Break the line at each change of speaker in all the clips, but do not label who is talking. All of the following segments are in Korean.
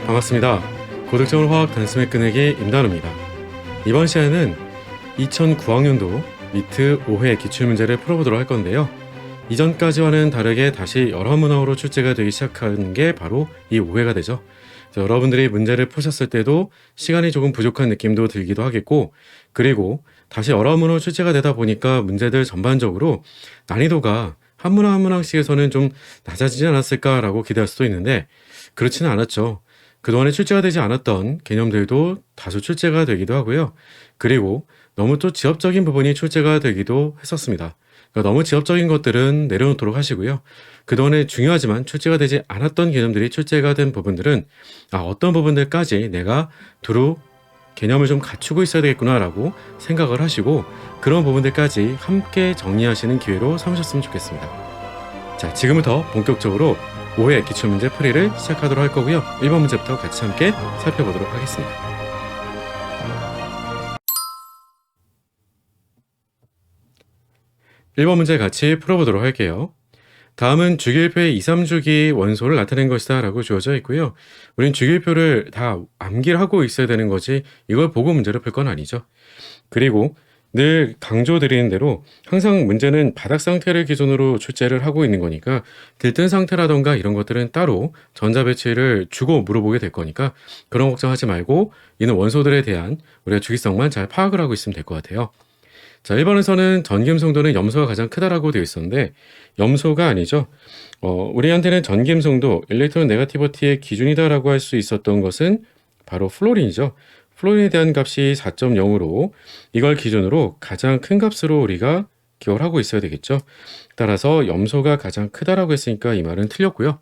반갑습니다. 고득점을 화학 단수맥 꺼내기 임단우입니다. 이번 시간에는 2009학년도 미트 5회 기출문제를 풀어보도록 할 건데요. 이전까지와는 다르게 다시 여러 문항으로 출제가 되기 시작하는 게 바로 이 5회가 되죠. 여러분들이 문제를 푸셨을 때도 시간이 조금 부족한 느낌도 들기도 하겠고, 그리고 다시 여러 문항으로 출제가 되다 보니까 문제들 전반적으로 난이도가 한 문항 한 문항씩에서는 좀 낮아지지 않았을까라고 기대할 수도 있는데 그렇지는 않았죠. 그동안에 출제가 되지 않았던 개념들도 다소 출제가 되기도 하고요. 그리고 너무 또 지엽적인 부분이 출제가 되기도 했었습니다. 그러니까 너무 지엽적인 것들은 내려놓도록 하시고요. 그동안에 중요하지만 출제가 되지 않았던 개념들이 출제가 된 부분들은 어떤 부분들까지 내가 두루 개념을 좀 갖추고 있어야 되겠구나라고 생각을 하시고 그런 부분들까지 함께 정리하시는 기회로 삼으셨으면 좋겠습니다. 자, 지금부터 본격적으로 5회 기출문제 풀이를 시작하도록 할 거고요. 1번 문제부터 같이 함께 살펴보도록 하겠습니다. (1번) 문제 같이 풀어보도록 할게요. 다음은 주기율표의 2, 3주기 원소를 나타낸 것이다 라고 주어져 있고요. 우린 주기율표를 다 암기를 하고 있어야 되는 거지 이걸 보고 문제를 풀 건 아니죠. 그리고 늘 강조드리는 대로 항상 문제는 바닥 상태를 기준으로 출제를 하고 있는 거니까 들뜬 상태라던가 이런 것들은 따로 전자배치를 주고 물어보게 될 거니까 그런 걱정하지 말고 이는 원소들에 대한 우리가 주기성만 잘 파악을 하고 있으면 될 것 같아요. 자, 1번에서는 전기음성도는 염소가 가장 크다라고 되어 있었는데 염소가 아니죠. 우리한테는 전기음성도 일렉트론 네거티버티의 기준이다라고 할 수 있었던 것은 바로 플로린이죠. 플로린에 대한 값이 4.0으로 이걸 기준으로 가장 큰 값으로 우리가 기억을 하고 있어야 되겠죠. 따라서 염소가 가장 크다라고 했으니까 이 말은 틀렸고요.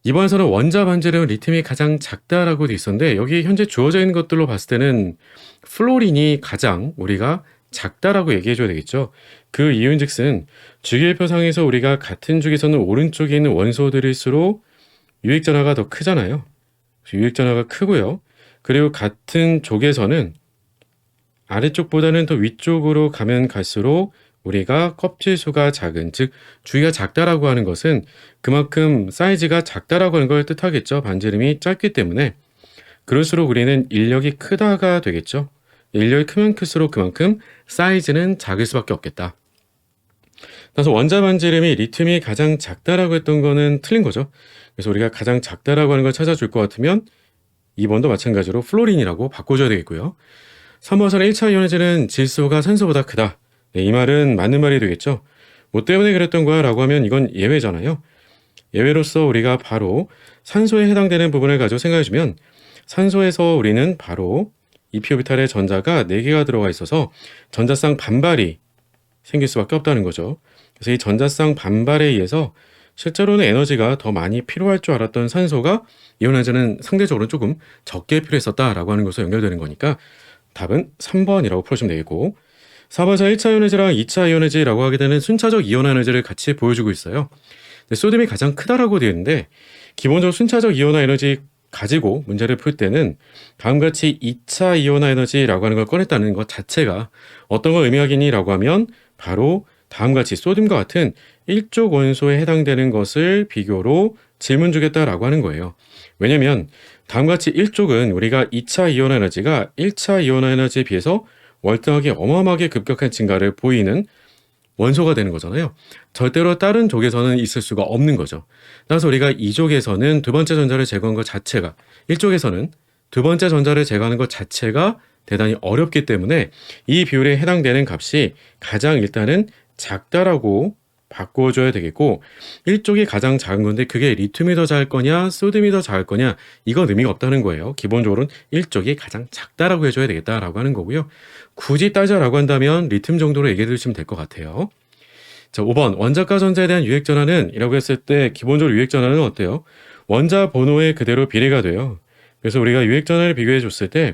이번에서는 원자 반지름 리튬이 가장 작다라고 되어 있었는데 여기 현재 주어져 있는 것들로 봤을 때는 플로린이 가장 우리가 작다라고 얘기해줘야 되겠죠. 그 이유인즉슨 주기율표상에서 우리가 같은 주기선은 오른쪽에 있는 원소들일수록 유익전하가 더 크잖아요. 유익전하가 크고요. 그리고 같은 족에서는 아래쪽보다는 더 위쪽으로 가면 갈수록 우리가 껍질수가 작은, 즉 주기가 작다라고 하는 것은 그만큼 사이즈가 작다라고 하는 걸 뜻하겠죠. 반지름이 짧기 때문에. 그럴수록 우리는 인력이 크다가 되겠죠. 인력이 크면 클수록 그만큼 사이즈는 작을 수밖에 없겠다. 따라서 원자 반지름이 리튬이 가장 작다라고 했던 거는 틀린 거죠. 그래서 우리가 가장 작다라고 하는 걸 찾아줄 것 같으면 2번도 마찬가지로 플로린이라고 바꿔줘야 되겠고요. 3번에서는 1차 이온에즈는 질소가 산소보다 크다. 네, 이 말은 맞는 말이 되겠죠. 뭐 때문에 그랬던 거야 라고 하면 이건 예외잖아요. 예외로서 우리가 바로 산소에 해당되는 부분을 가지고 생각해주면 산소에서 우리는 바로 이피오비탈의 전자가 4개가 들어가 있어서 전자쌍 반발이 생길 수밖에 없다는 거죠. 그래서 이 전자쌍 반발에 의해서 실제로는 에너지가 더 많이 필요할 줄 알았던 산소가 이온에즈는 상대적으로 조금 적게 필요했었다라고 하는 것으로 연결되는 거니까 답은 3번이라고 풀어주면 되겠고 4번에서 1차 이온에즈랑 2차 이온에즈라고 하게 되는 순차적 이온 에너지를 같이 보여주고 있어요. 소듐이 가장 크다라고 되어 있는데 기본적으로 순차적 이온화 에너지 가지고 문제를 풀 때는 다음같이 2차 이온화 에너지라고 하는 걸 꺼냈다는 것 자체가 어떤 걸 의미하겠니? 라고 하면 바로 다음같이 소듐과 같은 1족 원소에 해당되는 것을 비교로 질문 주겠다라고 하는 거예요. 왜냐면 다음같이 1족은 우리가 2차 이온화 에너지가 1차 이온화 에너지에 비해서 월등하게 어마어마하게 급격한 증가를 보이는 원소가 되는 거잖아요. 절대로 다른 족에서는 있을 수가 없는 거죠. 따라서 우리가 2족에서는 두 번째 전자를 제거한 것 자체가 1족에서는 두 번째 전자를 제거하는 것 자체가 대단히 어렵기 때문에 이 비율에 해당되는 값이 가장 일단은 작다라고 바꿔줘야 되겠고 1족이 가장 작은 건데 그게 리튬이 더 작을 거냐 소듐이 더 작을 거냐 이건 의미가 없다는 거예요. 기본적으로는 1족이 가장 작다라고 해줘야 되겠다라고 하는 거고요. 굳이 따져라고 한다면 리튬 정도로 얘기해 주시면 될 것 같아요. 자, 5번 원자과 전자에 대한 유액전하는 이라고 했을 때 기본적으로 유액전하는 어때요? 원자 번호에 그대로 비례가 돼요. 그래서 우리가 유액전하를 비교해 줬을 때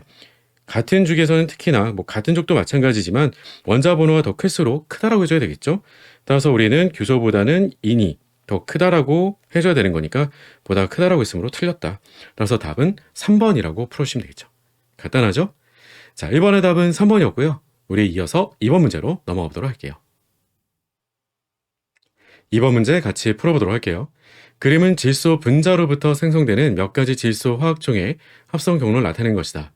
같은 주기에서는 특히나 뭐 같은 족도 마찬가지지만 원자 번호가 더 클수록 크다라고 해줘야 되겠죠. 따라서 우리는 규소보다는 인이 더 크다라고 해줘야 되는 거니까 보다 크다라고 했으므로 틀렸다. 따라서 답은 3번이라고 풀어주시면 되겠죠. 간단하죠? 자, 1번의 답은 3번이었고요. 우리 이어서 2번 문제로 넘어가 보도록 할게요. 2번 문제 같이 풀어보도록 할게요. 그림은 질소 분자로부터 생성되는 몇 가지 질소 화학종의 합성 경로를 나타낸 것이다.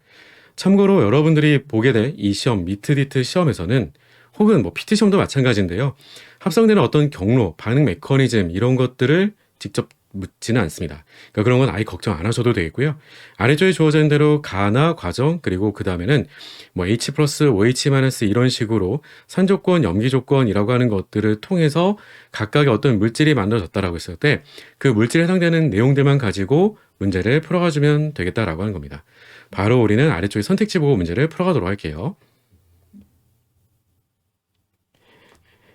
참고로 여러분들이 보게 될 이 시험, 미트디트 시험에서는 혹은 PT 시험도 마찬가지인데요. 합성되는 어떤 경로, 반응 메커니즘 이런 것들을 직접 묻지는 않습니다. 그러니까 그런 건 아예 걱정 안 하셔도 되겠고요. 아래쪽에 주어진 대로 가나 과정, 그리고 그 다음에는 H 플러스, OH 마이너스 이런 식으로 산조건, 염기조건이라고 하는 것들을 통해서 각각의 어떤 물질이 만들어졌다라고 했을 때 그 물질에 해당되는 내용들만 가지고 문제를 풀어가주면 되겠다라고 하는 겁니다. 바로 우리는 아래쪽에 선택지 보고 문제를 풀어가도록 할게요.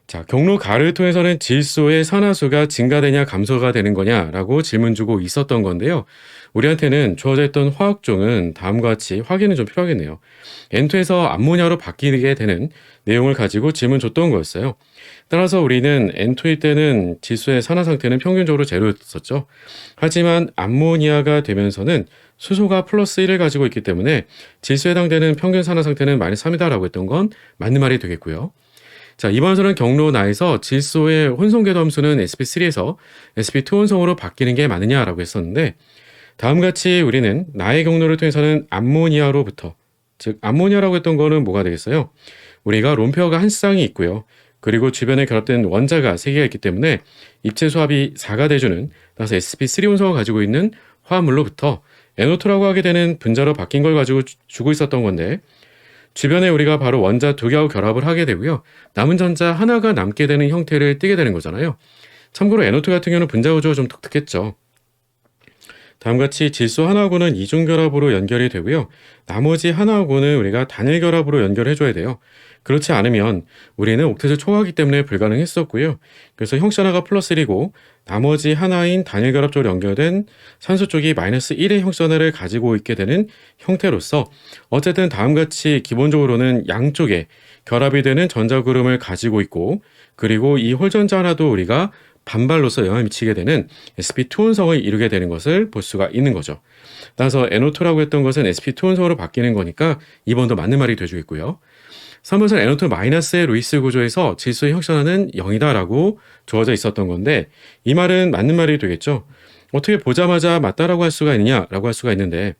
자, 경로 가를 통해서는 질소의 산화수가 증가되냐 감소가 되는 거냐라고 질문 주고 있었던 건데요. 우리한테는 주어져 있던 화학종은 다음과 같이 확인이 좀 필요하겠네요. N2에서 암모니아로 바뀌게 되는 내용을 가지고 질문 줬던 거였어요. 따라서 우리는 N2일 때는 질소의 산화 상태는 평균적으로 제로였었죠. 하지만 암모니아가 되면서는 수소가 플러스 1을 가지고 있기 때문에 질소에 해당되는 평균 산화 상태는 마이너스 3이다라고 했던 건 맞는 말이 되겠고요. 자, 이번에는 경로 나에서 질소의 혼성궤도 함수는 sp3에서 sp2 혼성으로 바뀌는 게 맞느냐라고 했었는데 다음과 같이 우리는 나의 경로를 통해서는 암모니아로부터, 즉 암모니아라고 했던 거는 뭐가 되겠어요? 우리가 론페어가 한 쌍이 있고요. 그리고 주변에 결합된 원자가 3개가 있기 때문에 입체 수합이 4가 돼주는, 따라서 sp3 혼성을 가지고 있는 화합물로부터 NO2라고 하게 되는 분자로 바뀐 걸 가지고 주고 있었던 건데 주변에 우리가 바로 원자 2개하고 결합을 하게 되고요. 남은 전자 하나가 남게 되는 형태를 띠게 되는 거잖아요. 참고로 NO2 같은 경우는 분자 구조가 좀 독특했죠. 다음과 같이 질소 하나하고는 이중결합으로 연결이 되고요. 나머지 하나하고는 우리가 단일 결합으로 연결해 줘야 돼요. 그렇지 않으면 우리는 옥텟을 초과하기 때문에 불가능했었고요. 그래서 형씨 하나가 플러스 1이고 나머지 하나인 단일 결합 쪽으로 연결된 산소 쪽이 마이너스 1의 형씨 하나를 가지고 있게 되는 형태로서 어쨌든 다음과 같이 기본적으로는 양쪽에 결합이 되는 전자구름을 가지고 있고 그리고 이 홀전자 하나도 우리가 반발로서 영향을 미치게 되는 sp2 혼성을 이루게 되는 것을 볼 수가 있는 거죠. 따라서 NO2라고 했던 것은 sp2 혼성으로 바뀌는 거니까 2번도 맞는 말이 되주겠고요. 3번에서 NO2 마이너스의 루이스 구조에서 질소의 형성하는 0이다라고 주어져 있었던 건데 이 말은 맞는 말이 되겠죠. 어떻게 보자마자 맞다라고 할 수가 있느냐라고 할 수가 있는데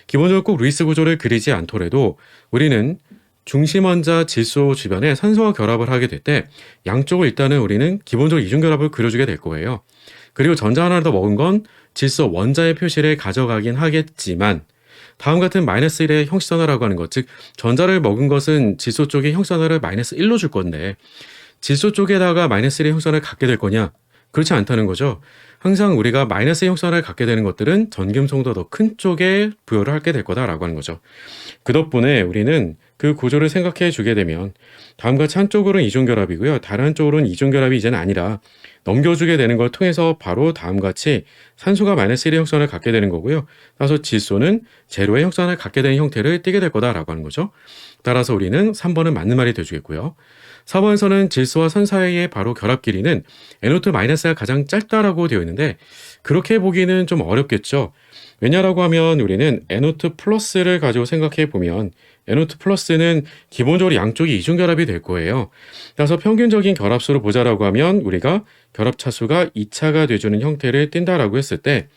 기본적으로 꼭 루이스 구조를 그리지 않더라도 우리는 중심 원자 질소 주변에 산소와 결합을 하게 될 때 양쪽을 일단은 우리는 기본적으로 이중결합을 그려주게 될 거예요. 그리고 전자 하나를 더 먹은 건 질소 원자의 표시를 가져가긴 하겠지만 다음 같은 마이너스 1의 형식선화라고 하는 것, 즉 전자를 먹은 것은 질소 쪽에 형식선화를 마이너스 1로 줄 건데 질소 쪽에다가 마이너스 1의 형식선화를 갖게 될 거냐? 그렇지 않다는 거죠. 항상 우리가 마이너스 형식선화를 갖게 되는 것들은 전금성도 더 큰 쪽에 부여를 하게 될 거다라고 하는 거죠. 그 덕분에 우리는 그 구조를 생각해 주게 되면 다음과 같이 한쪽으로는 이중결합이고요. 다른 한쪽으로는 이중결합이 이제는 아니라 넘겨주게 되는 걸 통해서 바로 다음과 같이 산소가 마이너스 1의 형성을 갖게 되는 거고요. 따라서 질소는 제로의 형성을 갖게 되는 형태를 띠게 될 거다라고 하는 거죠. 따라서 우리는 3번은 맞는 말이 되주겠고요. 4번에서는 질소와 산 사이의 바로 결합 길이는 NO2-가 가장 짧다라고 되어 있는데 그렇게 보기는 좀 어렵겠죠. 왜냐라고 하면 우리는 NO2 플러스를 가지고 생각해 보면 NO2 플러스는 기본적으로 양쪽이 이중결합이 될 거예요. 따라서 평균적인 결합수로 보자라고 하면 우리가 결합 차수가 2차가 돼주는 형태를 띈다라고 했을 때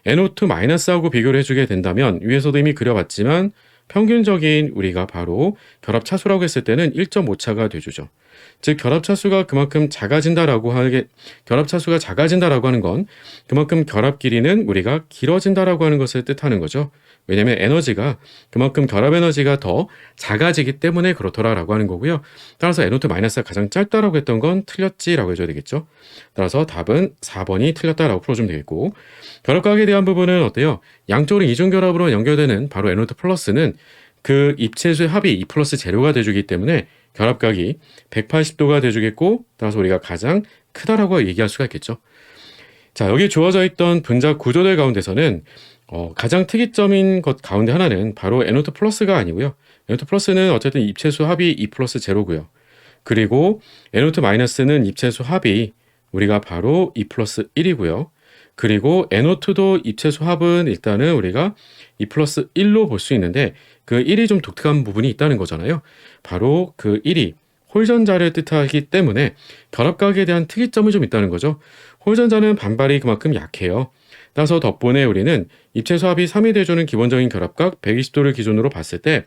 NO2 마이너스하고 비교를 해주게 된다면 위에서도 이미 그려봤지만 평균적인 우리가 바로 결합 차수라고 했을 때는 1.5차가 돼주죠. 즉 결합 차수가 그만큼 작아진다라고 하게 결합 차수가 작아진다라고 하는 건 그만큼 결합 길이는 우리가 길어진다라고 하는 것을 뜻하는 거죠. 왜냐하면 에너지가 그만큼 결합 에너지가 더 작아지기 때문에 그렇더라라고 하는 거고요. 따라서 NO2-가 가장 짧다라고 했던 건 틀렸지라고 해줘야 되겠죠. 따라서 답은 4번이 틀렸다라고 풀어주면 되겠고 결합각에 대한 부분은 어때요? 양쪽으로 이중결합으로 연결되는 바로 NO2 플러스는 그 입체수의 합이 2 플러스 제로가 돼주기 때문에 결합각이 180도가 돼주겠고 따라서 우리가 가장 크다라고 얘기할 수가 있겠죠. 자, 여기 주어져 있던 분자 구조들 가운데서는 가장 특이점인 것 가운데 하나는 바로 NO2 플러스가 아니고요. NO2 플러스는 어쨌든 입체수 합이 2 플러스 제로고요. 그리고 NO2 마이너스는 입체수 합이 우리가 바로 2 플러스 1이고요. 그리고 NO2도 입체수 합은 일단은 우리가 2 플러스 1로 볼 수 있는데 그 1이 좀 독특한 부분이 있다는 거잖아요. 바로 그 1이 홀전자를 뜻하기 때문에 결합각에 대한 특이점이 좀 있다는 거죠. 홀전자는 반발이 그만큼 약해요. 따라서 덕분에 우리는 입체 수압이 3이 돼주는 기본적인 결합각 120도를 기준으로 봤을 때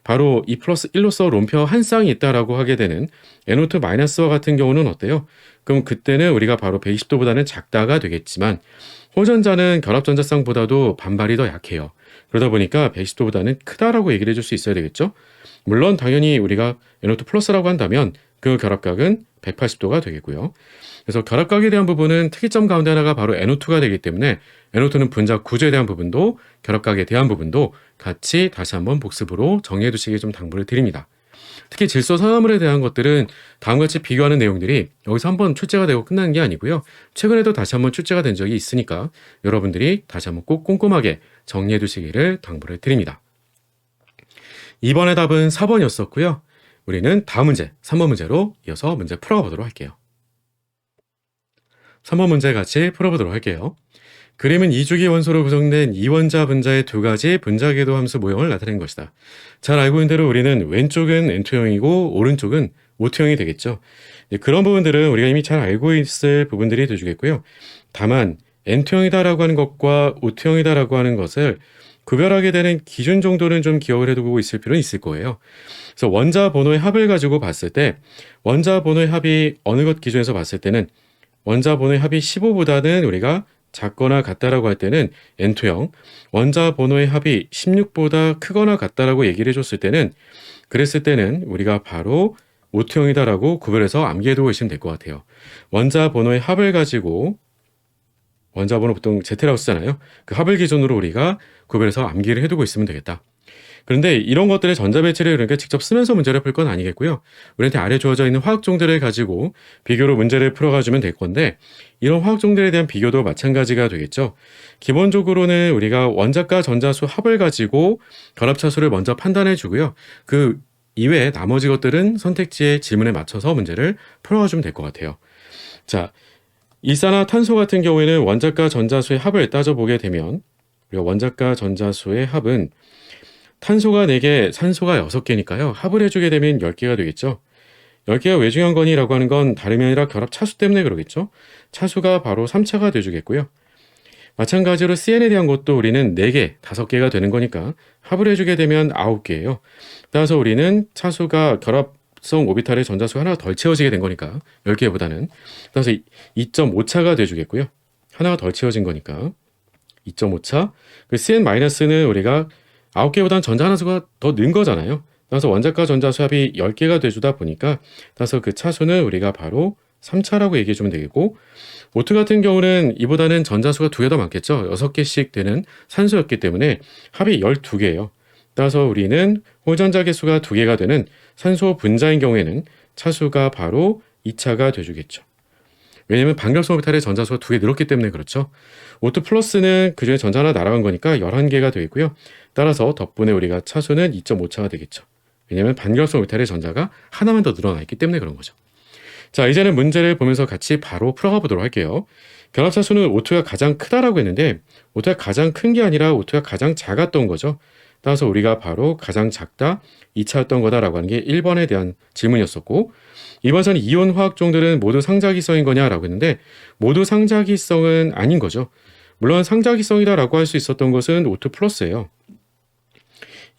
바로 2 플러스 1로서 롬표 한 쌍이 있다라고 하게 되는 NO2-와 같은 경우는 어때요? 그럼 그때는 우리가 바로 120도보다는 작다가 되겠지만 홀전자는 결합전자쌍보다도 반발이 더 약해요. 그러다 보니까 120도보다는 크다라고 얘기를 해줄 수 있어야 되겠죠? 물론 당연히 우리가 NO2+라고 한다면 그 결합각은 180도가 되겠고요. 그래서 결합각에 대한 부분은 특이점 가운데 하나가 바로 NO2가 되기 때문에 NO2는 분자 구조에 대한 부분도 결합각에 대한 부분도 같이 다시 한번 복습으로 정리해 두시길 좀 당부를 드립니다. 특히 질소 산화물에 대한 것들은 다음과 같이 비교하는 내용들이 여기서 한번 출제가 되고 끝나는 게 아니고요. 최근에도 다시 한번 출제가 된 적이 있으니까 여러분들이 다시 한번 꼭 꼼꼼하게 정리해 두시기를 당부를 드립니다. 이번의 답은 4번이었었고요. 우리는 다음 문제, 3번 문제로 이어서 문제 풀어가 보도록 할게요. 3번 문제 같이 풀어보도록 할게요. 그림은 2주기 원소로 구성된 이원자 분자의 두 가지 분자 궤도 함수 모형을 나타낸 것이다. 잘 알고 있는 대로 우리는 왼쪽은 N2형이고 오른쪽은 O2형이 되겠죠. 그런 부분들은 우리가 이미 잘 알고 있을 부분들이 되주겠고요. 다만 N2형이다라고 하는 것과 O2형이다라고 하는 것을 구별하게 되는 기준 정도는 좀 기억을 해두고 있을 필요는 있을 거예요. 그래서 원자 번호의 합을 가지고 봤을 때 원자 번호의 합이 어느 것 기준에서 봤을 때는 원자 번호의 합이 15보다는 우리가 작거나 같다라고 할 때는 N2형, 원자 번호의 합이 16보다 크거나 같다라고 얘기를 해줬을 때는 그랬을 때는 우리가 바로 O2형이다라고 구별해서 암기해두고 계시면 될 것 같아요. 원자 번호의 합을 가지고 원자 번호 보통 Z라고 쓰잖아요. 그 합을 기준으로 우리가 구별해서 암기를 해두고 있으면 되겠다. 그런데 이런 것들의 전자배치를 그러니까 직접 쓰면서 문제를 풀 건 아니겠고요. 우리한테 아래 주어져 있는 화학종들을 가지고 비교로 문제를 풀어가주면 될 건데 이런 화학종들에 대한 비교도 마찬가지가 되겠죠. 기본적으로는 우리가 원자과 전자수 합을 가지고 결합차수를 먼저 판단해 주고요. 그 이외에 나머지 것들은 선택지의 질문에 맞춰서 문제를 풀어가주면 될 것 같아요. 자, 이산화탄소 같은 경우에는 원자과 전자수의 합을 따져보게 되면 우리가 원자과 전자수의 합은 탄소가 4개, 산소가 6개니까요. 합을 해주게 되면 10개가 되겠죠. 10개가 왜 중요한 거니라고 하는 건 다름이 아니라 결합 차수 때문에 그러겠죠. 차수가 바로 3차가 돼주겠고요. 마찬가지로 CN에 대한 것도 우리는 4개, 5개가 되는 거니까 합을 해주게 되면 9개예요. 따라서 우리는 차수가 결합성 오비탈의 전자수가 하나 덜 채워지게 된 거니까 10개보다는 따라서 2.5차가 돼주겠고요. 하나가 덜 채워진 거니까 2.5차. 그 CN-는 우리가 9개보다는 전자 하나수가 더 는 거잖아요. 따라서 원자과 전자수 합이 10개가 돼주다 보니까 따라서 그 차수는 우리가 바로 3차라고 얘기해주면 되겠고 O2 같은 경우는 이보다는 전자수가 2개 더 많겠죠. 6개씩 되는 산소였기 때문에 합이 12개예요. 따라서 우리는 홀전자 개수가 2개가 되는 산소 분자인 경우에는 차수가 바로 2차가 돼주겠죠. 왜냐면 반결성 오비탈의 전자수가 2개 늘었기 때문에 그렇죠. O2+는 그중에 전자 하나 날아간 거니까 11개가 되겠고요. 따라서 덕분에 우리가 차수는 2.5차가 되겠죠. 왜냐면 반결성 오비탈의 전자가 하나만 더 늘어나 있기 때문에 그런 거죠. 자, 이제는 문제를 보면서 같이 바로 풀어가 보도록 할게요. 결합차수는 O2가 가장 크다라고 했는데 O2가 가장 큰 게 아니라 O2가 가장 작았던 거죠. 따라서 우리가 바로 가장 작다 2차였던 거다라고 하는 게 1번에 대한 질문이었었고 2번선 이온 화학종들은 모두 상자기성인 거냐라고 했는데 모두 상자기성은 아닌 거죠. 물론 상자기성이다라고 할 수 있었던 것은 O2+예요.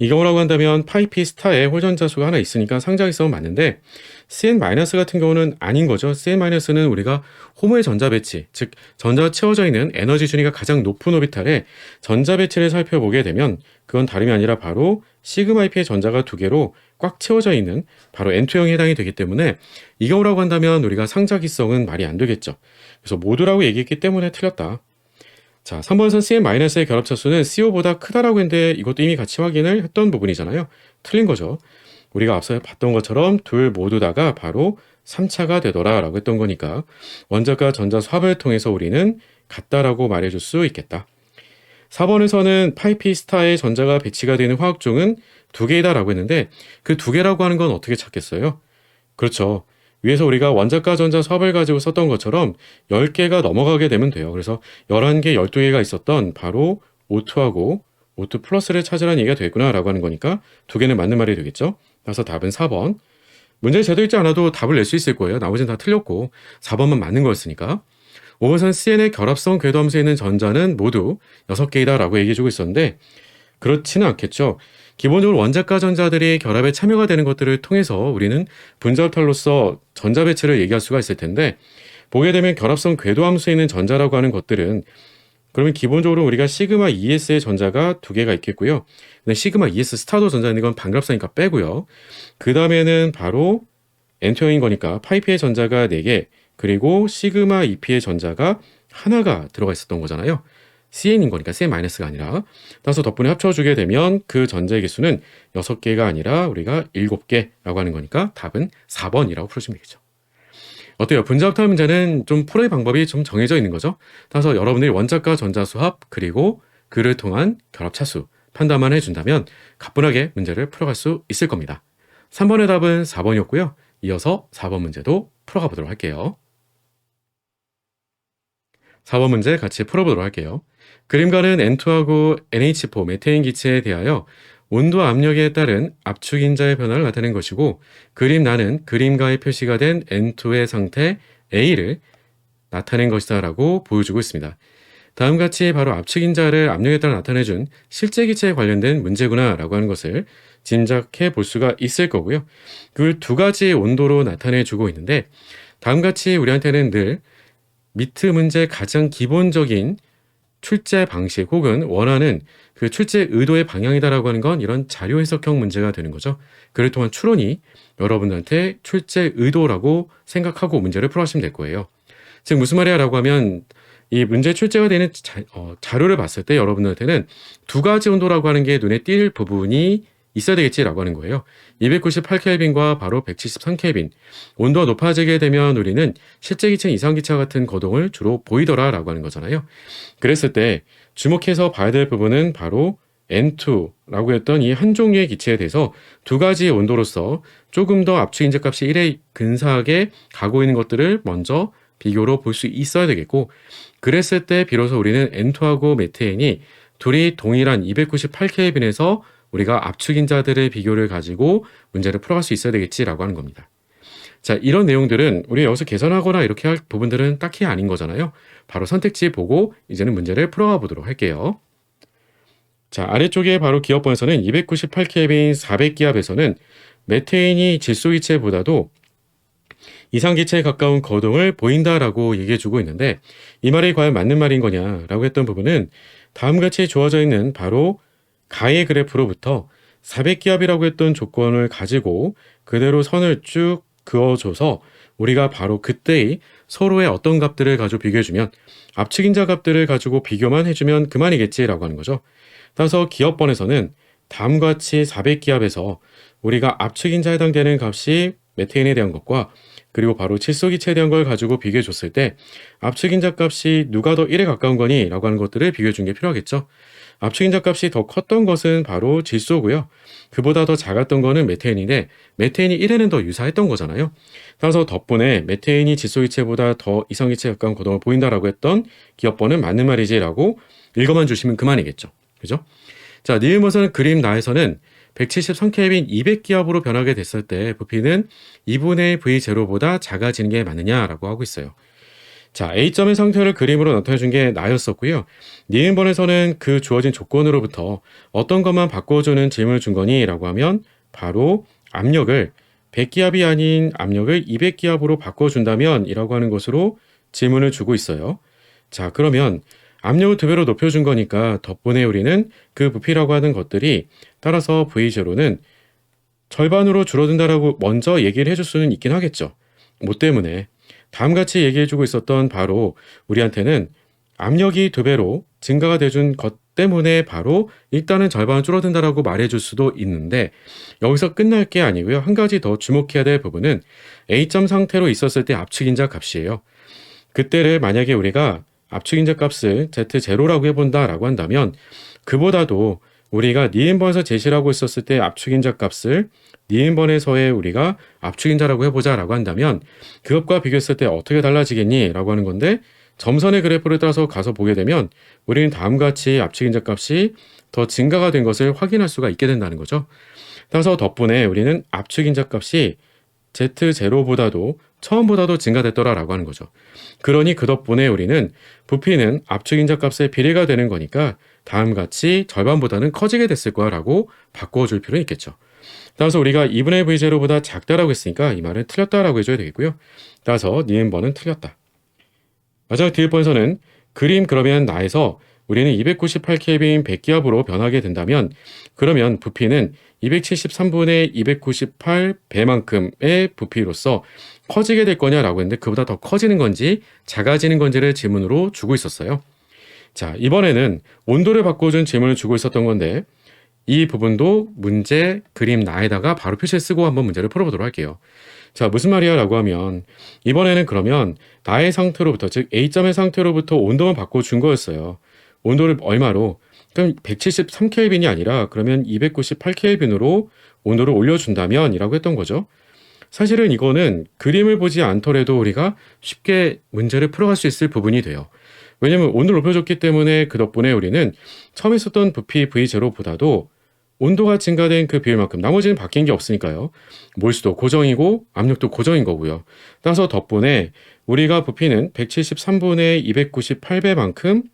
이 경우라고 한다면 파이피 스타에 홀전자수가 하나 있으니까 상자기성은 맞는데 CN- 같은 경우는 아닌 거죠. CN-는 우리가 호모의 전자 배치, 즉 전자가 채워져 있는 에너지 준위가 가장 높은 오비탈에 전자 배치를 살펴보게 되면 그건 다름이 아니라 바로 시그마-P의 전자가 2개로 꽉 채워져 있는 바로 N2형에 해당이 되기 때문에 이 경우라고 한다면 우리가 상자기성은 말이 안 되겠죠. 그래서 모두라고 얘기했기 때문에 틀렸다. 자, 3번선 CN-의 결합차수는 CO보다 크다라고 했는데 이것도 이미 같이 확인을 했던 부분이잖아요. 틀린 거죠. 우리가 앞서 봤던 것처럼 둘 모두 다가 바로 3차가 되더라라고 했던 거니까 원자과 전자수 합을 통해서 우리는 같다라고 말해줄 수 있겠다. 4번에서는 파이피 스타에 전자가 배치가 되는 화학종은 2개이다라고 했는데 그 2개라고 하는 건 어떻게 찾겠어요? 그렇죠. 위에서 우리가 원자과 전자수 합을 가지고 썼던 것처럼 10개가 넘어가게 되면 돼요. 그래서 11개, 12개가 있었던 바로 O2하고 O2+를 찾으라는 얘기가 되겠구나 라고 하는 거니까 2개는 맞는 말이 되겠죠. 그래서 답은 4번. 문제 제대로 있지 않아도 답을 낼 수 있을 거예요. 나머지는 다 틀렸고 4번만 맞는 거였으니까. 5번선 CN의 결합성 궤도함수에 있는 전자는 모두 6개이다 라고 얘기해주고 있었는데 그렇지는 않겠죠. 기본적으로 원자과 전자들이 결합에 참여가 되는 것들을 통해서 우리는 분자탑로서 전자 배치를 얘기할 수가 있을 텐데 보게 되면 결합성 궤도함수에 있는 전자라고 하는 것들은 그러면 기본적으로 우리가 시그마 ES의 전자가 2개가 있겠고요. 근데 시그마 ES 스타도 전자 있는 건 반갑사니까 빼고요. 그 다음에는 바로 N투형인 거니까 파이P의 전자가 4개 그리고 시그마 EP의 전자가 하나가 들어가 있었던 거잖아요. CN인 거니까 CN-가 아니라 따라서 덕분에 합쳐주게 되면 그 전자의 개수는 6개가 아니라 우리가 7개라고 하는 거니까 답은 4번이라고 풀어주면 되겠죠. 어때요? 분자합탑 문제는 좀 풀어의 방법이 좀 정해져 있는 거죠. 따라서 여러분들이 원자과 전자 수합 그리고 그를 통한 결합 차수 판단만 해준다면 가뿐하게 문제를 풀어갈 수 있을 겁니다. 3번의 답은 4번이었고요. 이어서 4번 문제도 풀어가 보도록 할게요. 4번 문제 같이 풀어보도록 할게요. 그림과는 N2하고 NH4 메테인 기체에 대하여 온도와 압력에 따른 압축 인자의 변화를 나타낸 것이고 그림란은 그림가에 표시가 된 N2의 상태 A를 나타낸 것이다 라고 보여주고 있습니다. 다음과 같이 바로 압축 인자를 압력에 따라 나타내준 실제 기체에 관련된 문제구나 라고 하는 것을 짐작해 볼 수가 있을 거고요. 그걸 2가지의 온도로 나타내 주고 있는데 다음과 같이 우리한테는 늘 미트 문제의 가장 기본적인 출제 방식 혹은 원하는 그 출제 의도의 방향이다라고 하는 건 이런 자료 해석형 문제가 되는 거죠. 그를 통한 추론이 여러분들한테 출제 의도라고 생각하고 문제를 풀어가시면 될 거예요. 즉 무슨 말이야 라고 하면 이 문제 출제가 되는 자료를 봤을 때 여러분들한테는 2가지 온도라고 하는 게 눈에 띌 부분이 있어야 되겠지라고 하는 거예요. 298켈빈과 바로 173켈빈. 온도가 높아지게 되면 우리는 실제 기체, 이상기체 같은 거동을 주로 보이더라라고 하는 거잖아요. 그랬을 때 주목해서 봐야 될 부분은 바로 N2라고 했던 이 한 종류의 기체에 대해서 2가지의 온도로서 조금 더 압축 인자 값이 1에 근사하게 가고 있는 것들을 먼저 비교로 볼 수 있어야 되겠고 그랬을 때 비로소 우리는 N2하고 메테인이 둘이 동일한 298켈빈에서 우리가 압축 인자들의 비교를 가지고 문제를 풀어갈 수 있어야 되겠지라고 하는 겁니다. 자, 이런 내용들은 우리 여기서 계산하거나 이렇게 할 부분들은 딱히 아닌 거잖아요. 바로 선택지 보고 이제는 문제를 풀어가 보도록 할게요. 자, 아래쪽에 바로 기업번에서는 298켈빈 400기압에서는 메테인이 질소기체보다도 이상기체에 가까운 거동을 보인다라고 얘기해주고 있는데 이 말이 과연 맞는 말인 거냐라고 했던 부분은 다음같이 주어져 있는 바로 가의 그래프로부터 400기압이라고 했던 조건을 가지고 그대로 선을 쭉 그어줘서 우리가 바로 그때의 서로의 어떤 값들을 가지고 비교해주면 압축인자 값들을 가지고 비교만 해주면 그만이겠지라고 하는 거죠. 따라서 기업번에서는 다음과 같이 400기압에서 우리가 압축인자에 해당되는 값이 메테인에 대한 것과 그리고 바로 질소기체에 대한 걸 가지고 비교해 줬을 때 압축인자 값이 누가 더 1에 가까운 거니? 라고 하는 것들을 비교해 준 게 필요하겠죠. 압축인자 값이 더 컸던 것은 바로 질소고요. 그보다 더 작았던 거는 메테인인데 메테인이 1에는 더 유사했던 거잖아요. 따라서 덕분에 메테인이 질소기체보다 더 이성기체에 가까운 거동을 보인다라고 했던 기업번은 맞는 말이지라고 읽어만 주시면 그만이겠죠. 그죠? 자, 니은번선 그림 나에서는 173켈빈 200기압으로 변하게 됐을 때 부피는 2분의 V0보다 작아지는 게 맞느냐라고 하고 있어요. 자, A점의 상태를 그림으로 나타내준 게 나였었고요. 니은번에서는 그 주어진 조건으로부터 어떤 것만 바꿔주는 질문을 준 거니? 라고 하면 바로 압력을 100기압이 아닌 압력을 200기압으로 바꿔준다면 이라고 하는 것으로 질문을 주고 있어요. 자, 그러면 압력을 2배로 높여준 거니까 덕분에 우리는 그 부피라고 하는 것들이 따라서 V0는 절반으로 줄어든다라고 먼저 얘기를 해줄 수는 있긴 하겠죠. 뭐 때문에? 다음같이 얘기해주고 있었던 바로 우리한테는 압력이 2배로 증가가 돼준 것 때문에 바로 일단은 절반 줄어든다라고 말해줄 수도 있는데 여기서 끝날 게 아니고요. 한 가지 더 주목해야 될 부분은 A점 상태로 있었을 때 압축인자 값이에요. 그때를 만약에 우리가 압축인자 값을 Z0라고 해본다라고 한다면 그보다도 우리가 니은번에서 제시라고 했었을 때 압축인자 값을 니은번에서의 우리가 압축인자라고 해보자라고 한다면 그것과 비교했을 때 어떻게 달라지겠니? 라고 하는 건데 점선의 그래프를 따라서 가서 보게 되면 우리는 다음과 같이 압축인자 값이 더 증가가 된 것을 확인할 수가 있게 된다는 거죠. 따라서 덕분에 우리는 압축인자 값이 Z0보다도 처음보다도 증가됐더라라고 하는 거죠. 그러니 그 덕분에 우리는 부피는 압축 인자 값에 비례가 되는 거니까 다음같이 절반보다는 커지게 됐을 거야라고 바꿔줄 필요는 있겠죠. 따라서 우리가 2분의 v0보다 작다라고 했으니까 이 말은 틀렸다라고 해줘야 되겠고요. 따라서 니은번은 틀렸다. 마지막 디귿번에서는 그림 그러면 나에서 우리는 298켈빈 100기압으로 변하게 된다면 그러면 부피는 273분의 298배만큼의 부피로서 커지게 될 거냐라고 했는데 그보다 더 커지는 건지 작아지는 건지를 질문으로 주고 있었어요. 자, 이번에는 온도를 바꿔준 질문을 주고 있었던 건데 이 부분도 문제 그림 나에다가 바로 표시를 쓰고 한번 문제를 풀어보도록 할게요. 자, 무슨 말이야 라고 하면 이번에는 그러면 나의 상태로부터 즉 A점의 상태로부터 온도만 바꿔준 거였어요. 온도를 얼마로? 그럼 173켈빈이 아니라 그러면 298켈빈으로 온도를 올려준다면 이라고 했던 거죠. 사실은 이거는 그림을 보지 않더라도 우리가 쉽게 문제를 풀어갈 수 있을 부분이 돼요. 왜냐면 온도를 높여줬기 때문에 그 덕분에 우리는 처음에 썼던 부피 V0보다도 온도가 증가된 그 비율만큼 나머지는 바뀐 게 없으니까요. 몰수도 고정이고 압력도 고정인 거고요. 따라서 덕분에 우리가 부피는 173분의 298배만큼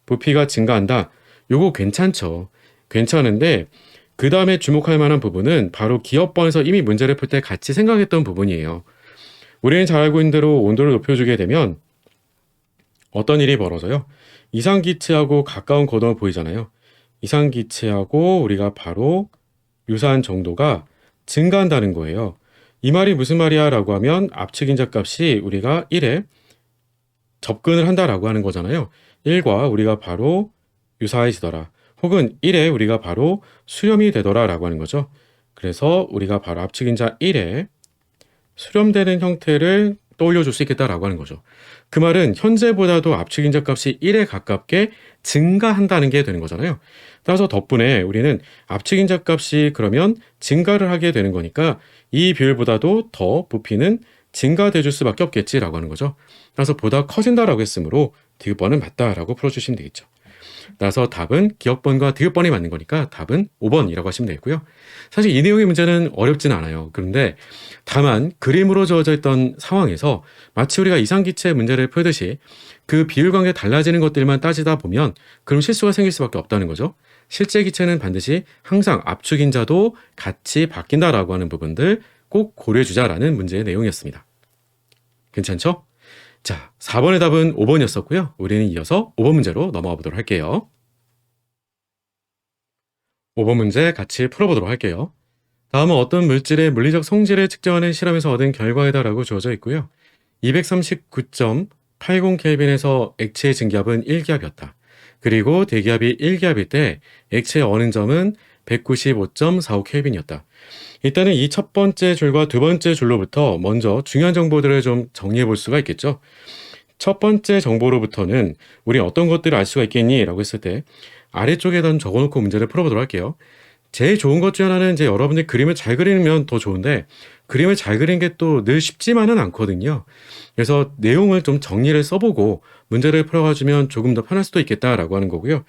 부피가 증가한다. 요거 괜찮죠. 괜찮은데 그 다음에 주목할 만한 부분은 바로 기업번에서 이미 문제를 풀 때 같이 생각했던 부분이에요. 우리는 잘 알고 있는 대로 온도를 높여주게 되면 어떤 일이 벌어져요? 이상기체하고 가까운 고동을 보이잖아요. 이상기체하고 우리가 바로 유사한 정도가 증가한다는 거예요. 이 말이 무슨 말이야 라고 하면 압축인자 값이 우리가 1에 접근을 한다라고 하는 거잖아요. 1과 우리가 바로 유사해지더라. 혹은 1에 우리가 바로 수렴이 되더라 라고 하는 거죠. 그래서 우리가 바로 압축인자 1에 수렴되는 형태를 떠올려줄 수 있겠다라고 하는 거죠. 그 말은 현재보다도 압축인자 값이 1에 가깝게 증가한다는 게 되는 거잖아요. 따라서 덕분에 우리는 압축인자 값이 그러면 증가를 하게 되는 거니까 이 비율보다도 더 부피는 증가돼 줄 수밖에 없겠지라고 하는 거죠. 따라서 보다 커진다라고 했으므로 디귿번은 맞다라고 풀어주시면 되겠죠. 따라서 답은 기억번과 디귿번이 맞는 거니까 답은 5번이라고 하시면 되겠고요. 사실 이 내용의 문제는 어렵진 않아요. 그런데 다만 그림으로 주어져 있던 상황에서 마치 우리가 이상기체 문제를 풀듯이 그 비율관계 달라지는 것들만 따지다 보면 그럼 실수가 생길 수밖에 없다는 거죠. 실제 기체는 반드시 항상 압축인자도 같이 바뀐다라고 하는 부분들 꼭 고려해주자라는 문제의 내용이었습니다. 괜찮죠? 자, 4번의 답은 5번이었었고요. 우리는 이어서 5번 문제로 넘어가 보도록 할게요. 5번 문제 같이 풀어보도록 할게요. 다음은 어떤 물질의 물리적 성질을 측정하는 실험에서 얻은 결과이다라고 주어져 있고요. 239.80켈빈에서 액체의 증기압은 1기압이었다. 그리고 대기압이 1기압일 때 액체의 어는 점은 195.45켈빈이었다. 일단은 이 첫 번째 줄과 두 번째 줄로부터 먼저 중요한 정보들을 좀 정리해 볼 수가 있겠죠. 첫 번째 정보로부터는 우리 어떤 것들을 알 수가 있겠니? 라고 했을 때 아래쪽에다 적어놓고 문제를 풀어보도록 할게요. 제일 좋은 것 중 하나는 이제 여러분들이 그림을 잘 그리면 더 좋은데 그림을 잘 그리는 게 또 늘 쉽지만은 않거든요. 그래서 내용을 좀 정리를 써보고 문제를 풀어가주면 조금 더 편할 수도 있겠다라고 하는 거고요.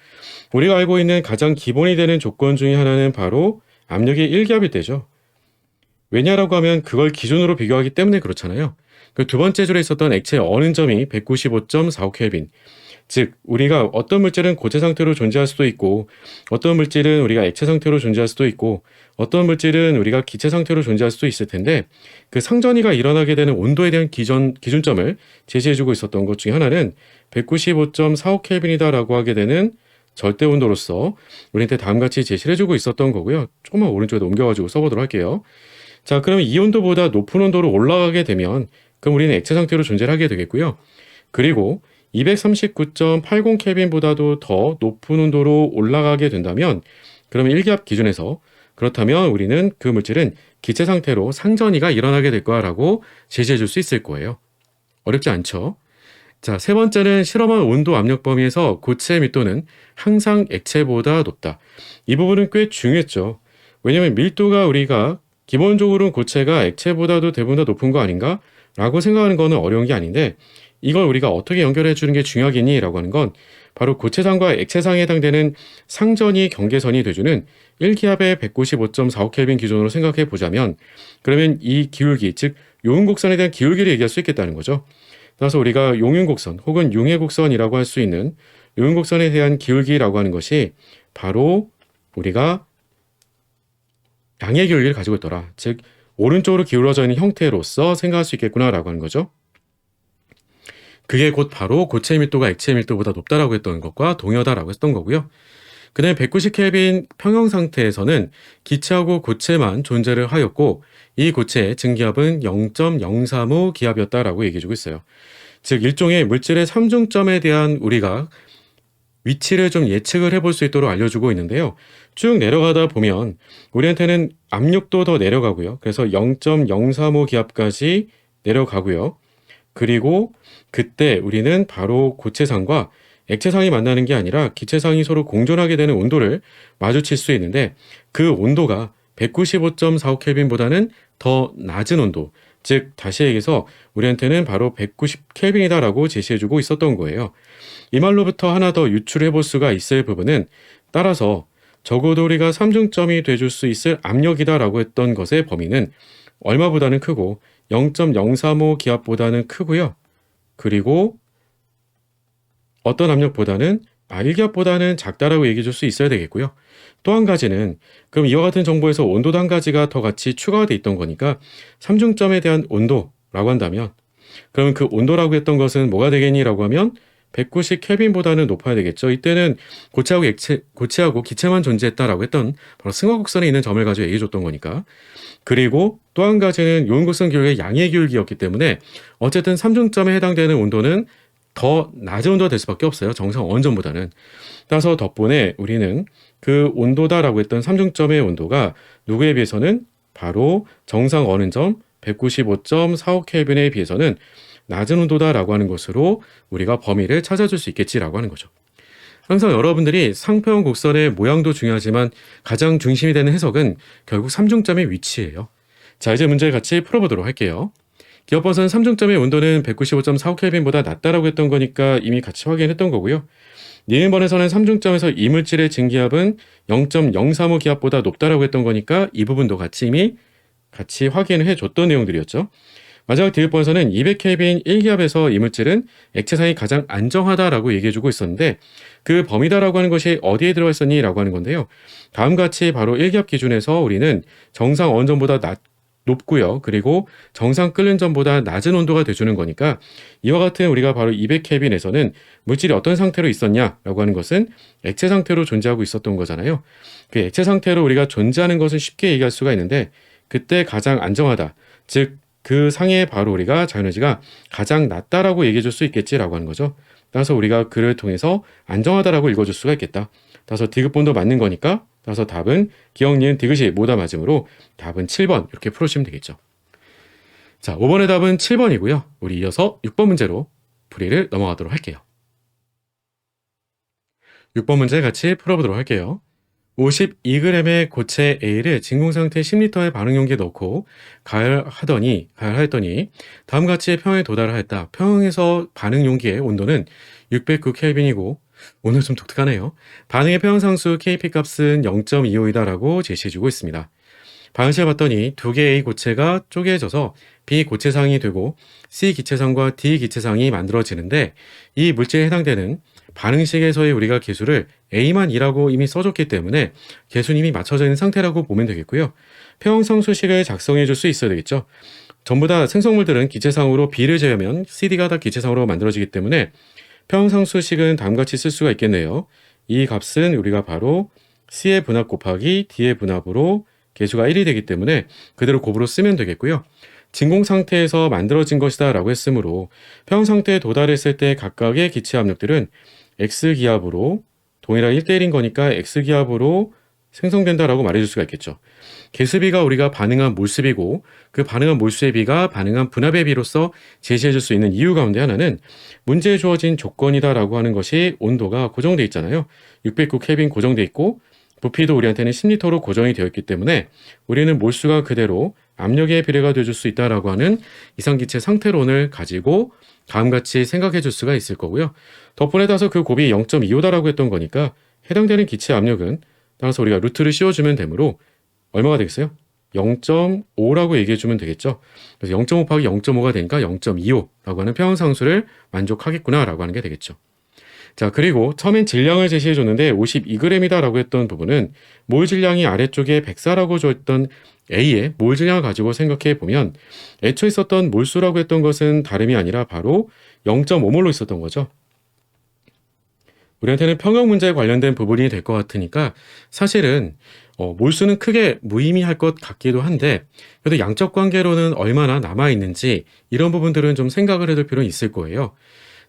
우리가 알고 있는 가장 기본이 되는 조건 중에 하나는 바로 압력이 1기압일 때죠. 왜냐라고 하면 그걸 기준으로 비교하기 때문에 그렇잖아요. 그 두 번째 줄에 있었던 액체의 어는 점이 195.45켈빈. 즉 우리가 어떤 물질은 고체 상태로 존재할 수도 있고 어떤 물질은 우리가 액체 상태로 존재할 수도 있고 어떤 물질은 우리가 기체 상태로 존재할 수도 있을 텐데 그 상전이가 일어나게 되는 온도에 대한 기준점을 제시해주고 있었던 것 중에 하나는 195.45켈빈이다라고 하게 되는 절대 온도로서 우리한테 다음같이 제시를 해주고 있었던 거고요. 조금만 오른쪽에 옮겨가지고 써보도록 할게요. 자, 그러면 이 온도보다 높은 온도로 올라가게 되면 그럼 우리는 액체 상태로 존재를 하게 되겠고요. 그리고 239.80켈빈보다도 더 높은 온도로 올라가게 된다면 그러면 1기압 기준에서 그렇다면 우리는 그 물질은 기체 상태로 상전이가 일어나게 될 거라고 제시해 줄 수 있을 거예요. 어렵지 않죠? 자, 세 번째는 실험한 온도 압력 범위에서 고체의 밀도는 항상 액체보다 높다. 이 부분은 꽤 중요했죠. 왜냐하면 밀도가 우리가 기본적으로는 고체가 액체보다도 대부분 더 높은 거 아닌가? 라고 생각하는 거는 어려운 게 아닌데 이걸 우리가 어떻게 연결해 주는 게 중요하겠니? 라고 하는 건 바로 고체상과 액체상에 해당되는 상전이 경계선이 돼주는 1기압의 195.45켈빈 기준으로 생각해 보자면 그러면 이 기울기, 즉 요응곡선에 대한 기울기를 얘기할 수 있겠다는 거죠. 따라서 우리가 용융곡선 혹은 융해곡선이라고 할 수 있는 요응곡선에 대한 기울기라고 하는 것이 바로 우리가 양의 기울기를 가지고 있더라. 즉 오른쪽으로 기울어져 있는 형태로서 생각할 수 있겠구나라고 하는 거죠. 그게 곧 바로 고체 밀도가 액체 밀도보다 높다라고 했던 것과 동일하다라고 했던 거고요. 그 다음에 190켈빈 평형 상태에서는 기체하고 고체만 존재를 하였고 이 고체의 증기압은 0.035 기압이었다라고 얘기해주고 있어요. 즉 일종의 물질의 삼중점에 대한 우리가 위치를 좀 예측을 해볼 수 있도록 알려주고 있는데요. 쭉 내려가다 보면 우리한테는 압력도 더 내려가고요. 그래서 0.035 기압까지 내려가고요. 그리고 그때 우리는 바로 고체상과 액체상이 만나는 게 아니라 기체상이 서로 공존하게 되는 온도를 마주칠 수 있는데 그 온도가 195.45켈빈보다는 더 낮은 온도, 즉 다시 얘기해서 우리한테는 바로 190켈빈이다라고 제시해주고 있었던 거예요. 이 말로부터 하나 더 유출해 볼 수가 있을 부분은 따라서 적어도 우리가 삼중점이 돼줄 수 있을 압력이다라고 했던 것의 범위는 얼마보다는 크고 0.035 기압보다는 크고요. 그리고 어떤 압력보다는 1기압보다는 작다라고 얘기해 줄 수 있어야 되겠고요. 또 한 가지는 그럼 이와 같은 정보에서 온도도 한 가지가 더 같이 추가가 돼 있던 거니까 삼중점에 대한 온도라고 한다면 그러면 그 온도라고 했던 것은 뭐가 되겠니라고 하면 190켈빈보다는 높아야 되겠죠. 이때는 고체하고 기체만 존재했다라고 했던 바로 승화곡선에 있는 점을 가지고 얘기해 줬던 거니까. 그리고 또 한 가지는 요응곡선 기울기의 양의 기울기였기 때문에 어쨌든 삼중점에 해당되는 온도는 더 낮은 온도가 될 수밖에 없어요. 정상 원점보다는. 따라서 덕분에 우리는 그 온도다라고 했던 삼중점의 온도가 누구에 비해서는 바로 정상 원음점 195.45켈빈에 비해서는 낮은 온도다라고 하는 것으로 우리가 범위를 찾아줄 수 있겠지라고 하는 거죠. 항상 여러분들이 상평 곡선의 모양도 중요하지만 가장 중심이 되는 해석은 결국 삼중점의 위치예요. 자, 이제 문제 같이 풀어보도록 할게요. 기업번선 삼중점의 온도는 195.45켈빈보다 낮다라고 했던 거니까 이미 같이 확인했던 거고요. 니은번에서는 삼중점에서 이물질의 증기압은 0.035 기압보다 높다라고 했던 거니까 이 부분도 이미 같이 확인을 해줬던 내용들이었죠. 마지막 디귿번에서는 200켈빈 1기압에서 이물질은 액체상이 가장 안정하다라고 얘기해주고 있었는데 그 범위다라고 하는 것이 어디에 들어가 있었니? 라고 하는 건데요. 다음과 같이 바로 1기압 기준에서 우리는 정상 원점보다 높고요. 그리고 정상 끓는 점보다 낮은 온도가 돼주는 거니까 이와 같은 우리가 바로 200켈빈에서는 물질이 어떤 상태로 있었냐라고 하는 것은 액체 상태로 존재하고 있었던 거잖아요. 그 액체 상태로 우리가 존재하는 것은 쉽게 얘기할 수가 있는데 그때 가장 안정하다. 즉 그 상에 바로 우리가 자유에너지가 가장 낮다라고 얘기해 줄 수 있겠지라고 하는 거죠. 따라서 우리가 그를 통해서 안정하다라고 읽어줄 수가 있겠다. 따라서 디귿번도 맞는 거니까 따라서 답은 기억, 니은, 디귿이 모두 맞으므로 답은 7번 이렇게 풀어주시면 되겠죠. 자, 5번의 답은 7번이고요. 우리 이어서 6번 문제로 풀이를 넘어가도록 할게요. 6번 문제 같이 풀어보도록 할게요. 52g의 고체 A를 진공상태 10리터의 반응 용기에 넣고 가열하였더니 다음과 같이 평형에 도달하였다. 평형에서 반응 용기의 온도는 609켈빈이고 오늘 좀 독특하네요. 반응의 평형상수 Kp 값은 0.25이다라고 제시해주고 있습니다. 반응식을 봤더니 두 개의 A 고체가 쪼개져서 B 고체상이 되고 C 기체상과 D 기체상이 만들어지는데 이 물질에 해당되는 반응식에서의 우리가 계수를 A만 2라고 이미 써줬기 때문에 계수는 이미 맞춰져 있는 상태라고 보면 되겠고요. 평형상수식을 작성해 줄 수 있어야 되겠죠. 전부 다 생성물들은 기체상으로 B를 제외하면 CD가 다 기체상으로 만들어지기 때문에 평형상수식은 다음과 같이 쓸 수가 있겠네요. 이 값은 우리가 바로 C의 분합 곱하기 D의 분합으로 계수가 1이 되기 때문에 그대로 곱으로 쓰면 되겠고요. 진공 상태에서 만들어진 것이다 라고 했으므로 평형상태에 도달했을 때 각각의 기체 압력들은 X기압으로 동일한 1대1인 거니까 X기압으로 생성된다라고 말해줄 수가 있겠죠. 계수비가 우리가 반응한 몰수비고 그 반응한 몰수의 비가 반응한 분합의 비로서 제시해줄 수 있는 이유 가운데 하나는 문제에 주어진 조건이다라고 하는 것이 온도가 고정돼 있잖아요. 609켈빈 고정돼 있고 부피도 우리한테는 10리터로 고정이 되어 있기 때문에 우리는 몰수가 그대로 압력의 비례가 되어줄 수 있다라고 하는 이상기체 상태론을 가지고 다음같이 생각해 줄 수가 있을 거고요. 덕분에 따라서 그 곱이 0.25다라고 했던 거니까 해당되는 기체 압력은 따라서 우리가 루트를 씌워주면 되므로 얼마가 되겠어요? 0.5라고 얘기해 주면 되겠죠. 그래서 0.5 곱하기 0.5가 되니까 0.25라고 하는 평형상수를 만족하겠구나라고 하는 게 되겠죠. 자, 그리고 처음엔 질량을 제시해 줬는데 52g이다라고 했던 부분은 몰 질량이 아래쪽에 104라고 줬던 A의 몰 질량을 가지고 생각해 보면 애초에 있었던 몰수라고 했던 것은 다름이 아니라 바로 0.5몰로 있었던 거죠. 우리한테는 평형 문제에 관련된 부분이 될 것 같으니까 사실은 몰수는 크게 무의미할 것 같기도 한데 그래도 양적 관계로는 얼마나 남아있는지 이런 부분들은 좀 생각을 해둘 필요는 있을 거예요.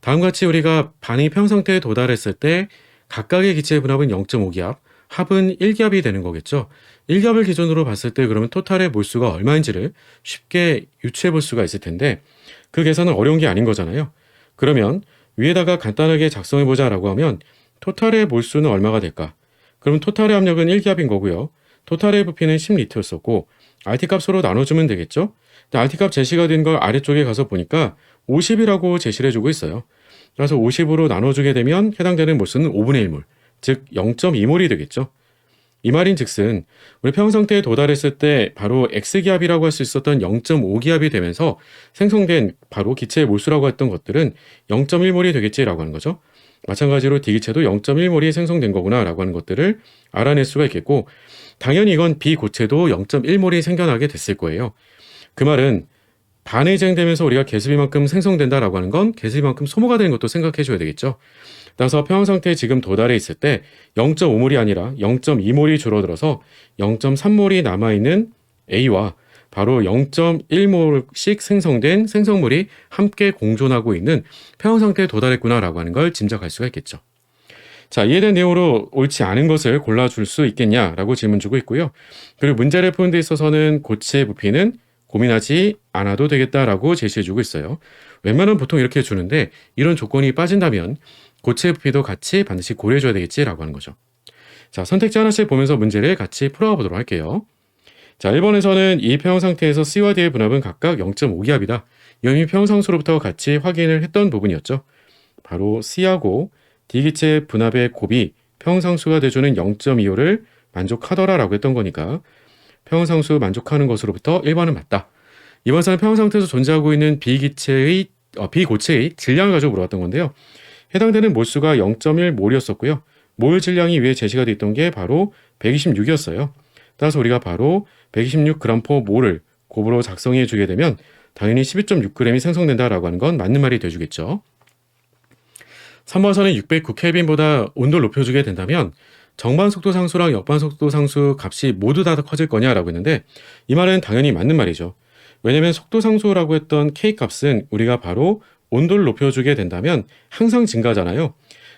다음과 같이 우리가 반응이 평상태에 도달했을 때 각각의 기체의 분합은 0.5기압, 합은 1기압이 되는 거겠죠. 1기압을 기준으로 봤을 때 그러면 토탈의 몰수가 얼마인지를 쉽게 유추해 볼 수가 있을 텐데 그 계산은 어려운 게 아닌 거잖아요. 그러면 위에다가 간단하게 작성해 보자라고 하면 토탈의 몰수는 얼마가 될까? 그럼 토탈의 압력은 1기압인 거고요. 토탈의 부피는 10리터였었고 RT 값으로 나눠주면 되겠죠? RT 값 제시가 된 걸 아래쪽에 가서 보니까 50이라고 제시를 해주고 있어요. 그래서 50으로 나눠주게 되면 해당되는 몰수는 5분의 1몰, 즉 0.2몰이 되겠죠. 이 말인 즉슨 우리 평형상태에 도달했을 때 바로 X기압이라고 할 수 있었던 0.5기압이 되면서 생성된 바로 기체의 몰수라고 했던 것들은 0.1몰이 되겠지라고 하는 거죠. 마찬가지로 D기체도 0.1몰이 생성된 거구나 라고 하는 것들을 알아낼 수가 있겠고 당연히 이건 B고체도 0.1몰이 생겨나게 됐을 거예요. 그 말은 반응이 진행되면서 우리가 개수비만큼 생성된다라고 하는 건 개수비만큼 소모가 되는 것도 생각해 줘야 되겠죠. 따라서 평형상태에 지금 도달해 있을 때 0.5몰이 아니라 0.2몰이 줄어들어서 0.3몰이 남아있는 A와 바로 0.1몰씩 생성된 생성물이 함께 공존하고 있는 평형상태에 도달했구나라고 하는 걸 짐작할 수가 있겠죠. 자, 이해된 내용으로 옳지 않은 것을 골라줄 수 있겠냐라고 질문 주고 있고요. 그리고 문제를 푸는 데 있어서는 고체의 부피는 고민하지 않아도 되겠다라고 제시해주고 있어요. 웬만하면 보통 이렇게 주는데 이런 조건이 빠진다면 고체 부피도 같이 반드시 고려해줘야 되겠지라고 하는 거죠. 자, 선택지 하나씩 보면서 문제를 같이 풀어가 보도록 할게요. 자, 1번에서는 이 평형상태에서 C와 D의 분합은 각각 0.5기압이다. 이미 평형상수로부터 같이 확인을 했던 부분이었죠. 바로 C하고 D기체 분합의 곱이 평형상수가 돼주는 0.25를 만족하더라라고 했던 거니까 평형상수 만족하는 것으로부터 1번은 맞다. 2번에서는 평형상태에서 존재하고 있는 B고체의 질량을 가지고 물어봤던 건데요. 해당되는 몰수가 0.1몰이었었고요. 몰 질량이 위에 제시가 되어 있던 게 바로 126이었어요. 따라서 우리가 바로 126g/몰을 곱으로 작성해 주게 되면 당연히 12.6g이 생성된다라고 하는 건 맞는 말이 되어주겠죠. 3번에서는 609켈빈보다 온도를 높여주게 된다면 정반속도 상수랑 역반속도 상수 값이 모두 다 커질 거냐라고 했는데 이 말은 당연히 맞는 말이죠. 왜냐하면 속도 상수라고 했던 K 값은 우리가 바로 온도를 높여주게 된다면 항상 증가하잖아요.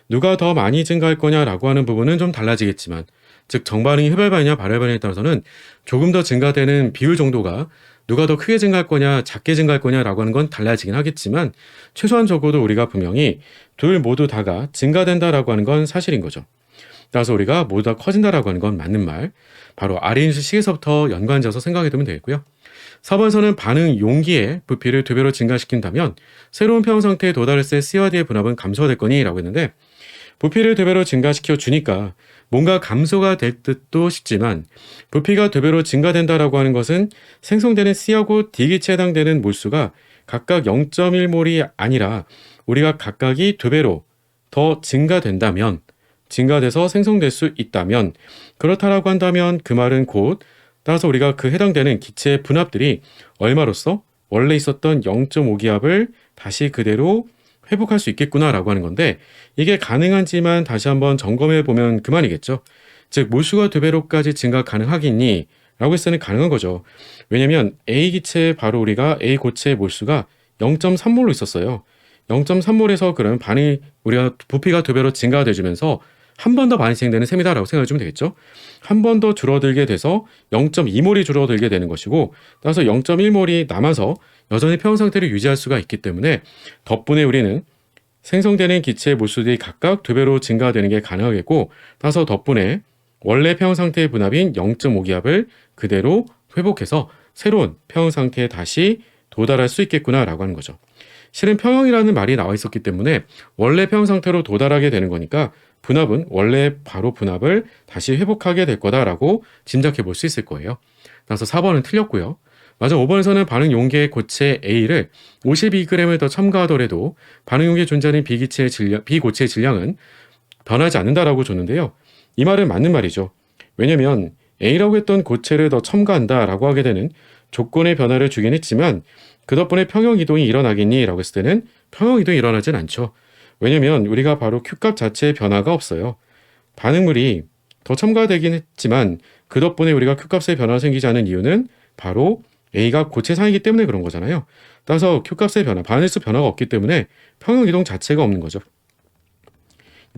누가 더 많이 증가할 거냐라고 하는 부분은 좀 달라지겠지만 즉 정반응이 흡혈반이냐 발혈반에 따라서는 조금 더 증가되는 비율 정도가 누가 더 크게 증가할 거냐 작게 증가할 거냐라고 하는 건 달라지긴 하겠지만 최소한 적어도 우리가 분명히 둘 모두 다가 증가된다라고 하는 건 사실인 거죠. 따라서 우리가 모두 다 커진다라고 하는 건 맞는 말, 바로 아래 있는 식에서부터 연관지어서 생각해 두면 되겠고요. 4번에서는 반응 용기의 부피를 2배로 증가시킨다면 새로운 평형상태에 도달했을 때 C와 D의 분합은 감소가 될 거니? 라고 했는데 부피를 2배로 증가시켜 주니까 뭔가 감소가 될 듯도 싶지만 부피가 2배로 증가된다라고 하는 것은 생성되는 C하고 D기체에 해당되는 몰수가 각각 0.1몰이 아니라 우리가 각각이 2배로 더 증가돼서 생성될 수 있다면 그렇다라고 한다면 그 말은 곧 따라서 우리가 그 해당되는 기체의 분합들이 얼마로써 원래 있었던 0.5기압을 다시 그대로 회복할 수 있겠구나라고 하는 건데 이게 가능한지만 다시 한번 점검해 보면 그만이겠죠. 즉 몰수가 2배로까지 증가 가능하겠니? 라고 했을 때는 가능한 거죠. 왜냐면 A기체 바로 우리가 A고체의 몰수가 0.3몰로 있었어요. 0.3몰에서 그러면 반응이 우리가 부피가 2배로 증가가 돼주면서 한 번 더 많이 진행되는 셈이다라고 생각해 주면 되겠죠. 한 번 더 줄어들게 돼서 0.2몰이 줄어들게 되는 것이고 따라서 0.1몰이 남아서 여전히 평형상태를 유지할 수가 있기 때문에 덕분에 우리는 생성되는 기체의 몰수들이 각각 2배로 증가되는 게 가능하겠고 따라서 덕분에 원래 평형상태의 분합인 0.5기압을 그대로 회복해서 새로운 평형상태에 다시 도달할 수 있겠구나라고 하는 거죠. 실은 평형이라는 말이 나와 있었기 때문에 원래 평형상태로 도달하게 되는 거니까 분합은 원래 바로 분합을 다시 회복하게 될 거다라고 짐작해 볼 수 있을 거예요. 따라서 4번은 틀렸고요. 맞아, 5번에서는 반응 용기의 고체 A를 52g을 더 첨가하더라도 반응 용기에 존재하는 비고체의 질량은 변하지 않는다라고 줬는데요. 이 말은 맞는 말이죠. 왜냐면 A라고 했던 고체를 더 첨가한다라고 하게 되는 조건의 변화를 주긴 했지만 그 덕분에 평형 이동이 일어나겠니? 라고 했을 때는 평형 이동이 일어나진 않죠. 왜냐면 우리가 바로 Q값 자체의 변화가 없어요. 반응물이 더 첨가되긴 했지만 그 덕분에 우리가 Q값의 변화가 생기지 않은 이유는 바로 A가 고체상이기 때문에 그런 거잖아요. 따라서 Q값의 변화, 반응수 변화가 없기 때문에 평형 이동 자체가 없는 거죠.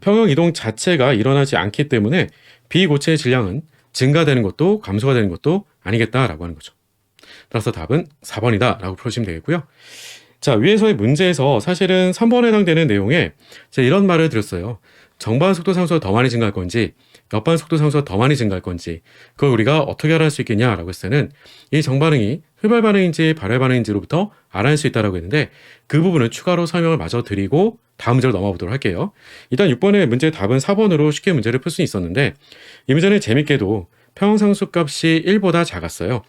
평형 이동 자체가 일어나지 않기 때문에 비고체의 질량은 증가되는 것도 감소가 되는 것도 아니겠다라고 하는 거죠. 따라서 답은 4번이다 라고 풀어주시면 되겠고요. 자, 위에서의 문제에서 사실은 3번에 해당되는 내용에 제가 이런 말을 드렸어요. 정반 속도 상수가 더 많이 증가할 건지 옆반 속도 상수가 더 많이 증가할 건지 그걸 우리가 어떻게 알아낼 수 있겠냐라고 했을 때는 이 정반응이 흡열 반응인지 발열 반응인지로부터 알아낼 수 있다라고 했는데 그 부분을 추가로 설명을 마저 드리고 다음 문제로 넘어가 보도록 할게요. 일단 6번의 문제 답은 4번으로 쉽게 문제를 풀 수 있었는데 이 문제는 재밌게도 평형상수 값이 1보다 작았어요.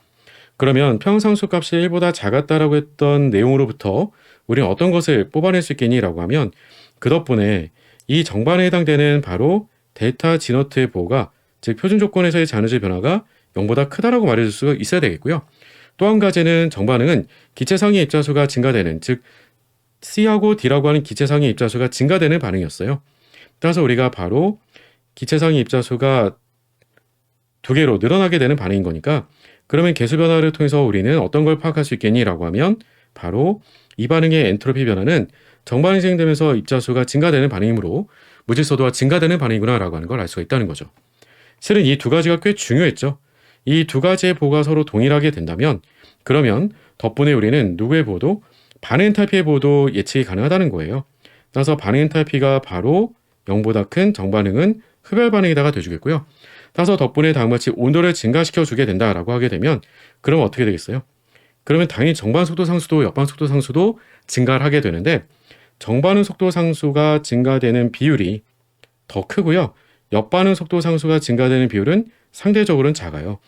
그러면 평형상수 값이 1보다 작았다라고 했던 내용으로부터 우리는 어떤 것을 뽑아낼 수 있겠니? 라고 하면 그 덕분에 이 정반에 해당되는 바로 델타 G노트의 보호가 즉 표준 조건에서의 잔해질 변화가 0보다 크다라고 말해줄 수가 있어야 되겠고요. 또 한 가지는 정반응은 기체상의 입자수가 증가되는 즉 C하고 D라고 하는 기체상의 입자수가 증가되는 반응이었어요. 따라서 우리가 바로 기체상의 입자수가 2개로 늘어나게 되는 반응인 거니까 그러면 개수 변화를 통해서 우리는 어떤 걸 파악할 수 있겠니? 라고 하면 바로 이 반응의 엔트로피 변화는 정반응이 진행되면서 입자수가 증가되는 반응이므로 무질서도가 증가되는 반응이구나 라고 하는 걸 알 수가 있다는 거죠. 실은 이 두 가지가 꽤 중요했죠. 이 두 가지의 보호가 서로 동일하게 된다면 그러면 덕분에 우리는 누구의 보호도 반응 엔탈피의 보호도 예측이 가능하다는 거예요. 따라서 반응 엔탈피가 바로 0보다 큰 정반응은 흡열 반응이다가 돼주겠고요. 따라서 덕분에 다음과 같이 온도를 증가시켜 주게 된다라고 하게 되면 그러면 어떻게 되겠어요? 그러면 당연히 정반 속도 상수도 옆반 속도 상수도 증가를 하게 되는데 정반응 속도 상수가 증가되는 비율이 더 크고요. 옆반응 속도 상수가 증가되는 비율은 상대적으로는 작아요.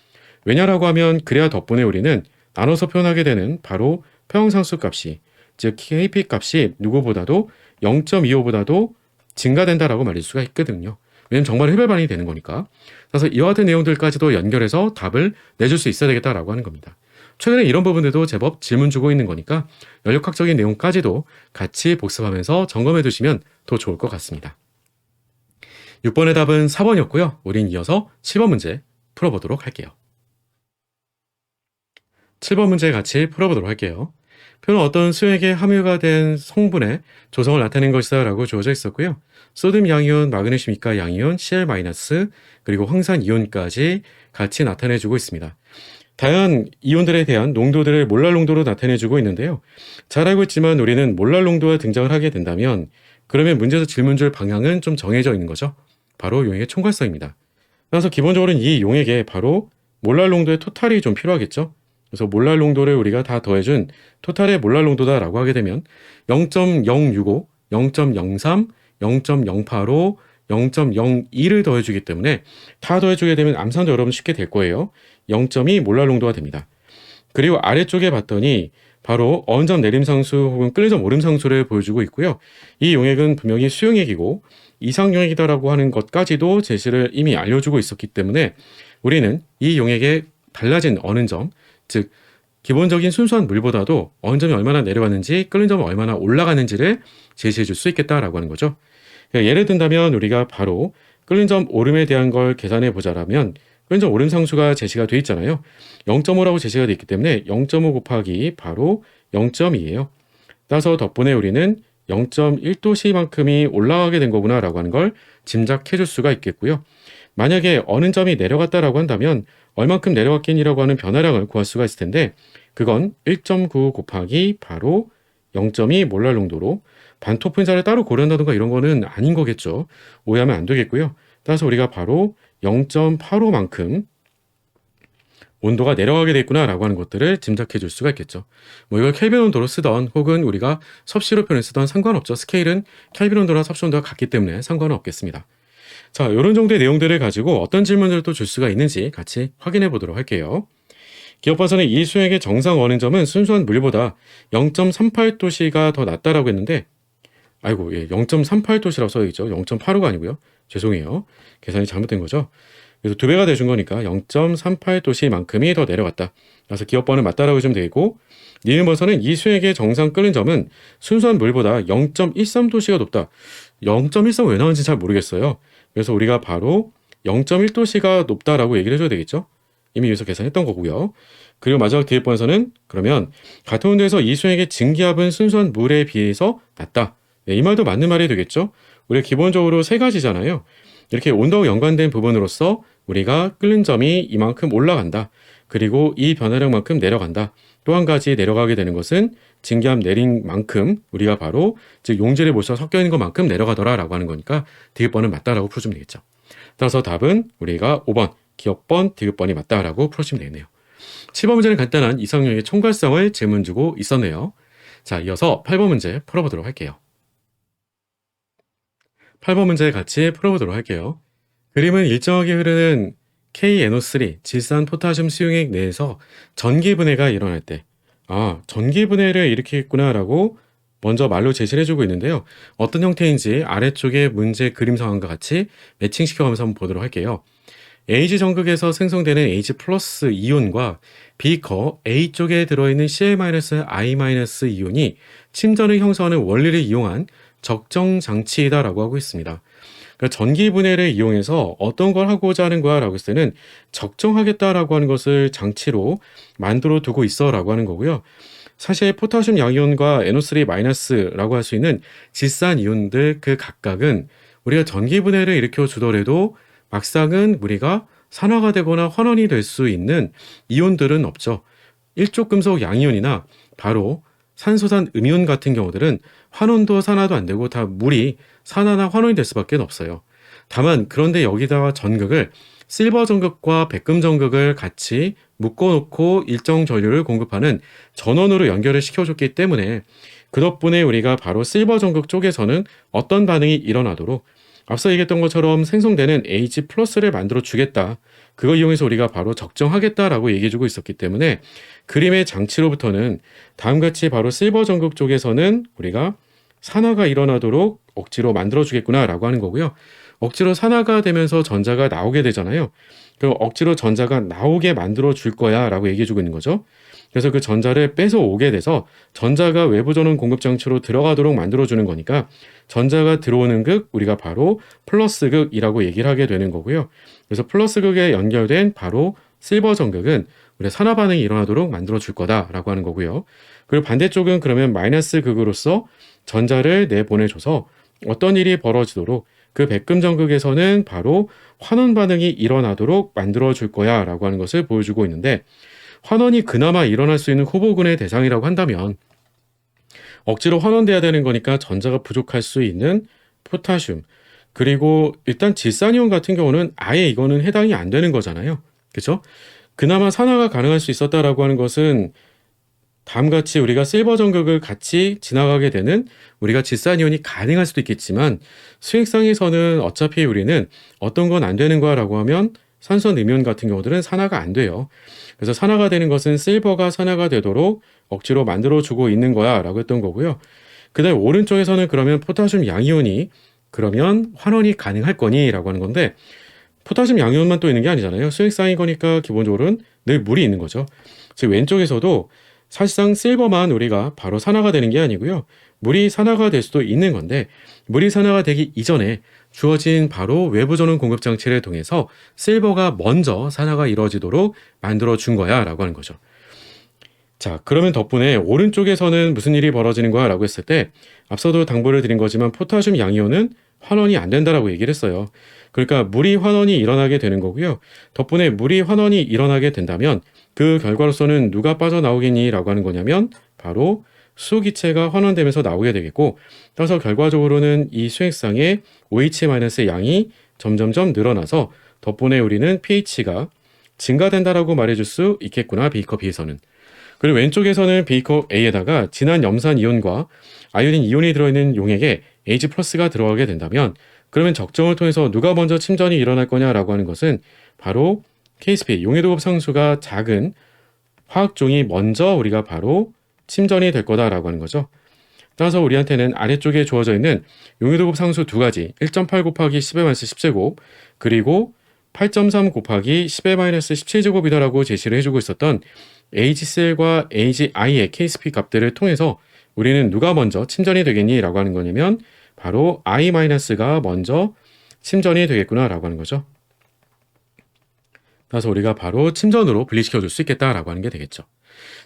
왜냐라고 하면 그래야 덕분에 우리는 나눠서 표현하게 되는 바로 평형상수 값이 즉 KP 값이 누구보다도 0.25보다도 증가된다라고 말할 수가 있거든요. 왜냐면 정반응 흡열 반응이 되는 거니까. 그래서 이와 같은 내용들까지도 연결해서 답을 내줄 수 있어야 되겠다라고 하는 겁니다. 최근에 이런 부분들도 제법 질문 주고 있는 거니까 연력학적인 내용까지도 같이 복습하면서 점검해 두시면 더 좋을 것 같습니다. 6번의 답은 4번이었고요. 우린 이어서 7번 문제 풀어보도록 할게요. 7번 문제 같이 풀어보도록 할게요. 표는 어떤 수액에 함유가 된 성분의 조성을 나타낸 것이다 라고 주어져 있었고요. 소듐 양이온, 마그네슘 이가 양이온, Cl- 그리고 황산 이온까지 같이 나타내주고 있습니다. 다양한 이온들에 대한 농도들을 몰랄 농도로 나타내주고 있는데요. 잘 알고 있지만 우리는 몰랄 농도가 등장을 하게 된다면 그러면 문제에서 질문 줄 방향은 좀 정해져 있는 거죠. 바로 용액의 총괄성입니다. 그래서 기본적으로는 이 용액에 바로 몰랄 농도의 토탈이 좀 필요하겠죠. 그래서 몰랄 농도를 우리가 다 더해준 토탈의 몰랄 농도다라고 하게 되면 0.065, 0.03, 0.085, 0.02를 더해주기 때문에 다 더해주게 되면 암산도 여러분 쉽게 될 거예요. 0.2 몰랄 농도가 됩니다. 그리고 아래쪽에 봤더니 바로 어음점 내림상수 혹은 끓이점 오름상수를 보여주고 있고요. 이 용액은 분명히 수용액이고 이상용액이다라고 하는 것까지도 제시를 이미 알려주고 있었기 때문에 우리는 이 용액의 달라진 어는 점, 즉 기본적인 순수한 물보다도 어는 점이 얼마나 내려왔는지 끓는 점이 얼마나 올라가는지를 제시해 줄 수 있겠다라고 하는 거죠. 예를 든다면 우리가 바로 끓는 점 오름에 대한 걸 계산해 보자라면 끓는 점 오름 상수가 제시가 돼 있잖아요. 0.5라고 제시가 돼 있기 때문에 0.5 곱하기 바로 0.2예요. 따라서 덕분에 우리는 0.1도씨만큼이 올라가게 된 거구나 라고 하는 걸 짐작해 줄 수가 있겠고요. 만약에 어느 점이 내려갔다라고 한다면 얼만큼 내려갔겠니라고 하는 변화량을 구할 수가 있을 텐데 그건 1.9 곱하기 바로 0.2 몰랄 농도로 반토프인자를 따로 고려한다든가 이런 거는 아닌 거겠죠. 오해하면 안 되겠고요. 따라서 우리가 바로 0.85만큼 온도가 내려가게 됐구나라고 하는 것들을 짐작해 줄 수가 있겠죠. 뭐 이걸 켈빈 온도로 쓰던 혹은 우리가 섭씨로 표현을 쓰던 상관없죠. 스케일은 켈빈 온도나 섭씨 온도가 같기 때문에 상관은 없겠습니다. 자, 이런 정도의 내용들을 가지고 어떤 질문들을 또 줄 수가 있는지 같이 확인해 보도록 할게요. 기업반선의 이 수액의 정상 원인점은 순수한 물보다 0.38도씨가 더 낮다라고 했는데, 아이고, 예, 0.38도씨라고 써있죠. 0.85가 아니고요. 죄송해요. 계산이 잘못된 거죠. 그래서 2배가 돼준 거니까 0.38도씨만큼이 더 내려갔다. 그래서 기업번은 맞다라고 해주면 되고, 니은번선은 이 수액의 정상 끓는 점은 순수한 물보다 0.13도씨가 높다. 0.13 왜 나오는지 잘 모르겠어요. 그래서 우리가 바로 0.1도씨가 높다라고 얘기를 해줘야 되겠죠. 이미 여기서 계산했던 거고요. 그리고 마지막 기업번에서는 그러면 같은 온도에서 이 수액의 증기압은 순수한 물에 비해서 낮다. 네, 이 말도 맞는 말이 되겠죠. 우리가 기본적으로 세 가지잖아요. 이렇게 온도와 연관된 부분으로서 우리가 끓는 점이 이만큼 올라간다. 그리고 이 변화량만큼 내려간다. 또 한 가지 내려가게 되는 것은 증기압 내린 만큼 우리가 바로 즉 용질의 모수가 섞여 있는 것만큼 내려가더라라고 하는 거니까 디귿번은 맞다라고 풀어주면 되겠죠. 따라서 답은 우리가 5번 기업번 디귿번이 맞다라고 풀어주면 되겠네요. 7번 문제는 간단한 이상형의 총괄성을 질문 주고 있었네요. 자, 이어서 8번 문제 풀어보도록 할게요. 8번 문제 같이 풀어보도록 할게요. 그림은 일정하게 흐르는 KNO3 질산 포타슘 수용액 내에서 전기 분해가 일어날 때, 전기 분해를 일으키겠구나 라고 먼저 말로 제시를 해주고 있는데요. 어떤 형태인지 아래쪽에 문제 그림 상황과 같이 매칭시켜가면서 한번 보도록 할게요. H 전극에서 생성되는 H 플러스 이온과 비커 A 쪽에 들어있는 Cl-I- 이온이 침전을 형성하는 원리를 이용한 적정 장치이다라고 하고 있습니다. 그러니까 전기 분해를 이용해서 어떤 걸 하고자 하는 거야 라고 했을 때는 적정하겠다라고 하는 것을 장치로 만들어 두고 있어 라고 하는 거고요. 사실 포타슘 양이온과 NO3-라고 할 수 있는 질산 이온들 그 각각은 우리가 전기 분해를 일으켜 주더라도 막상은 우리가 산화가 되거나 환원이 될 수 있는 이온들은 없죠. 일족금속 양이온이나 바로 산소산 음이온 같은 경우들은 환원도 산화도 안 되고 다 물이 산화나 환원이 될 수밖에 없어요. 다만 그런데 여기다가 전극을 실버 전극과 백금 전극을 같이 묶어놓고 일정 전류를 공급하는 전원으로 연결을 시켜줬기 때문에 그 덕분에 우리가 바로 실버 전극 쪽에서는 어떤 반응이 일어나도록 앞서 얘기했던 것처럼 생성되는 H 플러스를 만들어 주겠다. 그거 이용해서 우리가 바로 적정하겠다라고 얘기해주고 있었기 때문에 그림의 장치로부터는 다음같이 바로 실버 전극 쪽에서는 우리가 산화가 일어나도록 억지로 만들어 주겠구나라고 하는 거고요. 억지로 산화가 되면서 전자가 나오게 되잖아요. 그럼 억지로 전자가 나오게 만들어 줄 거야 라고 얘기해 주고 있는 거죠. 그래서 그 전자를 뺏어 오게 돼서 전자가 외부 전원 공급 장치로 들어가도록 만들어 주는 거니까 전자가 들어오는 극 우리가 바로 플러스 극이라고 얘기를 하게 되는 거고요. 그래서 플러스 극에 연결된 바로 실버 전극은 우리 산화 반응이 일어나도록 만들어 줄 거다라고 하는 거고요. 그리고 반대쪽은 그러면 마이너스 극으로서 전자를 내보내줘서 어떤 일이 벌어지도록 그 백금 전극에서는 바로 환원 반응이 일어나도록 만들어 줄 거야 라고 하는 것을 보여주고 있는데 환원이 그나마 일어날 수 있는 후보군의 대상이라고 한다면 억지로 환원돼야 되는 거니까 전자가 부족할 수 있는 포타슘 그리고 일단 질산이온 같은 경우는 아예 이거는 해당이 안 되는 거잖아요. 그렇죠? 그나마 산화가 가능할 수 있었다라고 하는 것은 다음같이 우리가 실버 전극을 같이 지나가게 되는 우리가 질산이온이 가능할 수도 있겠지만 수액상에서는 어차피 우리는 어떤 건 안 되는 거야 라고 하면 산소 음이온 같은 경우들은 산화가 안 돼요. 그래서 산화가 되는 것은 실버가 산화가 되도록 억지로 만들어주고 있는 거야 라고 했던 거고요. 그 다음에 오른쪽에서는 그러면 포타슘 양이온이 그러면 환원이 가능할 거니 라고 하는 건데 포타슘 양이온만 또 있는 게 아니잖아요. 수액상인 거니까 기본적으로는 늘 물이 있는 거죠. 즉 왼쪽에서도 사실상 실버만 우리가 바로 산화가 되는 게 아니고요. 물이 산화가 될 수도 있는 건데 물이 산화가 되기 이전에 주어진 바로 외부 전원 공급 장치를 통해서 실버가 먼저 산화가 이루어지도록 만들어 준 거야 라고 하는 거죠. 자, 그러면 덕분에 오른쪽에서는 무슨 일이 벌어지는 거야 라고 했을 때 앞서도 당부를 드린 거지만 포타슘 양이온은 환원이 안 된다라고 얘기를 했어요. 그러니까 물이 환원이 일어나게 되는 거고요. 덕분에 물이 환원이 일어나게 된다면 그 결과로서는 누가 빠져나오겠니 라고 하는 거냐면 바로 수기체가 환원되면서 나오게 되겠고 따라서 결과적으로는 이 수액상의 OH- 양이 점점점 늘어나서 덕분에 우리는 pH가 증가된다라고 말해줄 수 있겠구나. 베이커 B에서는. 그리고 왼쪽에서는 베이커 A에다가 진한 염산 이온과 아이오딘 이온이 들어있는 용액에 H 플러스가 들어가게 된다면 그러면 적정을 통해서 누가 먼저 침전이 일어날 거냐라고 하는 것은 바로 KSP 용해도급 상수가 작은 화학종이 먼저 우리가 바로 침전이 될 거다라고 하는 거죠. 따라서 우리한테는 아래쪽에 주어져 있는 용해도급 상수 두 가지 1.8 곱하기 10^-17제곱 그리고 8.3 곱하기 10^-17제곱이다라고 제시를 해주고 있었던 AgCl과 AgI의 K스피 값들을 통해서 우리는 누가 먼저 침전이 되겠니? 라고 하는 거냐면 바로 I-가 먼저 침전이 되겠구나 라고 하는 거죠. 그래서 우리가 바로 침전으로 분리시켜 줄 수 있겠다라고 하는 게 되겠죠.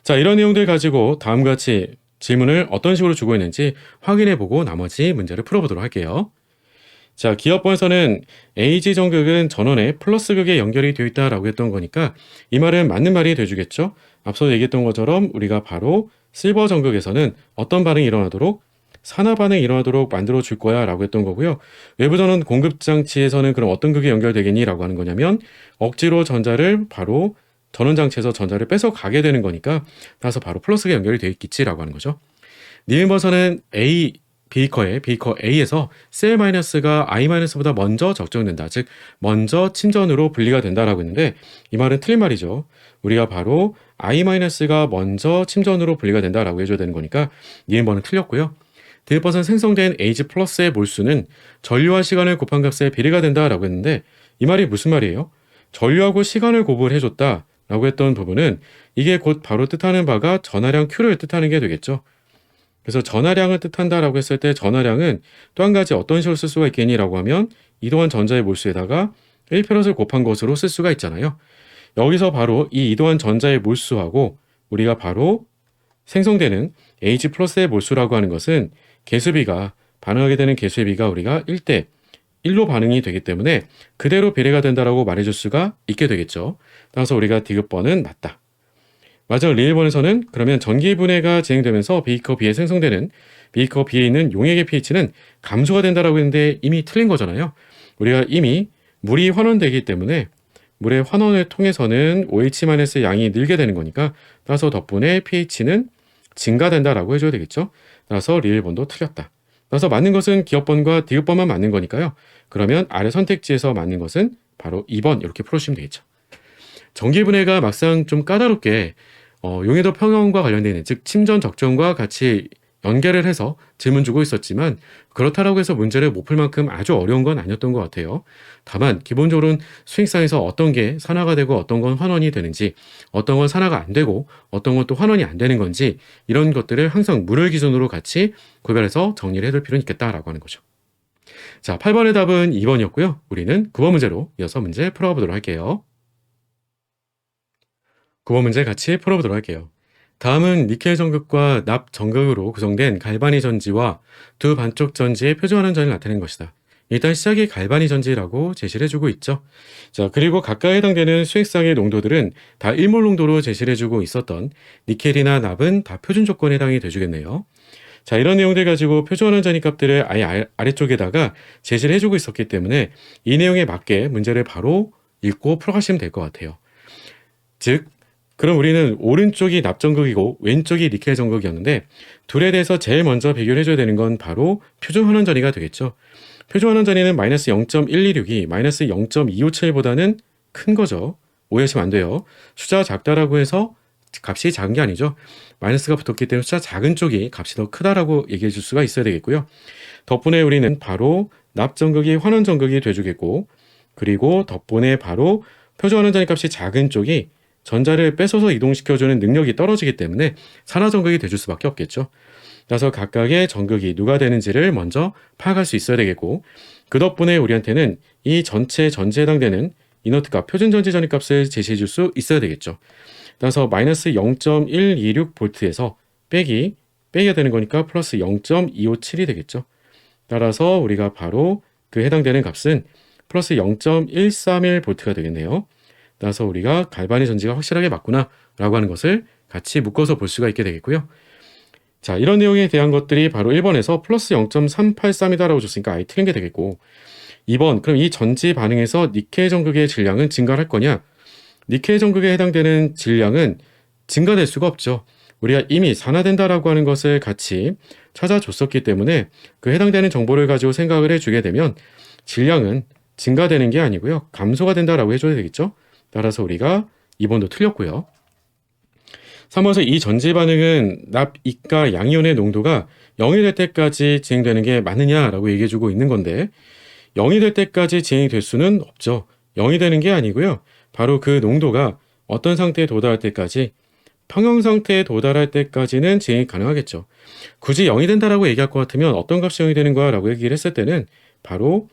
자, 이런 내용들 가지고 다음과 같이 질문을 어떤 식으로 주고 있는지 확인해보고 나머지 문제를 풀어보도록 할게요. 자, 기업번에서는 AG 전극은 전원에 플러스 극에 연결이 되어 있다라고 했던 거니까 이 말은 맞는 말이 돼주겠죠. 앞서 얘기했던 것처럼 우리가 바로 실버 전극에서는 어떤 반응이 일어나도록 산화 반응이 일어나도록 만들어 줄 거야 라고 했던 거고요. 외부 전원 공급 장치에서는 그럼 어떤 극이 연결되겠니? 라고 하는 거냐면 억지로 전자를 바로 전원 장치에서 전자를 뺏어 가게 되는 거니까 따라서 바로 플러스가 연결이 되어 있겠지라고 하는 거죠. 니은버서는 A 비커 A에서 Cl-가 I-보다 먼저 적정된다. 즉 먼저 침전으로 분리가 된다라고 했는데 이 말은 틀린 말이죠. 우리가 바로 I-가 먼저 침전으로 분리가 된다라고 해줘야 되는 거니까 니은버는 틀렸고요. 디귿버선 생성된 Ag+의 몰수는 전류와 시간을 곱한 값의 비례가 된다라고 했는데 이 말이 무슨 말이에요? 전류하고 시간을 곱을 해줬다라고 했던 부분은 이게 곧 바로 뜻하는 바가 전하량 Q를 뜻하는 게 되겠죠. 그래서 전하량을 뜻한다라고 했을 때 전하량은 또 한 가지 어떤 식으로 쓸 수가 있겠니라고 하면 이동한 전자의 몰수에다가 1페럿을 곱한 것으로 쓸 수가 있잖아요. 여기서 바로 이 이동한 전자의 몰수하고 우리가 바로 생성되는 H+의 몰수라고 하는 것은 개수비가 반응하게 되는 개수의 비가 우리가 1대 1로 반응이 되기 때문에 그대로 비례가 된다라고 말해줄 수가 있게 되겠죠. 따라서 우리가 디귿번은 맞다. 맞아. 리일번에서는 그러면 전기 분해가 진행되면서 비커 B에 생성되는 비커 B에 있는 용액의 pH는 감소가 된다라고 했는데 이미 틀린 거잖아요. 우리가 이미 물이 환원되기 때문에 물의 환원을 통해서는 OH- 양이 늘게 되는 거니까 따라서 덕분에 pH는 증가된다라고 해줘야 되겠죠. 따라서 리일번도 틀렸다. 따라서 맞는 것은 기업번과 디귿번만 맞는 거니까요. 그러면 아래 선택지에서 맞는 것은 바로 2번 이렇게 풀어주시면 되겠죠. 전기 분해가 막상 좀 까다롭게 용해도 평형과 관련되어 있는 즉 침전 적정과 같이 연결을 해서 질문 주고 있었지만 그렇다라고 해서 문제를 못 풀 만큼 아주 어려운 건 아니었던 것 같아요. 다만 기본적으로는 수익상에서 어떤 게 산화가 되고 어떤 건 환원이 되는지 어떤 건 산화가 안 되고 어떤 건 또 환원이 안 되는 건지 이런 것들을 항상 물을 기준으로 같이 구별해서 정리를 해둘 필요는 있겠다라고 하는 거죠. 자, 8번의 답은 2번이었고요. 우리는 9번 문제로 이어서 문제 풀어보도록 할게요. 9번 문제 같이 풀어보도록 할게요. 다음은 니켈 전극과 납 전극으로 구성된 갈바니 전지와 두 반쪽 전지의 표준환원 전을 나타낸 것이다. 일단 시작이 갈바니 전지라고 제시를 해주고 있죠. 자, 그리고 각각 해당되는 수액상의 농도들은 다 1몰 농도로 제시를 해주고 있었던 니켈이나 납은 다 표준 조건에 해당이 돼주겠네요. 자, 이런 내용들 가지고 표준환원 전이 값들을 아예 아래쪽에다가 제시를 해주고 있었기 때문에 이 내용에 맞게 문제를 바로 읽고 풀어가시면 될 것 같아요. 즉 그럼 우리는 오른쪽이 납 전극이고 왼쪽이 니켈 전극이었는데 둘에 대해서 제일 먼저 비교를 해줘야 되는 건 바로 표준 환원 전이가 되겠죠. 표준 환원 전이는 마이너스 0.126이 마이너스 0.257보다는 큰 거죠. 오해하시면 안 돼요. 숫자가 작다라고 해서 값이 작은 게 아니죠. 마이너스가 붙었기 때문에 숫자 작은 쪽이 값이 더 크다라고 얘기해 줄 수가 있어야 되겠고요. 덕분에 우리는 바로 납 전극이 환원 전극이 돼주겠고 그리고 덕분에 바로 표준 환원 전이 값이 작은 쪽이 전자를 뺏어서 이동시켜주는 능력이 떨어지기 때문에 산화 전극이 돼줄 수밖에 없겠죠. 그래서 각각의 전극이 누가 되는지를 먼저 파악할 수 있어야 되겠고 그 덕분에 우리한테는 이 전체 전지에 해당되는 이너트값, 표준 전지 전위 값을 제시해 줄 수 있어야 되겠죠. 따라서 마이너스 0.126V에서 빼기가 되는 거니까 플러스 0.257이 되겠죠. 따라서 우리가 바로 그 해당되는 값은 플러스 0.131V가 되겠네요. 따라서 우리가 갈바니 전지가 확실하게 맞구나 라고 하는 것을 같이 묶어서 볼 수가 있게 되겠고요. 자, 이런 내용에 대한 것들이 바로 1번에서 플러스 0.383이다 라고 줬으니까 아예 틀린 게 되겠고 2번, 그럼 이 전지 반응에서 니켈 전극의 질량은 증가할 거냐? 니켈 전극에 해당되는 질량은 증가될 수가 없죠. 우리가 이미 산화된다라고 하는 것을 같이 찾아줬었기 때문에 그 해당되는 정보를 가지고 생각을 해주게 되면 질량은 증가되는 게 아니고요. 감소가 된다라고 해줘야 되겠죠. 따라서 우리가 2번도 틀렸고요. 3번에서 이 전지 반응은 납, 이가, 양이온의 농도가 0이 될 때까지 진행되는 게 맞느냐라고 얘기해주고 있는 건데 0이 될 때까지 진행이 될 수는 없죠. 0이 되는 게 아니고요. 바로 그 농도가 어떤 상태에 도달할 때까지 평형 상태에 도달할 때까지는 진행이 가능하겠죠. 굳이 0이 된다라고 얘기할 것 같으면 어떤 값이 0이 되는 거야 라고 얘기를 했을 때는 바로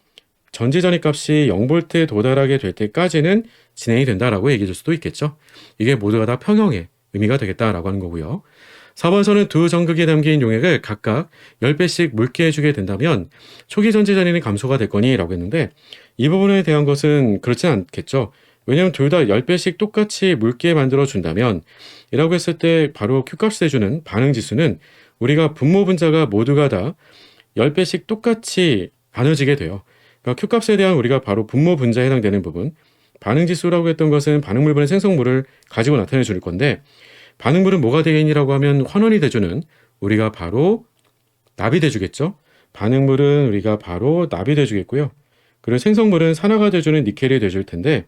전지 전입 값이 0V에 도달하게 될 때까지는 진행이 된다라고 얘기해 줄 수도 있겠죠. 이게 모두가 다 평형의 의미가 되겠다라고 하는 거고요. 4번서는 두 전극에 담긴 용액을 각각 10배씩 묽게 해주게 된다면 초기 전지 전이는 감소가 될 거니 라고 했는데 이 부분에 대한 것은 그렇진 않겠죠. 왜냐하면 둘 다 10배씩 똑같이 묽게 만들어 준다면 이라고 했을 때 바로 Q값을 해주는 반응지수는 우리가 분모 분자가 모두가 다 10배씩 똑같이 나눠지게 돼요. 그러니까 Q값에 대한 우리가 바로 분모 분자에 해당되는 부분 반응지수라고 했던 것은 반응물분의 생성물을 가지고 나타내 줄 건데 반응물은 뭐가 되겠니라고 하면 환원이 돼주는 우리가 바로 납이 돼주겠죠. 반응물은 우리가 바로 납이 돼주겠고요. 그리고 생성물은 산화가 돼주는 니켈이 돼줄 텐데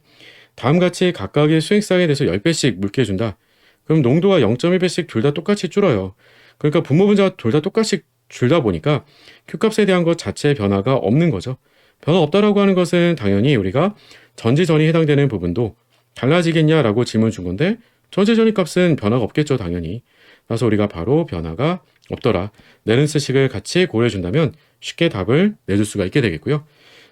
다음같이 각각의 수행쌍에 대해서 10배씩 묽게 해준다. 그럼 농도가 0.1배씩 둘 다 똑같이 줄어요. 그러니까 분모 분자가 둘 다 똑같이 줄다 보니까 Q값에 대한 것 자체의 변화가 없는 거죠. 변화 없다라고 하는 것은 당연히 우리가 전지전이 해당되는 부분도 달라지겠냐라고 질문 준 건데 전지전이 값은 변화가 없겠죠, 당연히. 그래서 우리가 바로 변화가 없더라. 레른스식을 같이 고려해 준다면 쉽게 답을 내줄 수가 있게 되겠고요.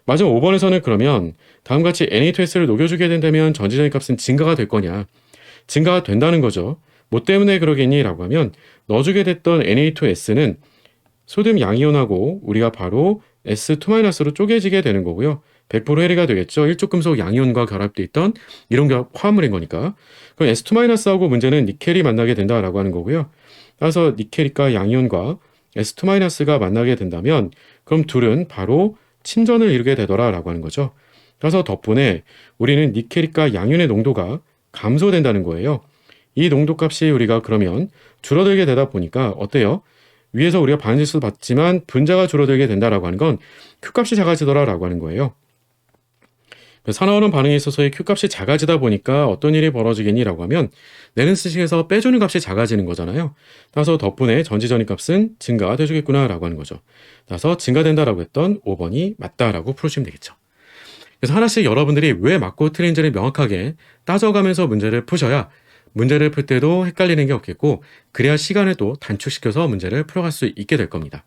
마지막 5번에서는 그러면 다음같이 Na2S를 녹여주게 된다면 전지전이 값은 증가가 될 거냐? 증가가 된다는 거죠. 뭐 때문에 그러겠니? 라고 하면 넣어주게 됐던 Na2S는 소듐 양이온하고 우리가 바로 S2-로 쪼개지게 되는 거고요. 100% 해리가 되겠죠. 일족금속 양이온과 결합돼 있던 이런 화합물인 거니까. 그럼 S2-하고 문제는 니켈이 만나게 된다라고 하는 거고요. 따라서 니켈과 양이온과 S2-가 만나게 된다면 그럼 둘은 바로 침전을 이루게 되더라라고 하는 거죠. 그래서 덕분에 우리는 니켈과 양이온의 농도가 감소된다는 거예요. 이 농도값이 우리가 그러면 줄어들게 되다 보니까 어때요? 위에서 우리가 반응지수 봤지만 분자가 줄어들게 된다라고 하는 건 Q값이 작아지더라라고 하는 거예요. 산화환원 반응에 있어서의 Q값이 작아지다 보니까 어떤 일이 벌어지겠니라고 하면 레른스식에서 빼주는 값이 작아지는 거잖아요. 따라서 덕분에 전지전입 값은 증가가 돼주겠구나라고 하는 거죠. 따라서 증가된다라고 했던 5번이 맞다라고 풀으시면 되겠죠. 그래서 하나씩 여러분들이 왜 맞고 틀린지를 명확하게 따져가면서 문제를 푸셔야 문제를 풀 때도 헷갈리는 게 없겠고 그래야 시간을 또 단축시켜서 문제를 풀어갈 수 있게 될 겁니다.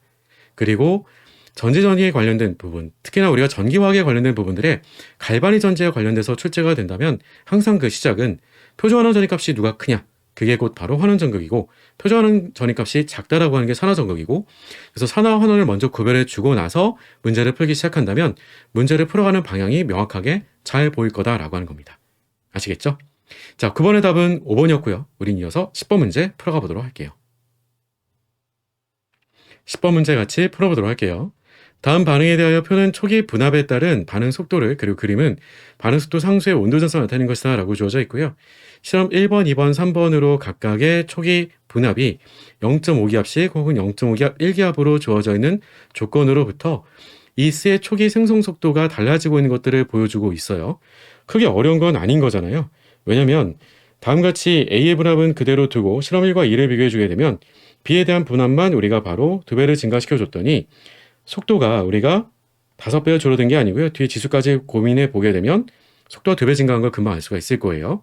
그리고 전지전이에 관련된 부분, 특히나 우리가 전기화학에 관련된 부분들에 갈바닉 전지에 관련돼서 출제가 된다면 항상 그 시작은 표준환원 전입값이 누가 크냐? 그게 곧 바로 환원 전극이고 표준환원 전입값이 작다라고 하는 게 산화 전극이고 그래서 산화 환원을 먼저 구별해 주고 나서 문제를 풀기 시작한다면 문제를 풀어가는 방향이 명확하게 잘 보일 거다라고 하는 겁니다. 아시겠죠? 자, 9번의 답은 5번이었고요. 우린 이어서 10번 문제 풀어가 보도록 할게요. 10번 문제 같이 풀어보도록 할게요. 다음 반응에 대하여 표는 초기 분압에 따른 반응 속도를 그리고 그림은 반응 속도 상수의 온도 전선을 나타내는 것이다 라고 주어져 있고요. 실험 1번, 2번, 3번으로 각각의 초기 분압이 0.5기압씩 혹은 0.5기압 1기압으로 주어져 있는 조건으로부터 이 스의 초기 생성 속도가 달라지고 있는 것들을 보여주고 있어요. 크게 어려운 건 아닌 거잖아요. 왜냐면 다음같이 A의 분압은 그대로 두고 실험 1과 2를 비교해 주게 되면 B에 대한 분압만 우리가 바로 2배를 증가시켜 줬더니 속도가 우리가 5배가 줄어든 게 아니고요. 뒤에 지수까지 고민해 보게 되면 속도가 2배 증가한 걸 금방 알 수가 있을 거예요.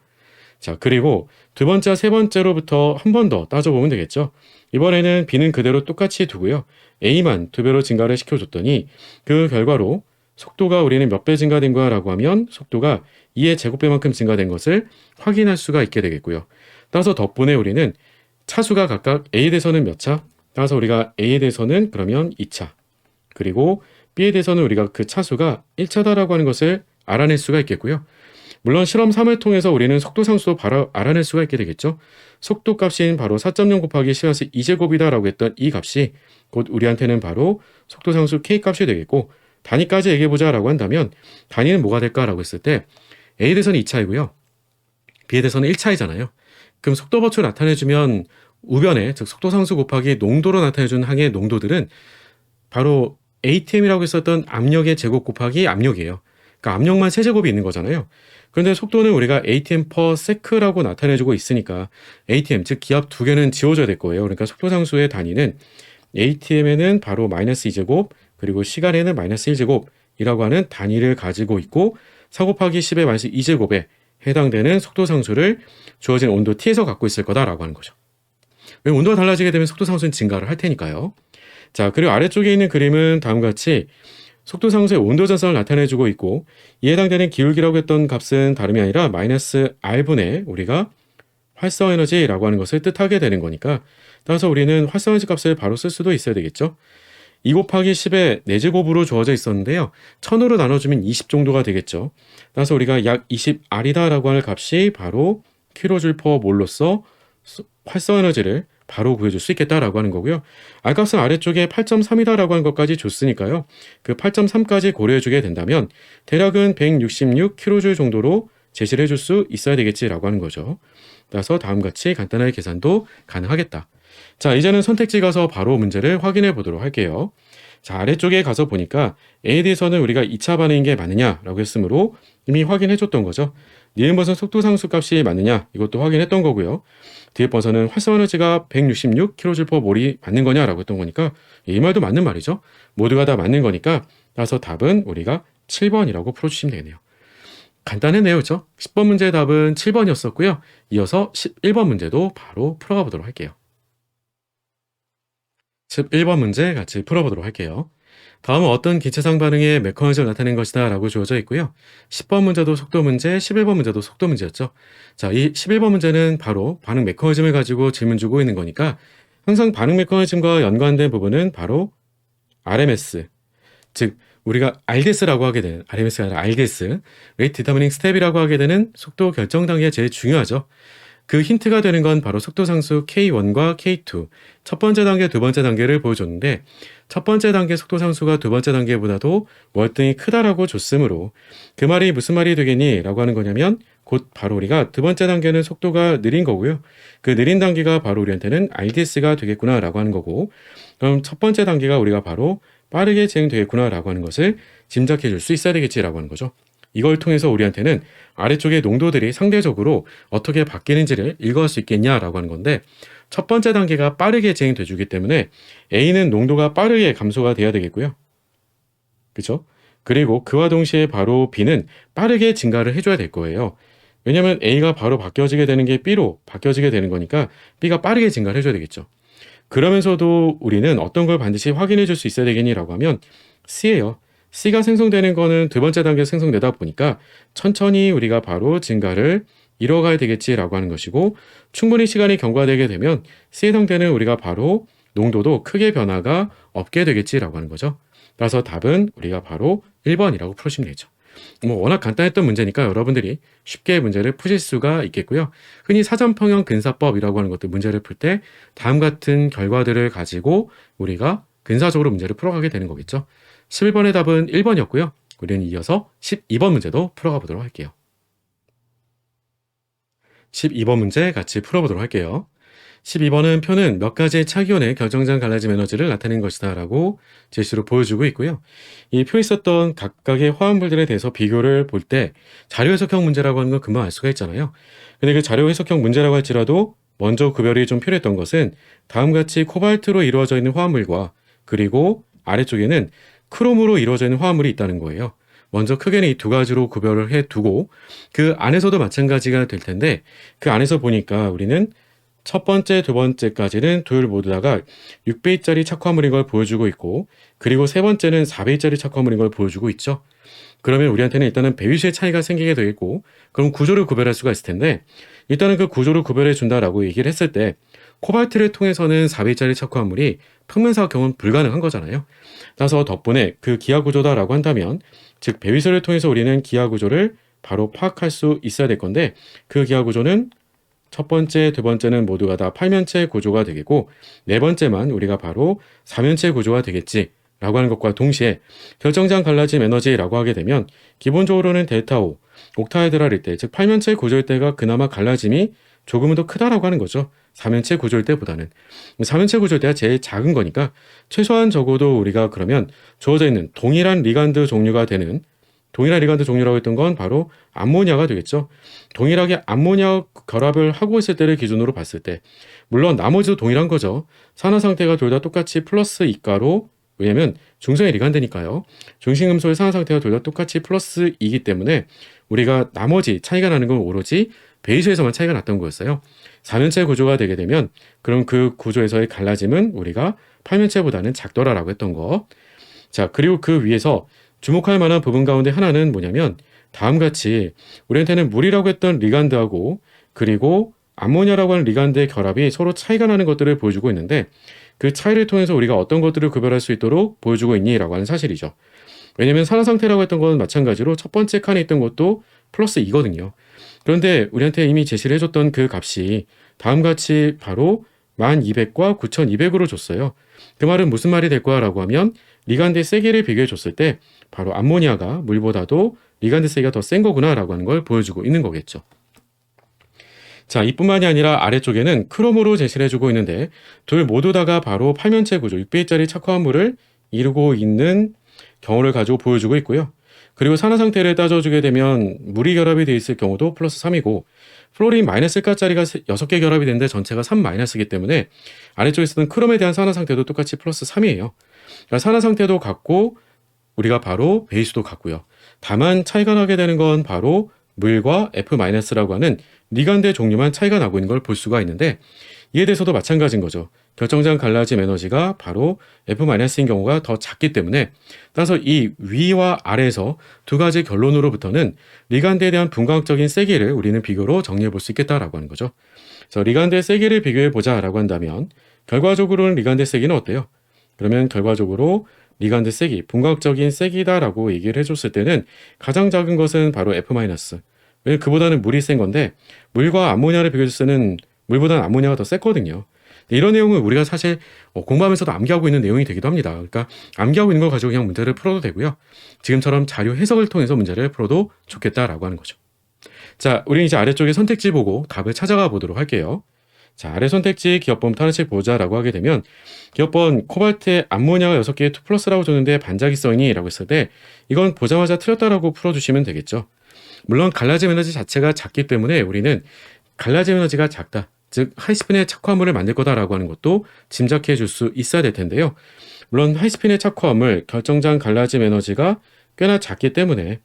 자, 그리고 두 번째, 세 번째로부터 한 번 더 따져보면 되겠죠. 이번에는 B는 그대로 똑같이 두고요. A만 2배로 증가를 시켜줬더니 그 결과로 속도가 우리는 몇 배 증가된 거야 라고 하면 속도가 2의 제곱배만큼 증가된 것을 확인할 수가 있게 되겠고요. 따라서 덕분에 우리는 차수가 각각 A에 대해서는 몇 차? 따라서 우리가 A에 대해서는 그러면 2차. 그리고 B에 대해서는 우리가 그 차수가 1차다라고 하는 것을 알아낼 수가 있겠고요. 물론 실험 3을 통해서 우리는 속도 상수도 바로 알아낼 수가 있게 되겠죠. 속도 값인 바로 4.0 곱하기 시간수 2제곱이다라고 했던 이 값이 곧 우리한테는 바로 속도 상수 K 값이 되겠고 단위까지 얘기해보자라고 한다면 단위는 뭐가 될까라고 했을 때 A에 대해서는 2차이고요. B에 대해서는 1차이잖아요. 그럼 속도 버추를 나타내주면 우변에 즉 속도 상수 곱하기 농도로 나타내준 항의 농도들은 바로 ATM이라고 했었던 압력의 제곱 곱하기 압력이에요. 그러니까 압력만 세제곱이 있는 거잖아요. 그런데 속도는 우리가 atm per sec라고 나타내주고 있으니까 atm, 즉 기압 두 개는 지워져야 될 거예요. 그러니까 속도 상수의 단위는 atm에는 바로 마이너스 2제곱, 그리고 시간에는 마이너스 1제곱이라고 하는 단위를 가지고 있고 4 곱하기 10의 마이너스 2제곱에 해당되는 속도 상수를 주어진 온도 t에서 갖고 있을 거다라고 하는 거죠. 왜 온도가 달라지게 되면 속도 상수는 증가를 할 테니까요. 자, 그리고 아래쪽에 있는 그림은 다음과 같이 속도 상수의 온도 전선을 나타내주고 있고 이에 해당되는 기울기라고 했던 값은 다름이 아니라 마이너스 r분의 우리가 활성 에너지라고 하는 것을 뜻하게 되는 거니까 따라서 우리는 활성 에너지 값을 바로 쓸 수도 있어야 되겠죠. 2 곱하기 10의 4제곱으로 주어져 있었는데요. 1000으로 나눠주면 20 정도가 되겠죠. 따라서 우리가 약 20R이다 라고 하는 값이 바로 킬로줄 퍼 몰로서 활성 에너지를 바로 구해줄 수 있겠다라고 하는 거고요. R 값은 아래쪽에 8.3이다 라고 하는 것까지 줬으니까요. 그 8.3까지 고려해주게 된다면 대략은 166kJ 정도로 제시를 해줄 수 있어야 되겠지라고 하는 거죠. 따라서 다음같이 간단하게 계산도 가능하겠다. 자, 이제는 선택지 가서 바로 문제를 확인해 보도록 할게요. 자, 아래쪽에 가서 보니까 A에 대해서는 우리가 2차 반응인 게 맞느냐라고 했으므로 이미 확인해 줬던 거죠. 니은 번선 속도 상수 값이 맞느냐 이것도 확인했던 거고요. 뒤에 번선은 활성 에너지가 166kJ/몰이 맞는 거냐라고 했던 거니까 이 말도 맞는 말이죠. 모두가 다 맞는 거니까 따라서 답은 우리가 7번이라고 풀어주시면 되겠네요. 간단했네요. 그렇죠? 10번 문제의 답은 7번이었었고요. 이어서 11번 문제도 바로 풀어가 보도록 할게요. 11번 문제 같이 풀어보도록 할게요. 다음은 어떤 기체상 반응의 메커니즘을 나타낸 것이다 라고 주어져 있고요. 10번 문제도 속도 문제, 11번 문제도 속도 문제였죠. 자, 이 11번 문제는 바로 반응 메커니즘을 가지고 질문 주고 있는 거니까 항상 반응 메커니즘과 연관된 부분은 바로 RMS, 즉 우리가 RDS라고 하게 되는, RMS가 아니라 RDS, Rate Determining Step이라고 하게 되는 속도 결정 단계가 제일 중요하죠. 그 힌트가 되는 건 바로 속도 상수 K1과 K2, 첫 번째 단계, 두 번째 단계를 보여줬는데 첫 번째 단계 속도 상수가 두 번째 단계보다도 월등히 크다라고 줬으므로 그 말이 무슨 말이 되겠니? 라고 하는 거냐면 곧 바로 우리가 두 번째 단계는 속도가 느린 거고요. 그 느린 단계가 바로 우리한테는 RDS가 되겠구나 라고 하는 거고 그럼 첫 번째 단계가 우리가 바로 빠르게 진행되겠구나 라고 하는 것을 짐작해 줄 수 있어야 되겠지라고 하는 거죠. 이걸 통해서 우리한테는 아래쪽의 농도들이 상대적으로 어떻게 바뀌는지를 읽어갈 수 있겠냐라고 하는 건데 첫 번째 단계가 빠르게 진행돼 주기 때문에 A는 농도가 빠르게 감소가 돼야 되겠고요. 그렇죠? 그리고 그와 동시에 바로 B는 빠르게 증가를 해줘야 될 거예요. 왜냐하면 A가 바로 바뀌어지게 되는 게 B로 바뀌어지게 되는 거니까 B가 빠르게 증가를 해줘야 되겠죠. 그러면서도 우리는 어떤 걸 반드시 확인해 줄 수 있어야 되겠니라고 하면 C예요. C가 생성되는 거는 두 번째 단계 생성되다 보니까 천천히 우리가 바로 증가를 이뤄가야 되겠지라고 하는 것이고 충분히 시간이 경과되게 되면 C에 해당되는 우리가 바로 농도도 크게 변화가 없게 되겠지라고 하는 거죠. 따라서 답은 우리가 바로 1번이라고 풀으시면 되죠. 워낙 간단했던 문제니까 여러분들이 쉽게 문제를 푸실 수가 있겠고요. 흔히 사전평형 근사법이라고 하는 것도 문제를 풀 때 다음 같은 결과들을 가지고 우리가 근사적으로 문제를 풀어가게 되는 거겠죠. 11번의 답은 1번이었고요. 우리는 이어서 12번 문제도 풀어가 보도록 할게요. 12번 문제 같이 풀어보도록 할게요. 12번은 표는 몇 가지의 차기온의 결정장 갈라짐 에너지를 나타낸 것이다 라고 제시로 보여주고 있고요. 이 표에 있었던 각각의 화합물들에 대해서 비교를 볼 때 자료 해석형 문제라고 하는 건 금방 알 수가 있잖아요. 근데 그 자료 해석형 문제라고 할지라도 먼저 구별이 좀 필요했던 것은 다음같이 코발트로 이루어져 있는 화합물과 그리고 아래쪽에는 크롬으로 이루어져 있는 화합물이 있다는 거예요. 먼저 크게는 이 두 가지로 구별을 해두고 그 안에서도 마찬가지가 될 텐데 그 안에서 보니까 우리는 첫 번째, 두 번째까지는 둘 모두 다가 6배짜리 착화물인 걸 보여주고 있고 그리고 세 번째는 4배짜리 착화물인 걸 보여주고 있죠. 그러면 우리한테는 일단은 배위수의 차이가 생기게 되겠고 그럼 구조를 구별할 수가 있을 텐데 일단은 그 구조를 구별해 준다라고 얘기를 했을 때 코발트를 통해서는 4배짜리 착화물이 평면사각형은 불가능한 거잖아요. 따라서 덕분에 그 기하 구조다라고 한다면 즉 배위수를 통해서 우리는 기하 구조를 바로 파악할 수 있어야 될 건데 그 기하 구조는 첫 번째, 두 번째는 모두가 다 8면체 구조가 되겠고 네 번째만 우리가 바로 4면체 구조가 되겠지 라고 하는 것과 동시에 결정장 갈라짐 에너지라고 하게 되면 기본적으로는 델타 O, 옥타헤드랄일 때 즉 8면체 구조일 때가 그나마 갈라짐이 조금은 더 크다라고 하는 거죠. 4면체 구조일 때보다는 4면체 구조일 때가 제일 작은 거니까 최소한 적어도 우리가 그러면 주어져 있는 동일한 리간드 종류가 되는 동일한 리간드 종류라고 했던 건 바로 암모니아가 되겠죠. 동일하게 암모니아 결합을 하고 있을 때를 기준으로 봤을 때 물론 나머지도 동일한 거죠. 산화 상태가 둘 다 똑같이 플러스 이가로 왜냐면 중성의 리간드니까요. 중심금속의 산화 상태가 둘 다 똑같이 플러스 이기 때문에 우리가 나머지 차이가 나는 건 오로지 배수에서만 차이가 났던 거였어요. 4면체 구조가 되게 되면 그럼 그 구조에서의 갈라짐은 우리가 8면체보다는 작더라라고 했던 거. 자, 그리고 그 위에서 주목할 만한 부분 가운데 하나는 뭐냐면 다음같이 우리한테는 물이라고 했던 리간드하고 그리고 암모니아라고 하는 리간드의 결합이 서로 차이가 나는 것들을 보여주고 있는데 그 차이를 통해서 우리가 어떤 것들을 구별할 수 있도록 보여주고 있니라고 하는 사실이죠. 왜냐면 산화 상태라고 했던 건 마찬가지로 첫 번째 칸에 있던 것도 플러스 2거든요. 그런데 우리한테 이미 제시를 해줬던 그 값이 다음같이 바로 1200과 9200으로 줬어요. 그 말은 무슨 말이 될 거야라고 하면 리간드의 세기를 비교해 줬을 때 바로 암모니아가 물보다도 리간드 세기가 더 센 거구나라고 하는 걸 보여주고 있는 거겠죠. 자, 이뿐만이 아니라 아래쪽에는 크롬으로 제시를 해주고 있는데 둘 모두 다가 바로 8면체 구조 6배짜리 착화물을 이루고 있는 경우를 가지고 보여주고 있고요. 그리고 산화 상태를 따져주게 되면 물이 결합이 되어 있을 경우도 플러스 3이고 플로린 마이너스 1가짜리가 6개 결합이 되는데 전체가 3 마이너스이기 때문에 아래쪽에 쓰는 크롬에 대한 산화 상태도 똑같이 플러스 3이에요. 그러니까 산화 상태도 같고 우리가 바로 배수도 같고요. 다만 차이가 나게 되는 건 바로 물과 F-라고 하는 리간드의 종류만 차이가 나고 있는 걸 볼 수가 있는데 이에 대해서도 마찬가지인 거죠. 결정장 갈라짐 에너지가 바로 F-인 경우가 더 작기 때문에 따라서 이 위와 아래에서 두 가지 결론으로부터는 리간드에 대한 분광학적인 세기를 우리는 비교로 정리해 볼 수 있겠다라고 하는 거죠. 그래서 리간드의 세기를 비교해 보자라고 한다면 결과적으로는 리간드의 세기는 어때요? 그러면 결과적으로 리간드 세기, 분광학적인 세기다라고 얘기를 해줬을 때는 가장 작은 것은 바로 F-. 왜냐면 그보다는 물이 센 건데 물과 암모니아를 비교했을 때는 물보다는 암모니아가 더 셌거든요. 이런 내용을 우리가 사실 공부하면서도 암기하고 있는 내용이 되기도 합니다. 그러니까 암기하고 있는 걸 가지고 그냥 문제를 풀어도 되고요. 지금처럼 자료 해석을 통해서 문제를 풀어도 좋겠다라고 하는 거죠. 자, 우리는 이제 아래쪽에 선택지 보고 답을 찾아가 보도록 할게요. 자, 아래 선택지 기업번부터 하나씩 보자라고 하게 되면 기업번 코발트에 암모니아가 6개의 2+라고 줬는데 반작이성이니? 라고 했을 때 이건 보자마자 틀렸다라고 풀어주시면 되겠죠. 물론 갈라짐 에너지 자체가 작기 때문에 우리는 갈라짐 에너지가 작다, 즉 하이스핀의 착화물을 만들 거다라고 하는 것도 짐작해 줄 수 있어야 될 텐데요. 물론 하이스핀의 착화물 결정장 갈라짐 에너지가 꽤나 작기 때문에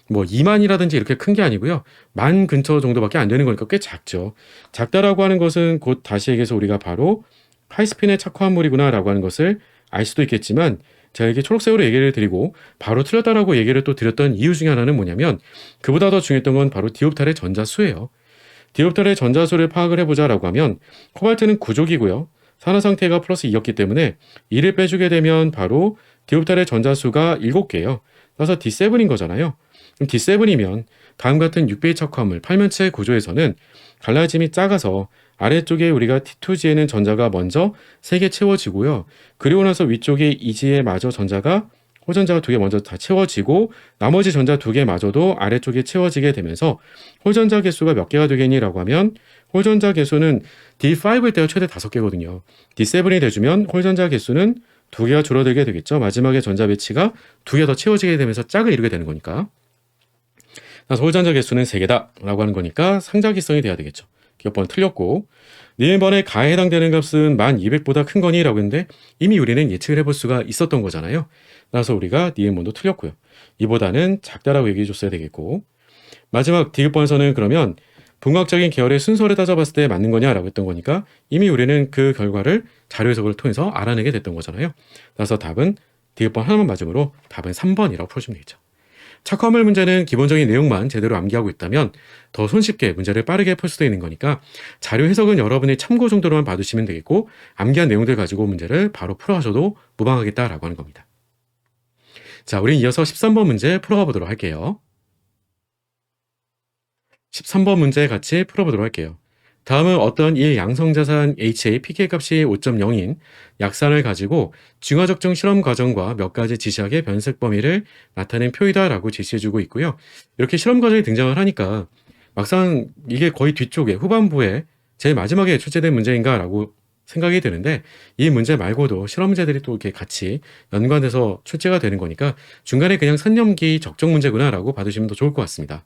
뭐 2만이라든지 이렇게 큰 게 아니고요. 10,000 근처 정도밖에 안 되는 거니까 꽤 작죠. 작다라고 하는 것은 곧 다시 얘기해서 우리가 바로 하이스핀의 착화물이구나라고 하는 것을 알 수도 있겠지만 제가 이렇게 초록색으로 얘기를 드리고 바로 틀렸다라고 얘기를 또 드렸던 이유 중에 하나는 뭐냐면 그보다 더 중요했던 건 바로 디옵탈의 전자수예요. 디옵탈의 전자수를 파악을 해보자라고 하면 코발트는 구족이고요. 산화 상태가 플러스 2였기 때문에 2를 빼주게 되면 바로 디옵탈의 전자수가 7개예요. 따라서 D7인 거잖아요. 그럼 D7이면 다음 같은 6배의 착화물 8면체 구조에서는 갈라짐이 작아서 아래쪽에 우리가 T2지에는 전자가 먼저 3개 채워지고요. 그리고 나서 위쪽에 이지에 마저 전자가 홀전자가 2개 먼저 다 채워지고 나머지 전자 2개마저도 아래쪽에 채워지게 되면서 홀전자 개수가 몇 개가 되겠니라고 하면 홀전자 개수는 D5일 때가 최대 5개거든요. D7이 돼주면 홀전자 개수는 2개가 줄어들게 되겠죠. 마지막에 전자 배치가 2개 더 채워지게 되면서 짝을 이루게 되는 거니까. 그래서 홀전자 개수는 3개다 라고 하는 거니까 상자기성이 돼야 되겠죠. 기업번은 틀렸고 니은번의 가에 해당되는 값은 1200보다 큰 거니? 라고 했는데 이미 우리는 예측을 해볼 수가 있었던 거잖아요. 따라서 우리가 니은번도 틀렸고요. 이보다는 작다라고 얘기해 줬어야 되겠고 마지막 디귿번에서는 그러면 분광학적인 계열의 순서를 따져봤을 때 맞는 거냐라고 했던 거니까 이미 우리는 그 결과를 자료 해석을 통해서 알아내게 됐던 거잖아요. 따라서 답은 디귿번 하나만 맞으므로 답은 3번이라고 풀어주면 되겠죠. 착화물 문제는 기본적인 내용만 제대로 암기하고 있다면 더 손쉽게 문제를 빠르게 풀 수도 있는 거니까 자료 해석은 여러분의 참고 정도로만 봐두시면 되겠고 암기한 내용들 가지고 문제를 바로 풀어가셔도 무방하겠다라고 하는 겁니다. 자, 우린 이어서 13번 문제 풀어가 보도록 할게요. 13번 문제 같이 풀어보도록 할게요. 다음은 어떤 1양성자산 HA pK 값이 5.0인 약산을 가지고 징화적정 실험 과정과 몇 가지 지시학의 변색 범위를 나타낸 표이다라고 제시해주고 있고요. 이렇게 실험 과정이 등장을 하니까 막상 이게 거의 뒤쪽에 후반부에 제일 마지막에 출제된 문제인가라고 생각이 드는데 이 문제 말고도 실험문제들이 또 이렇게 같이 연관돼서 출제가 되는 거니까 중간에 그냥 산염기 적정 문제구나라고 봐두시면 더 좋을 것 같습니다.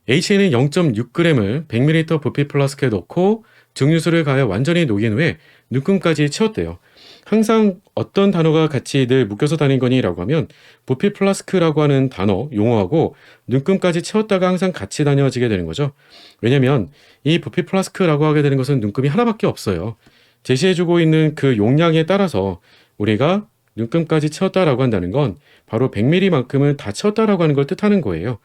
HA는 0.6g을 100ml 부피 플라스크에 넣고 증류수를 가해 완전히 녹인 후에 눈금까지 채웠대요. 항상 어떤 단어가 같이 늘 묶여서 다닌 거니? 라고 하면 부피 플라스크라고 하는 단어, 용어하고 눈금까지 채웠다가 항상 같이 다녀지게 되는 거죠. 왜냐면 이 부피 플라스크라고 하게 되는 것은 눈금이 하나밖에 없어요. 제시해주고 있는 그 용량에 따라서 우리가 눈금까지 채웠다라고 한다는 건 바로 100ml만큼은 다 채웠다라고 하는 걸 뜻하는 거예요.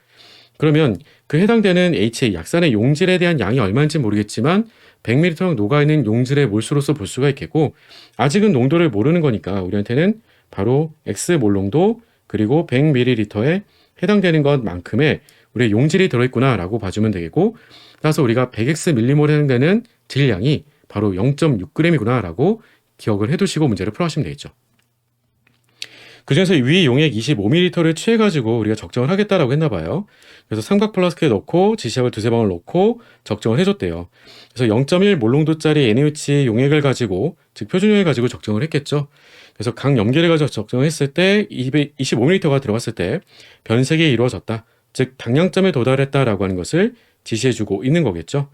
그러면 그 해당되는 HA 약산의 용질에 대한 양이 얼마인지 모르겠지만 100ml 녹아있는 용질의 몰수로서 볼 수가 있겠고 아직은 농도를 모르는 거니까 우리한테는 바로 X몰 농도 그리고 100ml에 해당되는 것만큼의 우리의 용질이 들어있구나 라고 봐주면 되겠고 따라서 우리가 100x 밀리몰에 해당되는 질량이 바로 0.6g이구나 라고 기억을 해두시고 문제를 풀어가시면 되겠죠. 그 중에서 위 용액 25ml를 취해가지고 우리가 적정을 하겠다라고 했나봐요. 그래서 삼각 플라스크에 넣고 지시약을 두세 방울 넣고 적정을 해줬대요. 그래서 0.1 몰농도짜리 NaOH 용액을 가지고 즉 표준용액을 가지고 적정을 했겠죠. 그래서 각 염기를 가지고 적정했을 때 25ml가 들어갔을 때 변색이 이루어졌다. 즉 당량점에 도달했다라고 하는 것을 지시해주고 있는 거겠죠.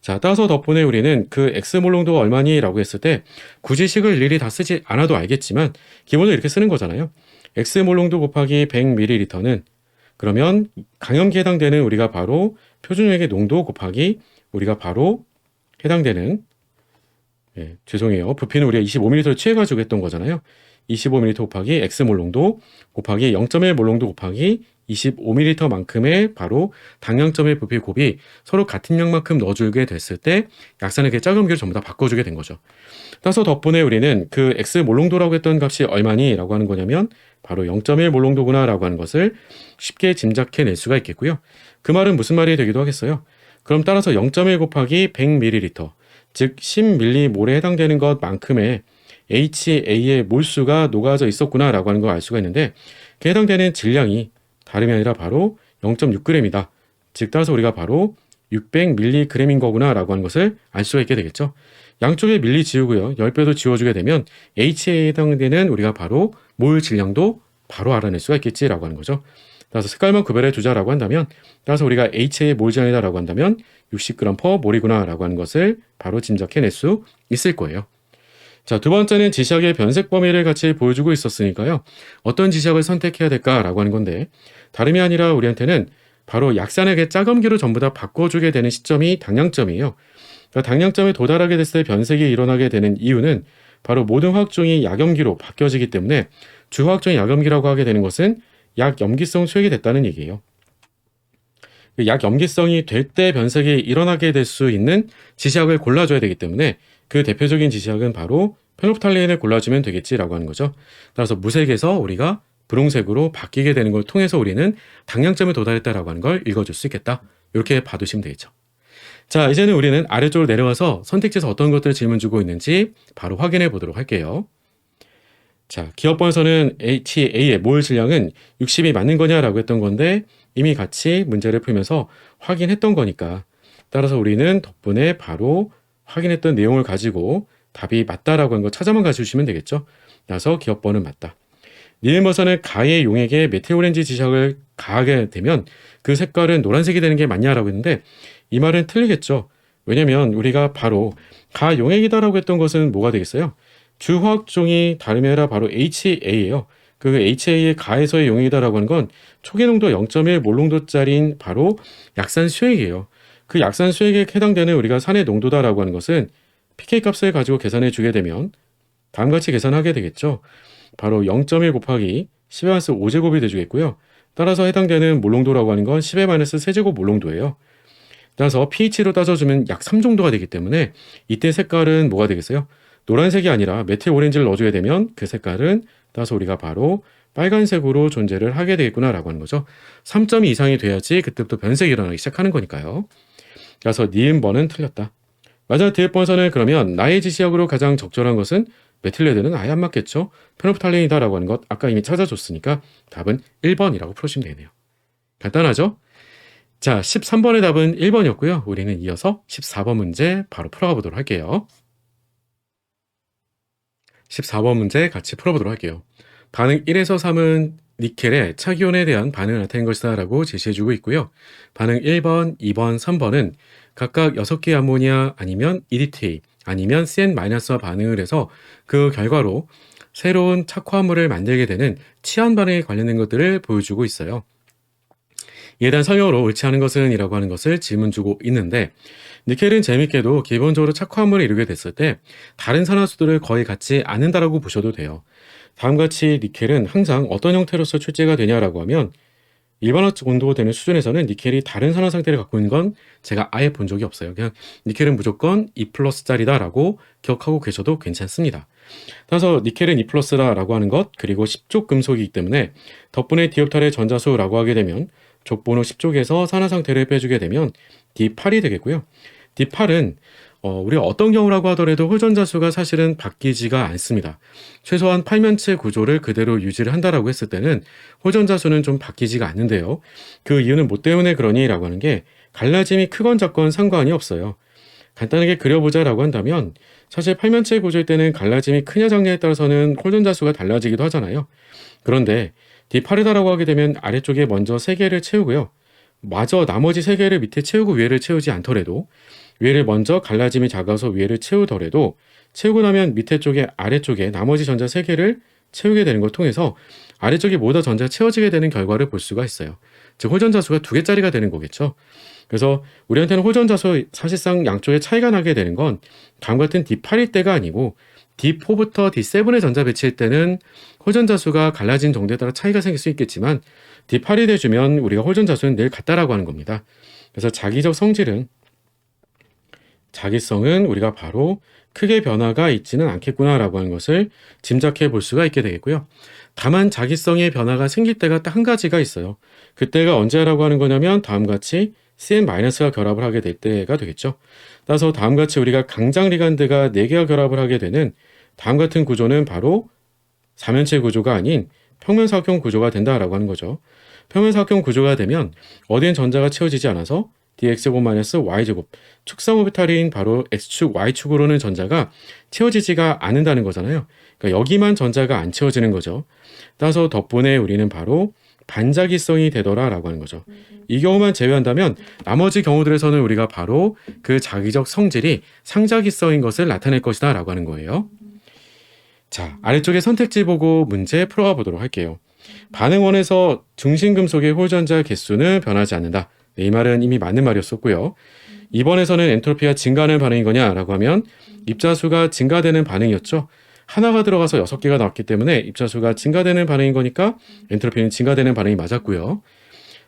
자, 따라서 덕분에 우리는 그 X몰 농도가 얼마니? 라고 했을 때 굳이 식을 일일이 다 쓰지 않아도 알겠지만 기본적으로 이렇게 쓰는 거잖아요. X몰 농도 곱하기 100ml는 그러면 강염기에 해당되는 우리가 바로 표준용액의 농도 곱하기 우리가 바로 해당되는 죄송해요. 부피는 우리가 25ml를 취해가지고 했던 거잖아요. 25ml 곱하기 X몰 농도 곱하기 0.1 몰 농도 곱하기 25ml만큼의 바로 당량점의 부피 곱이 서로 같은 양만큼 넣어주게 됐을 때 약산의 그 작은 전부 다 바꿔주게 된 거죠. 따라서 덕분에 우리는 그 X 몰농도라고 했던 값이 얼마니? 라고 하는 거냐면 바로 0.1 몰농도구나 라고 하는 것을 쉽게 짐작해낼 수가 있겠고요. 그 말은 무슨 말이 되기도 하겠어요. 그럼 따라서 0.1 곱하기 100ml 즉 10ml몰에 해당되는 것만큼의 HA의 몰수가 녹아져 있었구나 라고 하는 걸 알 수가 있는데 그 해당되는 질량이 다름이 아니라 바로 0.6g이다. 즉 따라서 우리가 바로 600mg인 거구나 라고 하는 것을 알 수가 있게 되겠죠. 양쪽에 밀리 지우고요. 10배도 지워주게 되면 HA에 해당되는 우리가 바로 몰 질량도 바로 알아낼 수가 있겠지라고 하는 거죠. 따라서 색깔만 구별해 두자라고 한다면 따라서 우리가 HA의 몰 질량이다라고 한다면 60g/몰이구나 라고 하는 것을 바로 짐작해낼 수 있을 거예요. 자, 두 번째는 지시약의 변색 범위를 같이 보여주고 있었으니까요. 어떤 지시약을 선택해야 될까라고 하는 건데 다름이 아니라 우리한테는 바로 약산액의 짜검기로 전부 다 바꿔주게 되는 시점이 당량점이에요. 그러니까 당량점에 도달하게 됐을 때 변색이 일어나게 되는 이유는 바로 모든 화학종이 약염기로 바뀌어지기 때문에 주화학종이 약염기라고 하게 되는 것은 약염기성 수액이 됐다는 얘기예요. 약염기성이 될 때 변색이 일어나게 될 수 있는 지시약을 골라줘야 되기 때문에 그 대표적인 지시약은 바로 페놀프탈레인을 골라주면 되겠지라고 하는 거죠. 따라서 무색에서 우리가 분홍색으로 바뀌게 되는 걸 통해서 우리는 당량점에 도달했다라고 하는 걸 읽어줄 수 있겠다. 이렇게 봐두시면 되겠죠. 자, 이제는 우리는 아래쪽으로 내려와서 선택지에서 어떤 것들을 질문 주고 있는지 바로 확인해 보도록 할게요. 자, 기업번에서는 HA의 몰 질량은 60이 맞는 거냐라고 했던 건데 이미 같이 문제를 풀면서 확인했던 거니까 따라서 우리는 덕분에 바로 확인했던 내용을 가지고 답이 맞다라고 하는 거 찾아만 가주시면 되겠죠. 그래서 기업번은 맞다. 니은버선은 가의 용액에 메틸오렌지 지시약을 가하게 되면 그 색깔은 노란색이 되는 게 맞냐라고 했는데 이 말은 틀리겠죠. 왜냐면 우리가 바로 가 용액이다라고 했던 것은 뭐가 되겠어요? 주화학종이 다름이 아니라 바로 HA예요. 그 HA의 가에서의 용액이다라고 하는 건 초기 농도 0.1 몰농도짜리인 바로 약산 수액이에요. 그 약산 수액에 해당되는 우리가 산의 농도다라고 하는 것은 pK 값을 가지고 계산해 주게 되면 다음같이 계산하게 되겠죠. 바로 0.1 곱하기 10의 5제곱이 돼주겠고요. 따라서 해당되는 몰농도라고 하는 건 10의 3제곱 몰농도예요. 따라서 pH로 따져주면 약 3 정도가 되기 때문에 이때 색깔은 뭐가 되겠어요? 노란색이 아니라 메틸 오렌지를 넣어주게 되면 그 색깔은 따라서 우리가 바로 빨간색으로 존재를 하게 되겠구나라고 하는 거죠. 3점이 이상이 돼야지 그때부터 변색이 일어나기 시작하는 거니까요. 그래서 니은번은 틀렸다. 맞아, 디귿번에서는 그러면 나의 지시약으로 가장 적절한 것은 메틸레드는 아예 안 맞겠죠. 페놀프탈레인이다라고 하는 것 아까 이미 찾아줬으니까 답은 1번이라고 풀어주시면 되네요. 간단하죠? 자, 13번의 답은 1번이었고요. 우리는 이어서 14번 문제 바로 풀어가 보도록 할게요. 14번 문제 같이 풀어보도록 할게요. 반응 1에서 3은 니켈의 차기온에 대한 반응을 나타낸 것이다 라고 제시해주고 있고요. 반응 1번, 2번, 3번은 각각 6개의 암모니아 아니면 EDTA 아니면 CN-와 반응을 해서 그 결과로 새로운 착화물을 만들게 되는 치환 반응에 관련된 것들을 보여주고 있어요. 이에 대한 설명으로 옳지 않은 것은 이라고 하는 것을 질문 주고 있는데, 니켈은 재밌게도 기본적으로 착화물을 이루게 됐을 때 다른 산화수들을 거의 갖지 않는다라고 보셔도 돼요. 다음과 같이 니켈은 항상 어떤 형태로서 출제가 되냐라고 하면, 일반화 온도가 되는 수준에서는 니켈이 다른 산화 상태를 갖고 있는 건 제가 아예 본 적이 없어요. 그냥 니켈은 무조건 2+짜리다 라고 기억하고 계셔도 괜찮습니다. 따라서 니켈은 2+다 라고 하는 것, 그리고 10족 금속이기 때문에 덕분에 디옵탈의 전자수라고 하게 되면 족번호 10족에서 산화 상태를 빼주게 되면 D8이 되겠고요. D8은 우리가 어떤 경우라고 하더라도 홀전자수가 사실은 바뀌지가 않습니다. 최소한 팔면체 구조를 그대로 유지를 한다라고 했을 때는 홀전자수는 좀 바뀌지가 않는데요. 그 이유는 뭐 때문에 그러니? 라고 하는 게 갈라짐이 크건 작건 상관이 없어요. 간단하게 그려보자라고 한다면 사실 팔면체 구조일 때는 갈라짐이 크냐 작냐에 따라서는 홀전자수가 달라지기도 하잖아요. 그런데 D8이다라고 하게 되면 아래쪽에 먼저 3개를 채우고요. 마저 나머지 3개를 밑에 채우고 위에를 채우지 않더라도, 위에를 먼저 갈라짐이 작아서 위에를 채우더라도 채우고 나면 밑에 쪽에 아래쪽에 나머지 전자 3개를 채우게 되는 걸 통해서 아래쪽이 모두 전자가 채워지게 되는 결과를 볼 수가 있어요. 즉 홀전자수가 2개짜리가 되는 거겠죠. 그래서 우리한테는 홀전자수 사실상 양쪽에 차이가 나게 되는 건 다음 같은 D8일 때가 아니고 D4부터 D7의 전자 배치일 때는 홀전자수가 갈라진 정도에 따라 차이가 생길 수 있겠지만 D8이 돼주면 우리가 홀전자수는 늘 같다라고 하는 겁니다. 그래서 자기성은 우리가 바로 크게 변화가 있지는 않겠구나라고 하는 것을 짐작해 볼 수가 있게 되겠고요. 다만 자기성의 변화가 생길 때가 딱 한 가지가 있어요. 그때가 언제라고 하는 거냐면 다음과 같이 CN-가 결합을 하게 될 때가 되겠죠. 따라서 다음과 같이 우리가 강장 리간드가 4개가 결합을 하게 되는 다음 같은 구조는 바로 사면체 구조가 아닌 평면사각형 구조가 된다라고 하는 거죠. 평면사각형 구조가 되면 어디엔 전자가 채워지지 않아서 dx제곱-y제곱 축성 오비탈인 바로 x축, y축으로는 전자가 채워지지가 않는다는 거잖아요. 그러니까 여기만 전자가 안 채워지는 거죠. 따라서 덕분에 우리는 바로 반자기성이 되더라라고 하는 거죠. 이 경우만 제외한다면 나머지 경우들에서는 우리가 바로 그 자기적 성질이 상자기성인 것을 나타낼 것이다 라고 하는 거예요. 자, 아래쪽에 선택지 보고 문제 풀어가 보도록 할게요. 반응 1에서 중심금속의 홀전자 개수는 변하지 않는다. 네, 이 말은 이미 맞는 말이었었고요. 2번에서는 엔트로피가 증가하는 반응인 거냐라고 하면 입자수가 증가되는 반응이었죠. 하나가 들어가서 6개가 나왔기 때문에 입자수가 증가되는 반응인 거니까 엔트로피는 증가되는 반응이 맞았고요.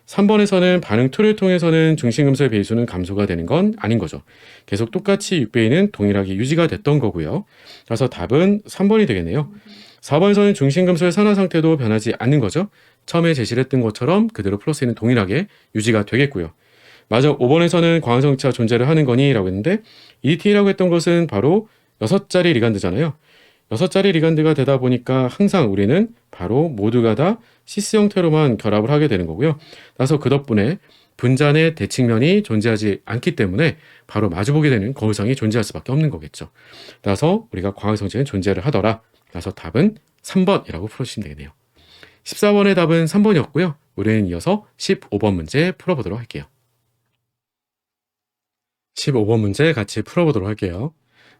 3번에서는 반응 2를 통해서는 중심금속의 배수는 감소가 되는 건 아닌 거죠. 계속 똑같이 6배는 동일하게 유지가 됐던 거고요. 그래서 답은 3번이 되겠네요. 4번에서는 중심금속의 산화 상태도 변하지 않는 거죠. 처음에 제시를 했던 것처럼 그대로 플러스는 동일하게 유지가 되겠고요. 마지막 5번에서는 광합성체가 존재를 하는 거니? 라고 했는데 EDT라고 했던 것은 바로 6자리 리간드잖아요. 6자리 리간드가 되다 보니까 항상 우리는 바로 모두가 다 시스 형태로만 결합을 하게 되는 거고요. 따라서 그 덕분에 분자의 대칭면이 존재하지 않기 때문에 바로 마주보게 되는 거울상이 존재할 수밖에 없는 거겠죠. 따라서 우리가 광합성체는 존재를 하더라. 따라서 답은 3번이라고 풀어주시면 되겠네요. 14번의 답은 3번이었고요. 우리는 이어서 15번 문제 풀어보도록 할게요. 15번 문제 같이 풀어보도록 할게요.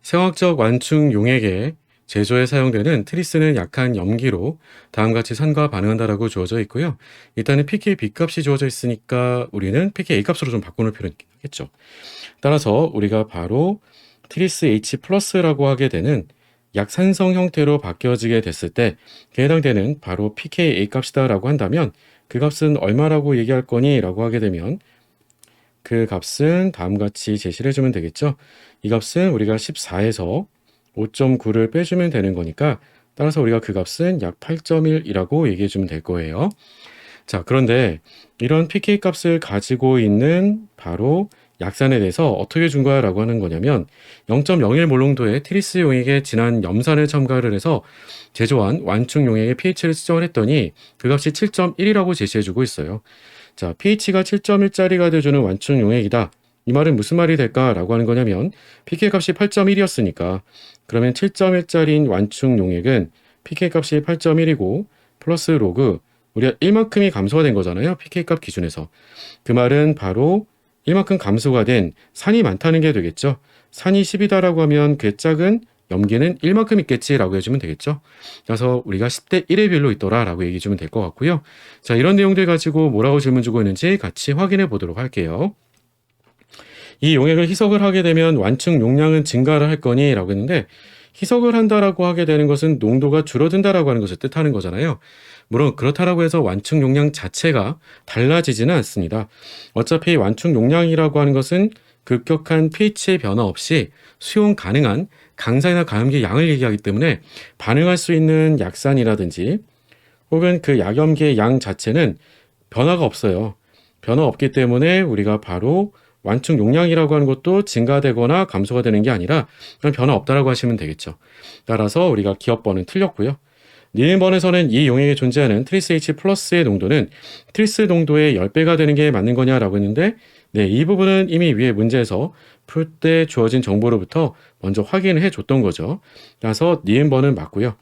생화학적 완충 용액에 제조에 사용되는 트리스는 약한 염기로 다음같이 산과 반응한다라고 주어져 있고요. 일단은 pK B값이 주어져 있으니까 우리는 pK A값으로 좀 바꿔놓을 필요는 있겠죠. 따라서 우리가 바로 트리스 H+라고 하게 되는 약산성 형태로 바뀌어지게 됐을 때 그에 해당되는 바로 pK A값이다 라고 한다면 그 값은 얼마라고 얘기할 거니? 라고 하게 되면 그 값은 다음같이 제시를 해주면 되겠죠. 이 값은 우리가 14에서 5.9를 빼주면 되는 거니까 따라서 우리가 그 값은 약 8.1이라고 얘기해 주면 될 거예요. 자, 그런데 이런 pK 값을 가지고 있는 바로 약산에 대해서 어떻게 준 거야 라고 하는 거냐면 0.01 몰롱도의 트리스 용액에 진한 염산을 첨가를 해서 제조한 완충 용액의 pH를 측정을 했더니 그 값이 7.1이라고 제시해 주고 있어요. 자, pH가 7.1짜리가 돼주는 완충 용액이다. 이 말은 무슨 말이 될까라고 하는 거냐면 pk 값이 8.1이었으니까 그러면 7.1짜리인 완충 용액은 pk 값이 8.1이고 플러스 로그 우리가 1만큼이 감소가 된 거잖아요. pk 값 기준에서. 그 말은 바로 1만큼 감소가 된 산이 많다는 게 되겠죠. 산이 10이다라고 하면 그 짝은 염기는 1만큼 있겠지라고 해주면 되겠죠. 그래서 우리가 10대 1의 비율로 있더라라고 얘기해 주면 될 것 같고요. 자, 이런 내용들 가지고 뭐라고 질문 주고 있는지 같이 확인해 보도록 할게요. 이 용액을 희석을 하게 되면 완충 용량은 증가를 할 거니? 라고 했는데 희석을 한다라고 하게 되는 것은 농도가 줄어든다라고 하는 것을 뜻하는 거잖아요. 물론 그렇다라고 해서 완충 용량 자체가 달라지지는 않습니다. 어차피 완충 용량이라고 하는 것은 급격한 pH의 변화 없이 수용 가능한 강산이나 가염기의 양을 얘기하기 때문에 반응할 수 있는 약산이라든지 혹은 그 약염기의 양 자체는 변화가 없어요. 변화 없기 때문에 우리가 바로 완충 용량이라고 하는 것도 증가되거나 감소가 되는 게 아니라 그냥 변화 없다라고 하시면 되겠죠. 따라서 우리가 기업번은 틀렸고요. 니은번에서는 이 용액에 존재하는 트리스 H 플러스의 농도는 트리스 농도의 10배가 되는 게 맞는 거냐라고 했는데 네, 이 부분은 이미 위에 문제에서 풀 때 주어진 정보로부터 먼저 확인을 해줬던 거죠. 따라서 니은번은 맞고요.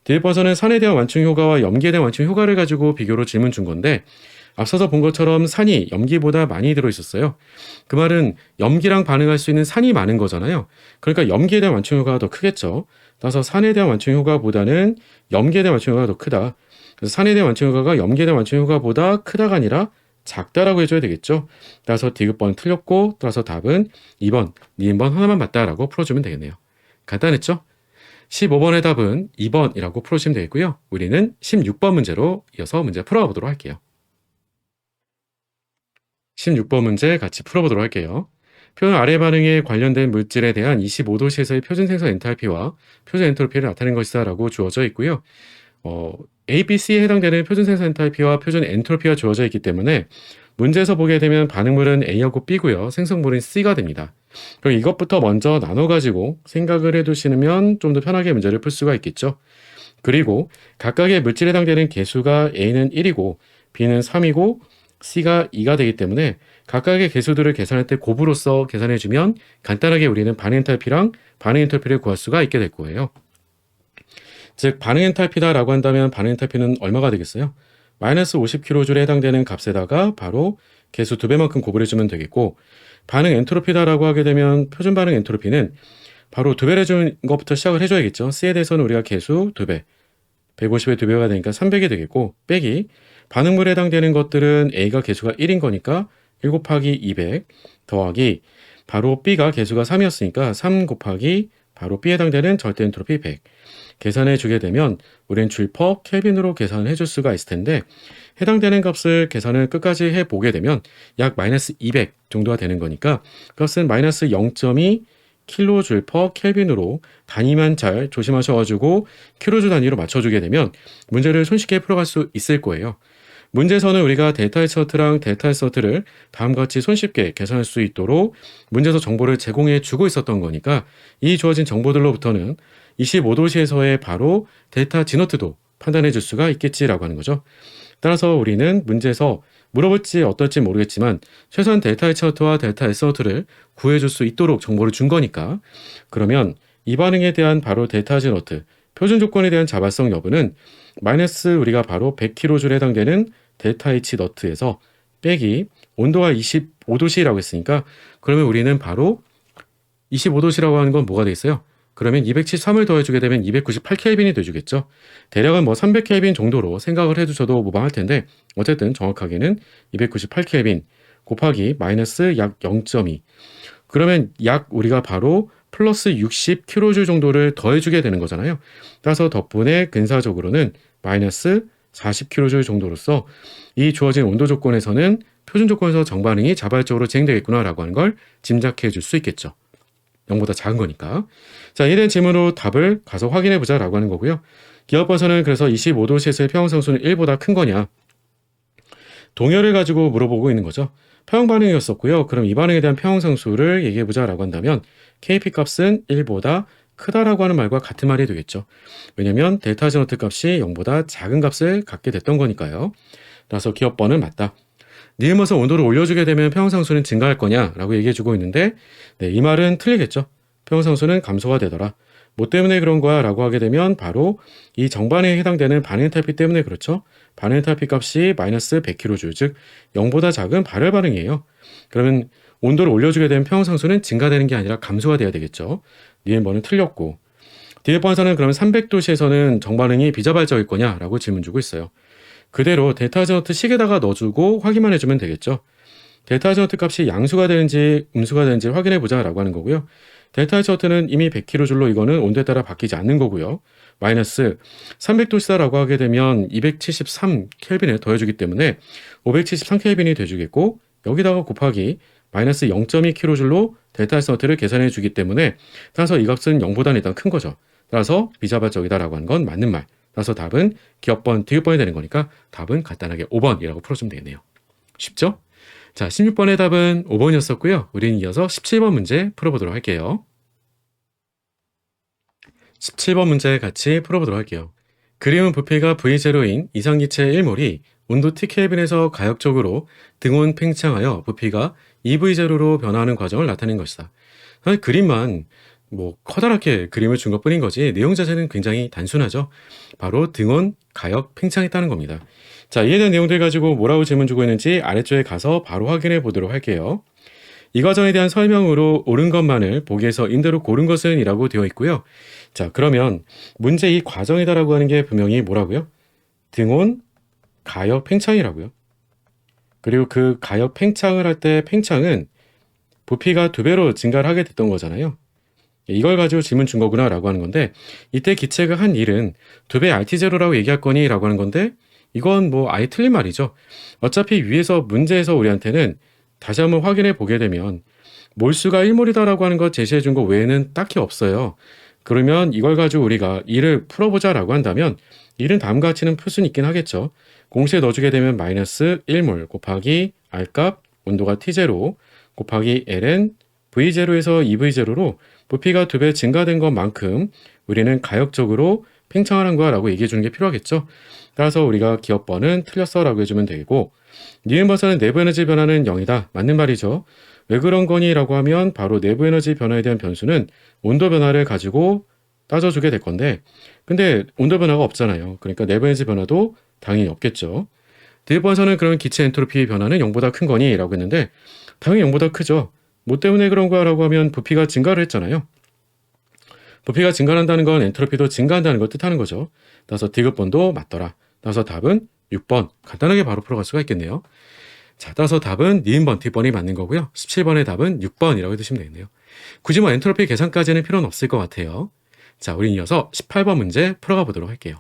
디귿번서는 산에 대한 완충 효과와 염기에 대한 완충 효과를 가지고 비교로 질문 준 건데 앞서서 본 것처럼 산이 염기보다 많이 들어있었어요. 그 말은 염기랑 반응할 수 있는 산이 많은 거잖아요. 그러니까 염기에 대한 완충 효과가 더 크겠죠. 따라서 산에 대한 완충 효과보다는 염기에 대한 완충 효과가 더 크다. 그래서 산에 대한 완충 효과가 염기에 대한 완충 효과보다 크다가 아니라 작다라고 해줘야 되겠죠. 따라서 디귿번 틀렸고 따라서 답은 2번, 니은번 하나만 맞다라고 풀어주면 되겠네요. 간단했죠? 15번의 답은 2번이라고 풀어주시면 되겠고요. 우리는 16번 문제로 이어서 문제 풀어보도록 할게요. 16번 문제 같이 풀어보도록 할게요. 표현 아래 반응에 관련된 물질에 대한 25도씨에서의 표준 생성 엔탈피와 표준 엔트로피를 나타낸 것이다 라고 주어져 있고요. A, B, C에 해당되는 표준 생성 엔탈피와 표준 엔트로피가 주어져 있기 때문에 문제에서 보게 되면 반응물은 A하고 B고요. 생성물은 C가 됩니다. 그럼 이것부터 먼저 나눠가지고 생각을 해두시면 좀 더 편하게 문제를 풀 수가 있겠죠. 그리고 각각의 물질에 해당되는 개수가 A는 1이고 B는 3이고 C가 2가 되기 때문에 각각의 개수들을 계산할 때 곱으로써 계산해주면 간단하게 우리는 반응 엔탈피랑 반응 엔트로피를 구할 수가 있게 될 거예요. 즉 반응 엔탈피다라고 한다면 반응 엔탈피는 얼마가 되겠어요? 마이너스 50kJ에 해당되는 값에다가 바로 개수 2배만큼 곱을 해주면 되겠고 반응 엔트로피다라고 하게 되면 표준 반응 엔트로피는 바로 2배를 해주는 것부터 시작을 해줘야겠죠. C에 대해서는 우리가 개수 2배 150의 2배가 되니까 300이 되겠고 빼기 반응물에 해당되는 것들은 A가 개수가 1인 거니까 1 곱하기 200 더하기 바로 B가 개수가 3이었으니까 3 곱하기 바로 B에 해당되는 절대 엔트로피 100 계산해 주게 되면 우리는 줄 퍼 켈빈으로 계산을 해줄 수가 있을 텐데 해당되는 값을 계산을 끝까지 해보게 되면 약 마이너스 200 정도가 되는 거니까 값은 마이너스 0.2 킬로줄 퍼 켈빈으로 단위만 잘 조심하셔가지고 킬로줄 단위로 맞춰주게 되면 문제를 손쉽게 풀어갈 수 있을 거예요. 문제에서는 우리가 델타 H서트랑 델타 S서트를 다음과 같이 손쉽게 계산할 수 있도록 문제에서 정보를 제공해 주고 있었던 거니까 이 주어진 정보들로부터는 25도시에서의 바로 델타 G노트도 판단해 줄 수가 있겠지라고 하는 거죠. 따라서 우리는 문제에서 물어볼지 어떨지 모르겠지만 최소한 델타 H서트와 델타 S서트를 구해줄 수 있도록 정보를 준 거니까 그러면 이 반응에 대한 바로 델타 G노트 표준 조건에 대한 자발성 여부는 마이너스 우리가 바로 100kJ에 해당되는 델타 H 너트에서 빼기 온도가 25도씨라고 했으니까 그러면 우리는 바로 25도씨라고 하는 건 뭐가 되겠어요? 그러면 273을 더해주게 되면 298켈빈이 돼주겠죠. 대략은 뭐 300켈빈 정도로 생각을 해주셔도 무방할 텐데 어쨌든 정확하게는 298켈빈 곱하기 마이너스 약 0.2 그러면 약 우리가 바로 플러스 60kJ 정도를 더해주게 되는 거잖아요. 따라서 덕분에 근사적으로는 마이너스 40kJ 정도로서 이 주어진 온도 조건에서는 표준 조건에서 정반응이 자발적으로 진행되겠구나라고 하는 걸 짐작해 줄 수 있겠죠. 0보다 작은 거니까. 자, 이에 대한 질문으로 답을 가서 확인해 보자라고 하는 거고요. 기업번서는 그래서 25도씨에서의 평형상수는 1보다 큰 거냐? 동열을 가지고 물어보고 있는 거죠. 평형 반응이었었고요. 그럼 이 반응에 대한 평형상수를 얘기해 보자라고 한다면 Kp 값은 1보다 크다라고 하는 말과 같은 말이 되겠죠. 왜냐면 델타 G노트 값이 0보다 작은 값을 갖게 됐던 거니까요. 따라서 기업번은 맞다. 니은버섯 온도를 올려주게 되면 평형상수는 증가할 거냐라고 얘기해주고 있는데, 네, 이 말은 틀리겠죠. 평형상수는 감소가 되더라. 뭐 때문에 그런 거야 라고 하게 되면 바로 이 정반에 해당되는 반엔탈피 때문에 그렇죠. 반엔탈피 값이 마이너스 100kJ, 즉 0보다 작은 발열 반응이에요. 그러면 온도를 올려주게 되면 평형상수는 증가되는 게 아니라 감소가 돼야 되겠죠. 니은번은 틀렸고, 디귿번에서는 그러면 300도씨에서는 정반응이 비자발적일 거냐라고 질문 주고 있어요. 그대로 델타 하즈노트 식에다가 넣어주고 확인만 해주면 되겠죠. 델타 하즈노트 값이 양수가 되는지 음수가 되는지 확인해보자 라고 하는 거고요. 델타 하즈노트는 이미 100kJ로 이거는 온도에 따라 바뀌지 않는 거고요. 마이너스 300도씨다라고 하게 되면 273켈빈을 더해주기 때문에 573켈빈이 돼주겠고, 여기다가 곱하기 마이너스 0.2kJ로 델타 하즈노트를 계산해 주기 때문에 따라서 이 값은 0보다는 일단 큰 거죠. 따라서 비자발적이다라고 하는 건 맞는 말. 따라서 답은 기업번, 디귿번이 되는 거니까 답은 간단하게 5번이라고 풀어주면 되겠네요. 쉽죠? 자, 16번의 답은 5번이었었고요. 우리는 이어서 17번 문제 풀어보도록 할게요. 17번 문제 같이 풀어보도록 할게요. 그림은 부피가 V0인 이상기체 1몰이 온도 T켈빈에서 가역적으로 등온 팽창하여 부피가 2V0로 변화하는 과정을 나타낸 것이다. 사실 그림만 뭐 커다랗게 그림을 준 것뿐인 거지 내용 자체는 굉장히 단순하죠. 바로 등온, 가역, 팽창했다는 겁니다. 자, 이에 대한 내용들 가지고 뭐라고 질문 주고 있는지 아래쪽에 가서 바로 확인해 보도록 할게요. 이 과정에 대한 설명으로 옳은 것만을 보기에서 인대로 고른 것은 이라고 되어 있고요. 자, 그러면 문제 이 과정이다라고 하는 게 분명히 뭐라고요? 등온, 가역, 팽창이라고요. 그리고 그 가역 팽창을 할 때 팽창은 부피가 2배로 증가를 하게 됐던 거잖아요. 이걸 가지고 질문 준 거구나 라고 하는 건데, 이때 기체가 한 일은 2배 RT0라고 얘기할 거니 라고 하는 건데, 이건 뭐 아예 틀린 말이죠. 어차피 위에서 문제에서 우리한테는 다시 한번 확인해 보게 되면 몰수가 1몰이다 라고 하는 거 제시해 준 거 외에는 딱히 없어요. 그러면 이걸 가지고 우리가 일을 풀어보자 라고 한다면 일은 다음과 같이는 풀 수는 있긴 하겠죠. 공식에 넣어주게 되면 마이너스 1몰 곱하기 R값 온도가 T0 곱하기 ln V0에서 2V0로 부피가 2배 증가된 것만큼 우리는 가역적으로 팽창하는 거야 라고 얘기해 주는 게 필요하겠죠. 따라서 우리가 기업번은 틀렸어 라고 해주면 되고, 니은버섯은 내부 에너지 변화는 0이다. 맞는 말이죠. 왜 그런 거니 라고 하면 바로 내부 에너지 변화에 대한 변수는 온도 변화를 가지고 따져주게 될 건데, 근데 온도 변화가 없잖아요. 그러니까 내부 에너지 변화도 당연히 없겠죠. 디귿번에서는 그런 기체 엔트로피 변화는 0보다 큰 거니 라고 했는데 당연히 0보다 크죠. 뭐 때문에 그런 거야 라고 하면 부피가 증가를 했잖아요. 부피가 증가한다는 건 엔트로피도 증가한다는 걸 뜻하는 거죠. 따라서 디귿번도 맞더라. 따라서 답은 6번. 간단하게 바로 풀어갈 수가 있겠네요. 자, 따라서 답은 니은번, 뒷번이 맞는 거고요. 17번의 답은 6번이라고 해두시면 되겠네요. 굳이 뭐 엔트로피 계산까지는 필요는 없을 것 같아요. 자, 우린 이어서 18번 문제 풀어가 보도록 할게요.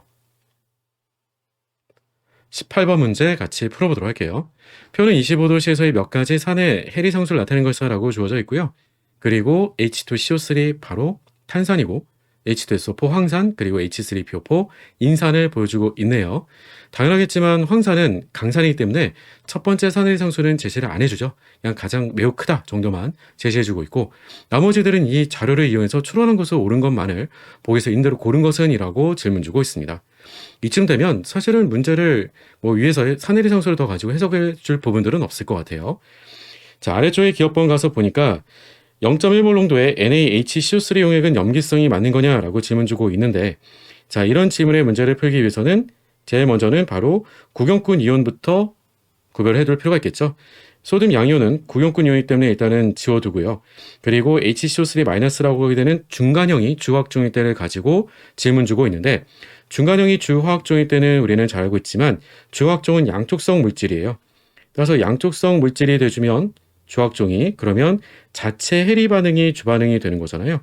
18번 문제 같이 풀어보도록 할게요. 표는 25도씨에서의 몇 가지 산의 해리 상수를 나타낸 것이라고 주어져 있고요. 그리고 H2CO3 바로 탄산이고, H2SO4 황산, 그리고 H3PO4 인산을 보여주고 있네요. 당연하겠지만 황산은 강산이기 때문에 첫 번째 산해리 상수는 제시를 안 해주죠. 그냥 가장 매우 크다 정도만 제시해주고 있고, 나머지들은 이 자료를 이용해서 추론한 것으로 옳은 것만을 보기에서 인대로 고른 것은 이라고 질문 주고 있습니다. 이쯤 되면 사실은 문제를 뭐 위에서 산해리 상수를 더 가지고 해석해 줄 부분들은 없을 것 같아요. 자, 아래쪽에 기업번 가서 보니까 0.1몰 농도의 NaHCO3 용액은 염기성이 맞는 거냐라고 질문 주고 있는데, 자, 이런 질문의 문제를 풀기 위해서는 제일 먼저는 바로 구경꾼 이온부터 구별해 둘 필요가 있겠죠. 소듐 양이온은 구경꾼 이온이기 때문에 일단은 지워두고요. 그리고 HCO3-라고 하게 되는 중간형이 주화학종일 때를 가지고 질문 주고 있는데, 중간형이 주화학종일 때는 우리는 잘 알고 있지만 주화학종은 양쪽성 물질이에요. 따라서 양쪽성 물질이 돼주면 주화학종이, 그러면 자체 해리 반응이 주반응이 되는 거잖아요.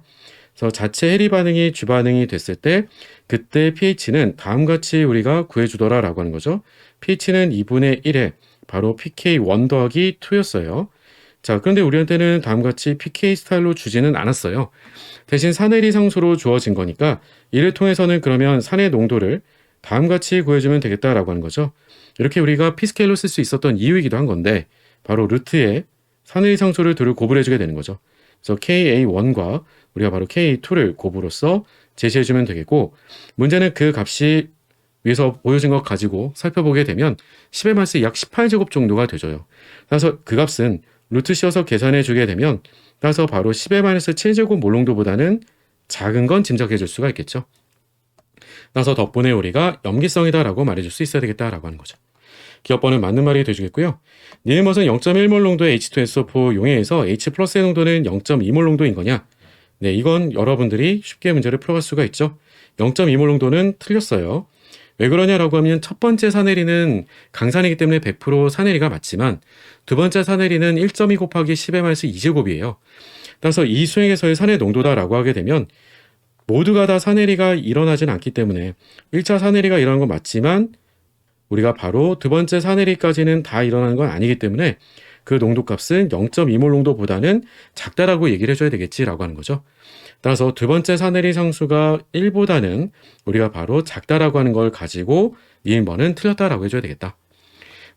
그래서 자체 해리 반응이 주반응이 됐을 때 그때 pH는 다음같이 우리가 구해주더라 라고 하는 거죠. pH는 2분의 1에 바로 pK1 더하기 2였어요. 자, 그런데 우리한테는 다음같이 pK 스타일로 주지는 않았어요. 대신 산해리 상수로 주어진 거니까 이를 통해서는 그러면 산의 농도를 다음같이 구해주면 되겠다라고 하는 거죠. 이렇게 우리가 P스케일로 쓸 수 있었던 이유이기도 한 건데, 바로 루트에 산해리 상수를 둘을 고분해주게 되는 거죠. 그래서 KA1과 우리가 바로 KA2를 곱으로써 제시해주면 되겠고, 문제는 그 값이 위에서 보여진 것 가지고 살펴보게 되면 10의 마이너스 약 18제곱 정도가 되줘요. 따라서 그 값은 루트 씌워서 계산해 주게 되면 따라서 바로 10의 마이너스 7제곱 몰롱도보다는 작은 건 짐작해 줄 수가 있겠죠. 따라서 덕분에 우리가 염기성이다라고 말해줄 수 있어야 되겠다라고 하는 거죠. 기억번은 맞는 말이 되주겠고요. 니은것은 0.1몰 농도의 H2SO4 용해에서 H 플러스의 농도는 0.2몰 농도인 거냐? 네, 이건 여러분들이 쉽게 문제를 풀어갈 수가 있죠. 0.2몰 농도는 틀렸어요. 왜 그러냐라고 하면 첫 번째 사내리는 강산이기 때문에 100% 사내리가 맞지만 두 번째 사내리는 1.2 곱하기 10의 마이너스 2제곱이에요. 따라서 이 수행에서의 산의 농도다라고 하게 되면 모두가 다 사내리가 일어나진 않기 때문에 1차 사내리가 일어난 건 맞지만 우리가 바로 두 번째 사내리까지는 다 일어나는 건 아니기 때문에 그 농도값은 0.2몰 농도보다는 작다라고 얘기를 해줘야 되겠지라고 하는 거죠. 따라서 두 번째 사내리 상수가 1보다는 우리가 바로 작다라고 하는 걸 가지고 니은번은 틀렸다라고 해줘야 되겠다.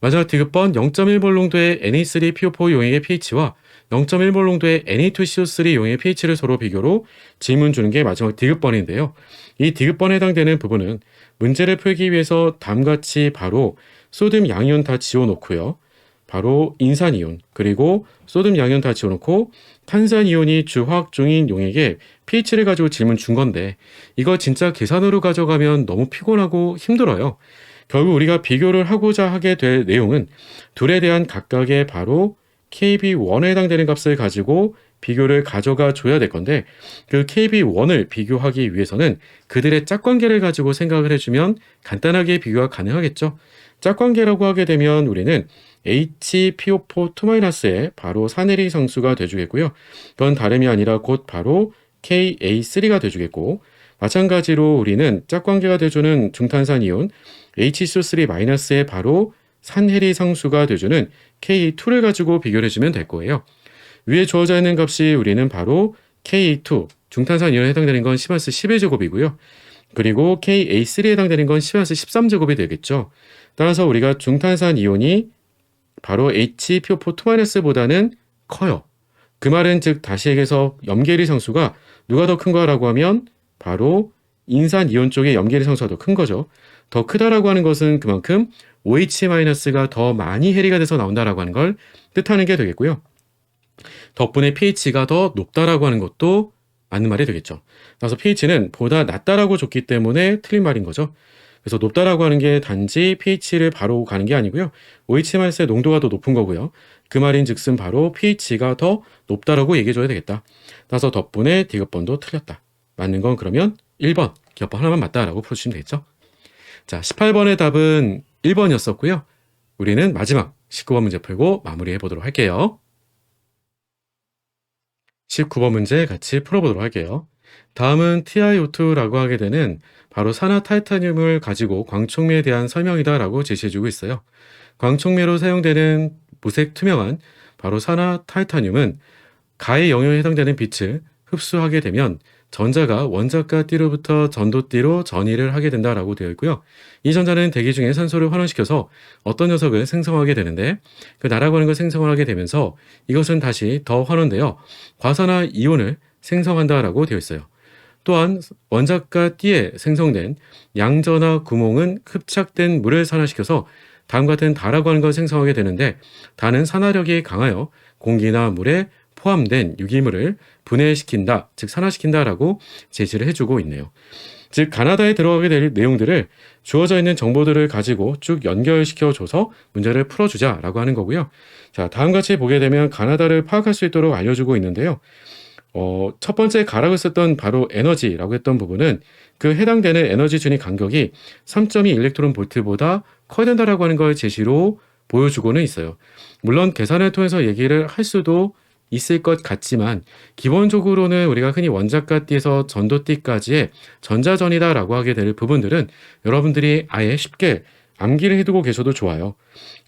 마지막 디귿번 0.1몰 농도의 Na3PO4 용액의 pH와 0.1몰 농도의 Na2CO3 용액의 pH를 서로 비교로 질문 주는 게 마지막 디귿번인데요. 이 디귿번에 해당되는 부분은 문제를 풀기 위해서 다음같이 바로 소듐 양이온 다 지워놓고요. 바로 인산이온 그리고 소듐 양이온 다 지워놓고 탄산이온이 주화학 중인 용액의 pH를 가지고 질문 준 건데 이거 진짜 계산으로 가져가면 너무 피곤하고 힘들어요. 결국 우리가 비교를 하고자 하게 될 내용은 둘에 대한 각각의 바로 KB1에 해당되는 값을 가지고 비교를 가져가 줘야 될 건데 그 KB1을 비교하기 위해서는 그들의 짝관계를 가지고 생각을 해주면 간단하게 비교가 가능하겠죠. 짝관계라고 하게 되면 우리는 HPO4 2-의 바로 사내리 상수가 돼주겠고요. 그건 다름이 아니라 곧 바로 KA3가 돼주겠고 마찬가지로 우리는 짝관계가 돼주는 중탄산이온 HCO3-의 바로 산해리 상수가 돼주는 K2를 가지고 비교를 해주면 될 거예요. 위에 주어져 있는 값이 우리는 바로 K2 중탄산이온에 해당되는 건 10-11제곱이고요. 그리고 KA3에 해당되는 건 10-13제곱이 되겠죠. 따라서 우리가 중탄산이온이 바로 HPO4 2-보다는 커요. 그 말은 즉 다시 얘기해서 염계리 상수가 누가 더 큰 거라고 하면 바로 인산이온 쪽의 염계리 상수가 더 큰 거죠. 더 크다라고 하는 것은 그만큼 OH-가 더 많이 해리가 돼서 나온다라고 하는 걸 뜻하는 게 되겠고요. 덕분에 pH가 더 높다라고 하는 것도 맞는 말이 되겠죠. 그래서 pH는 보다 낮다라고 줬기 때문에 틀린 말인 거죠. 그래서 높다라고 하는 게 단지 pH를 바로 가는 게 아니고요. OH-의 농도가 더 높은 거고요. 그 말인 즉슨 바로 pH가 더 높다라고 얘기해줘야 되겠다. 따라서 덕분에 디귿번도 틀렸다. 맞는 건 그러면 1번, 기억번 하나만 맞다라고 풀어주시면 되겠죠. 자, 18번의 답은 1번이었었고요. 우리는 마지막 19번 문제 풀고 마무리해 보도록 할게요. 19번 문제 같이 풀어보도록 할게요. 다음은 TiO2라고 하게 되는 바로 산화 타이타늄을 가지고 광촉매에 대한 설명이다 라고 제시해주고 있어요. 광촉매로 사용되는 무색 투명한 바로 산화 타이타늄은 가의 영역에 해당되는 빛을 흡수하게 되면 전자가 원자가 띠로부터 전도띠로 전이를 하게 된다라고 되어 있고요. 이 전자는 대기 중에 산소를 환원시켜서 어떤 녀석을 생성하게 되는데 그 나라고 하는 걸 생성을 하게 되면서 이것은 다시 더 환원되어 과산화 이온을 생성한다라고 되어 있어요. 또한 원자가 띠에 생성된 양전화 구몽은 흡착된 물을 산화시켜서 다음과 같은 다라고 하는 걸 생성하게 되는데 다는 산화력이 강하여 공기나 물에 포함된 유기물을 분해시킨다, 즉 산화시킨다라고 제시를 해주고 있네요. 즉 가나다에 들어가게 될 내용들을 주어져 있는 정보들을 가지고 쭉 연결시켜줘서 문제를 풀어주자라고 하는 거고요. 자, 다음같이 보게 되면 가나다를 파악할 수 있도록 알려주고 있는데요. 첫 번째 가라고 썼던 바로 에너지라고 했던 부분은 그 해당되는 에너지 준위 간격이 3.2 일렉트론 볼트보다 커야 된다라고 하는 걸 제시로 보여주고는 있어요. 물론 계산을 통해서 얘기를 할 수도 있을 것 같지만 기본적으로는 우리가 흔히 원자가띠에서 전도띠까지의 전자전이다라고 하게 될 부분들은 여러분들이 아예 쉽게 암기를 해두고 계셔도 좋아요.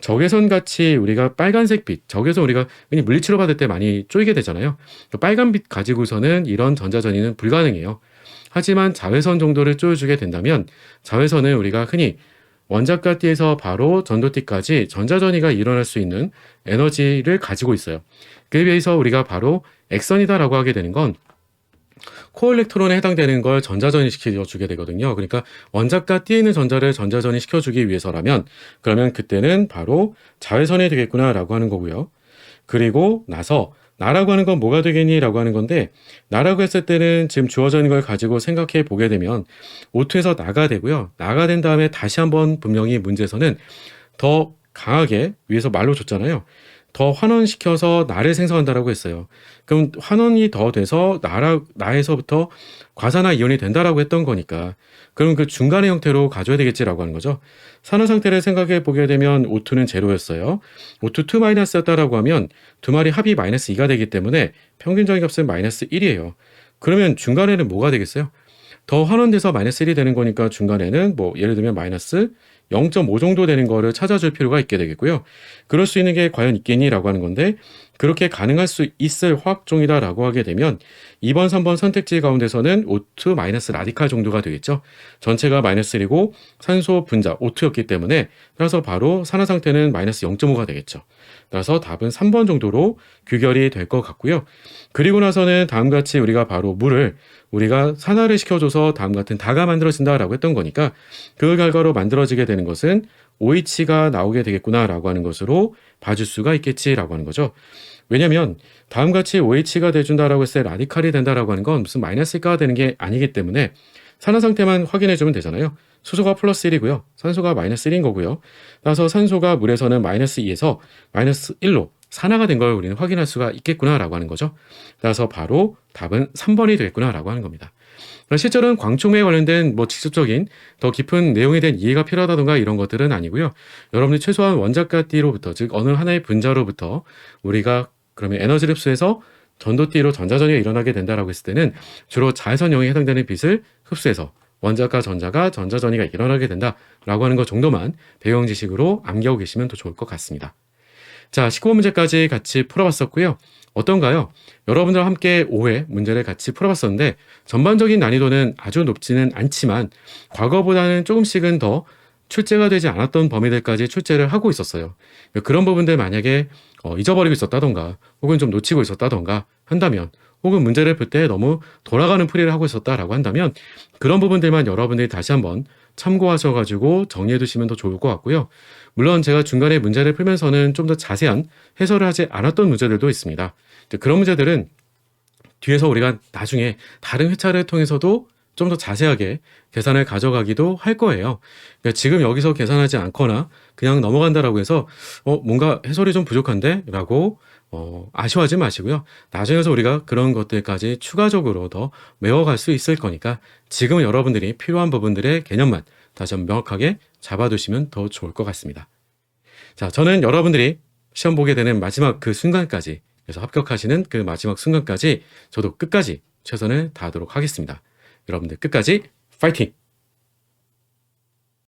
적외선 같이 우리가 빨간색 빛, 적외선 우리가 흔히 물리치료 받을 때 많이 쪼이게 되잖아요. 빨간 빛 가지고서는 이런 전자전이는 불가능해요. 하지만 자외선 정도를 쪼여주게 된다면 자외선은 우리가 흔히 원자가띠에서 바로 전도띠까지 전자전이가 일어날 수 있는 에너지를 가지고 있어요. 그에 비해서 우리가 바로 액선이다라고 하게 되는 건 코엘렉트론에 해당되는 걸 전자전이 시켜주게 되거든요. 그러니까 원자가 띠에 있는 전자를 전자전이 시켜주기 위해서라면 그러면 그때는 바로 자외선이 되겠구나라고 하는 거고요. 그리고 나서 나라고 하는 건 뭐가 되겠니? 라고 하는 건데 나라고 했을 때는 지금 주어져 있는 걸 가지고 생각해 보게 되면 O2에서 나가 되고요. 나가 된 다음에 다시 한번 분명히 문제에서는 더 강하게 위에서 말로 줬잖아요. 더 환원시켜서 나를 생성한다라고 했어요. 그럼 환원이 더 돼서 나에서부터 과산화 이온이 된다라고 했던 거니까 그럼 그 중간의 형태로 가져야 되겠지라고 하는 거죠. 산화 상태를 생각해 보게 되면 O2는 제로였어요. O2 2 마이너스였다라고 하면 두 마리 합이 마이너스 2가 되기 때문에 평균적인 값은 마이너스 1이에요. 그러면 중간에는 뭐가 되겠어요? 더 환원돼서 마이너스 1이 되는 거니까 중간에는 뭐 예를 들면 마이너스 0.5 정도 되는 거를 찾아줄 필요가 있게 되겠고요. 그럴 수 있는 게 과연 있겠니라고 하는 건데 그렇게 가능할 수 있을 화학종이다라고 하게 되면 2번, 3번 선택지 가운데서는 O2 마이너스 라디칼 정도가 되겠죠. 전체가 마이너스 1이고 산소 분자 O2였기 때문에 따라서 바로 산화 상태는 마이너스 0.5가 되겠죠. 따라서 답은 3번 정도로 규결이 될 것 같고요. 그리고 나서는 다음같이 우리가 바로 물을 우리가 산화를 시켜줘서 다음 같은 다가 만들어진다라고 했던 거니까 그 결과로 만들어지게 되는 것은 OH가 나오게 되겠구나라고 하는 것으로 봐줄 수가 있겠지라고 하는 거죠. 왜냐하면 다음같이 OH가 돼준다라고 했을 때 라디칼이 된다라고 하는 건 무슨 마이너스가 되는 게 아니기 때문에 산화 상태만 확인해주면 되잖아요. 수소가 플러스 1이고요. 산소가 마이너스 1인 거고요. 따라서 산소가 물에서는 마이너스 2에서 마이너스 1로 산화가 된 걸 우리는 확인할 수가 있겠구나라고 하는 거죠. 따라서 바로 답은 3번이 되겠구나라고 하는 겁니다. 실제로는 광촉매에 관련된 뭐 직접적인 더 깊은 내용에 대한 이해가 필요하다던가 이런 것들은 아니고요. 여러분이 최소한 원자가띠로부터 즉 어느 하나의 분자로부터 우리가 그러면 에너지를 흡수해서 전도띠로 전자전이가 일어나게 된다라고 했을 때는 주로 자외선 영역에 해당되는 빛을 흡수해서 원자가 전자가 전자전이가 일어나게 된다라고 하는 것 정도만 배경 지식으로 암기하고 계시면 더 좋을 것 같습니다. 자, 19번 문제까지 같이 풀어봤었고요. 어떤가요? 여러분들과 함께 5회 문제를 같이 풀어봤었는데 전반적인 난이도는 아주 높지는 않지만 과거보다는 조금씩은 더 출제가 되지 않았던 범위들까지 출제를 하고 있었어요. 그런 부분들 만약에 잊어버리고 있었다던가 혹은 좀 놓치고 있었다던가 한다면 혹은 문제를 풀 때 너무 돌아가는 풀이를 하고 있었다라고 한다면 그런 부분들만 여러분들이 다시 한번 참고하셔가지고 정리해 두시면 더 좋을 것 같고요. 물론 제가 중간에 문제를 풀면서는 좀 더 자세한 해설을 하지 않았던 문제들도 있습니다. 그런 문제들은 뒤에서 우리가 나중에 다른 회차를 통해서도 좀 더 자세하게 계산을 가져가기도 할 거예요. 그러니까 지금 여기서 계산하지 않거나 그냥 넘어간다라고 해서 뭔가 해설이 좀 부족한데? 라고 아쉬워하지 마시고요. 나중에서 우리가 그런 것들까지 추가적으로 더 외워갈 수 있을 거니까 지금 여러분들이 필요한 부분들의 개념만 다시 한번 명확하게 잡아두시면 더 좋을 것 같습니다. 자, 저는 여러분들이 시험 보게 되는 마지막 그 순간까지 그래서 합격하시는 그 마지막 순간까지 저도 끝까지 최선을 다하도록 하겠습니다. 여러분들 끝까지 파이팅!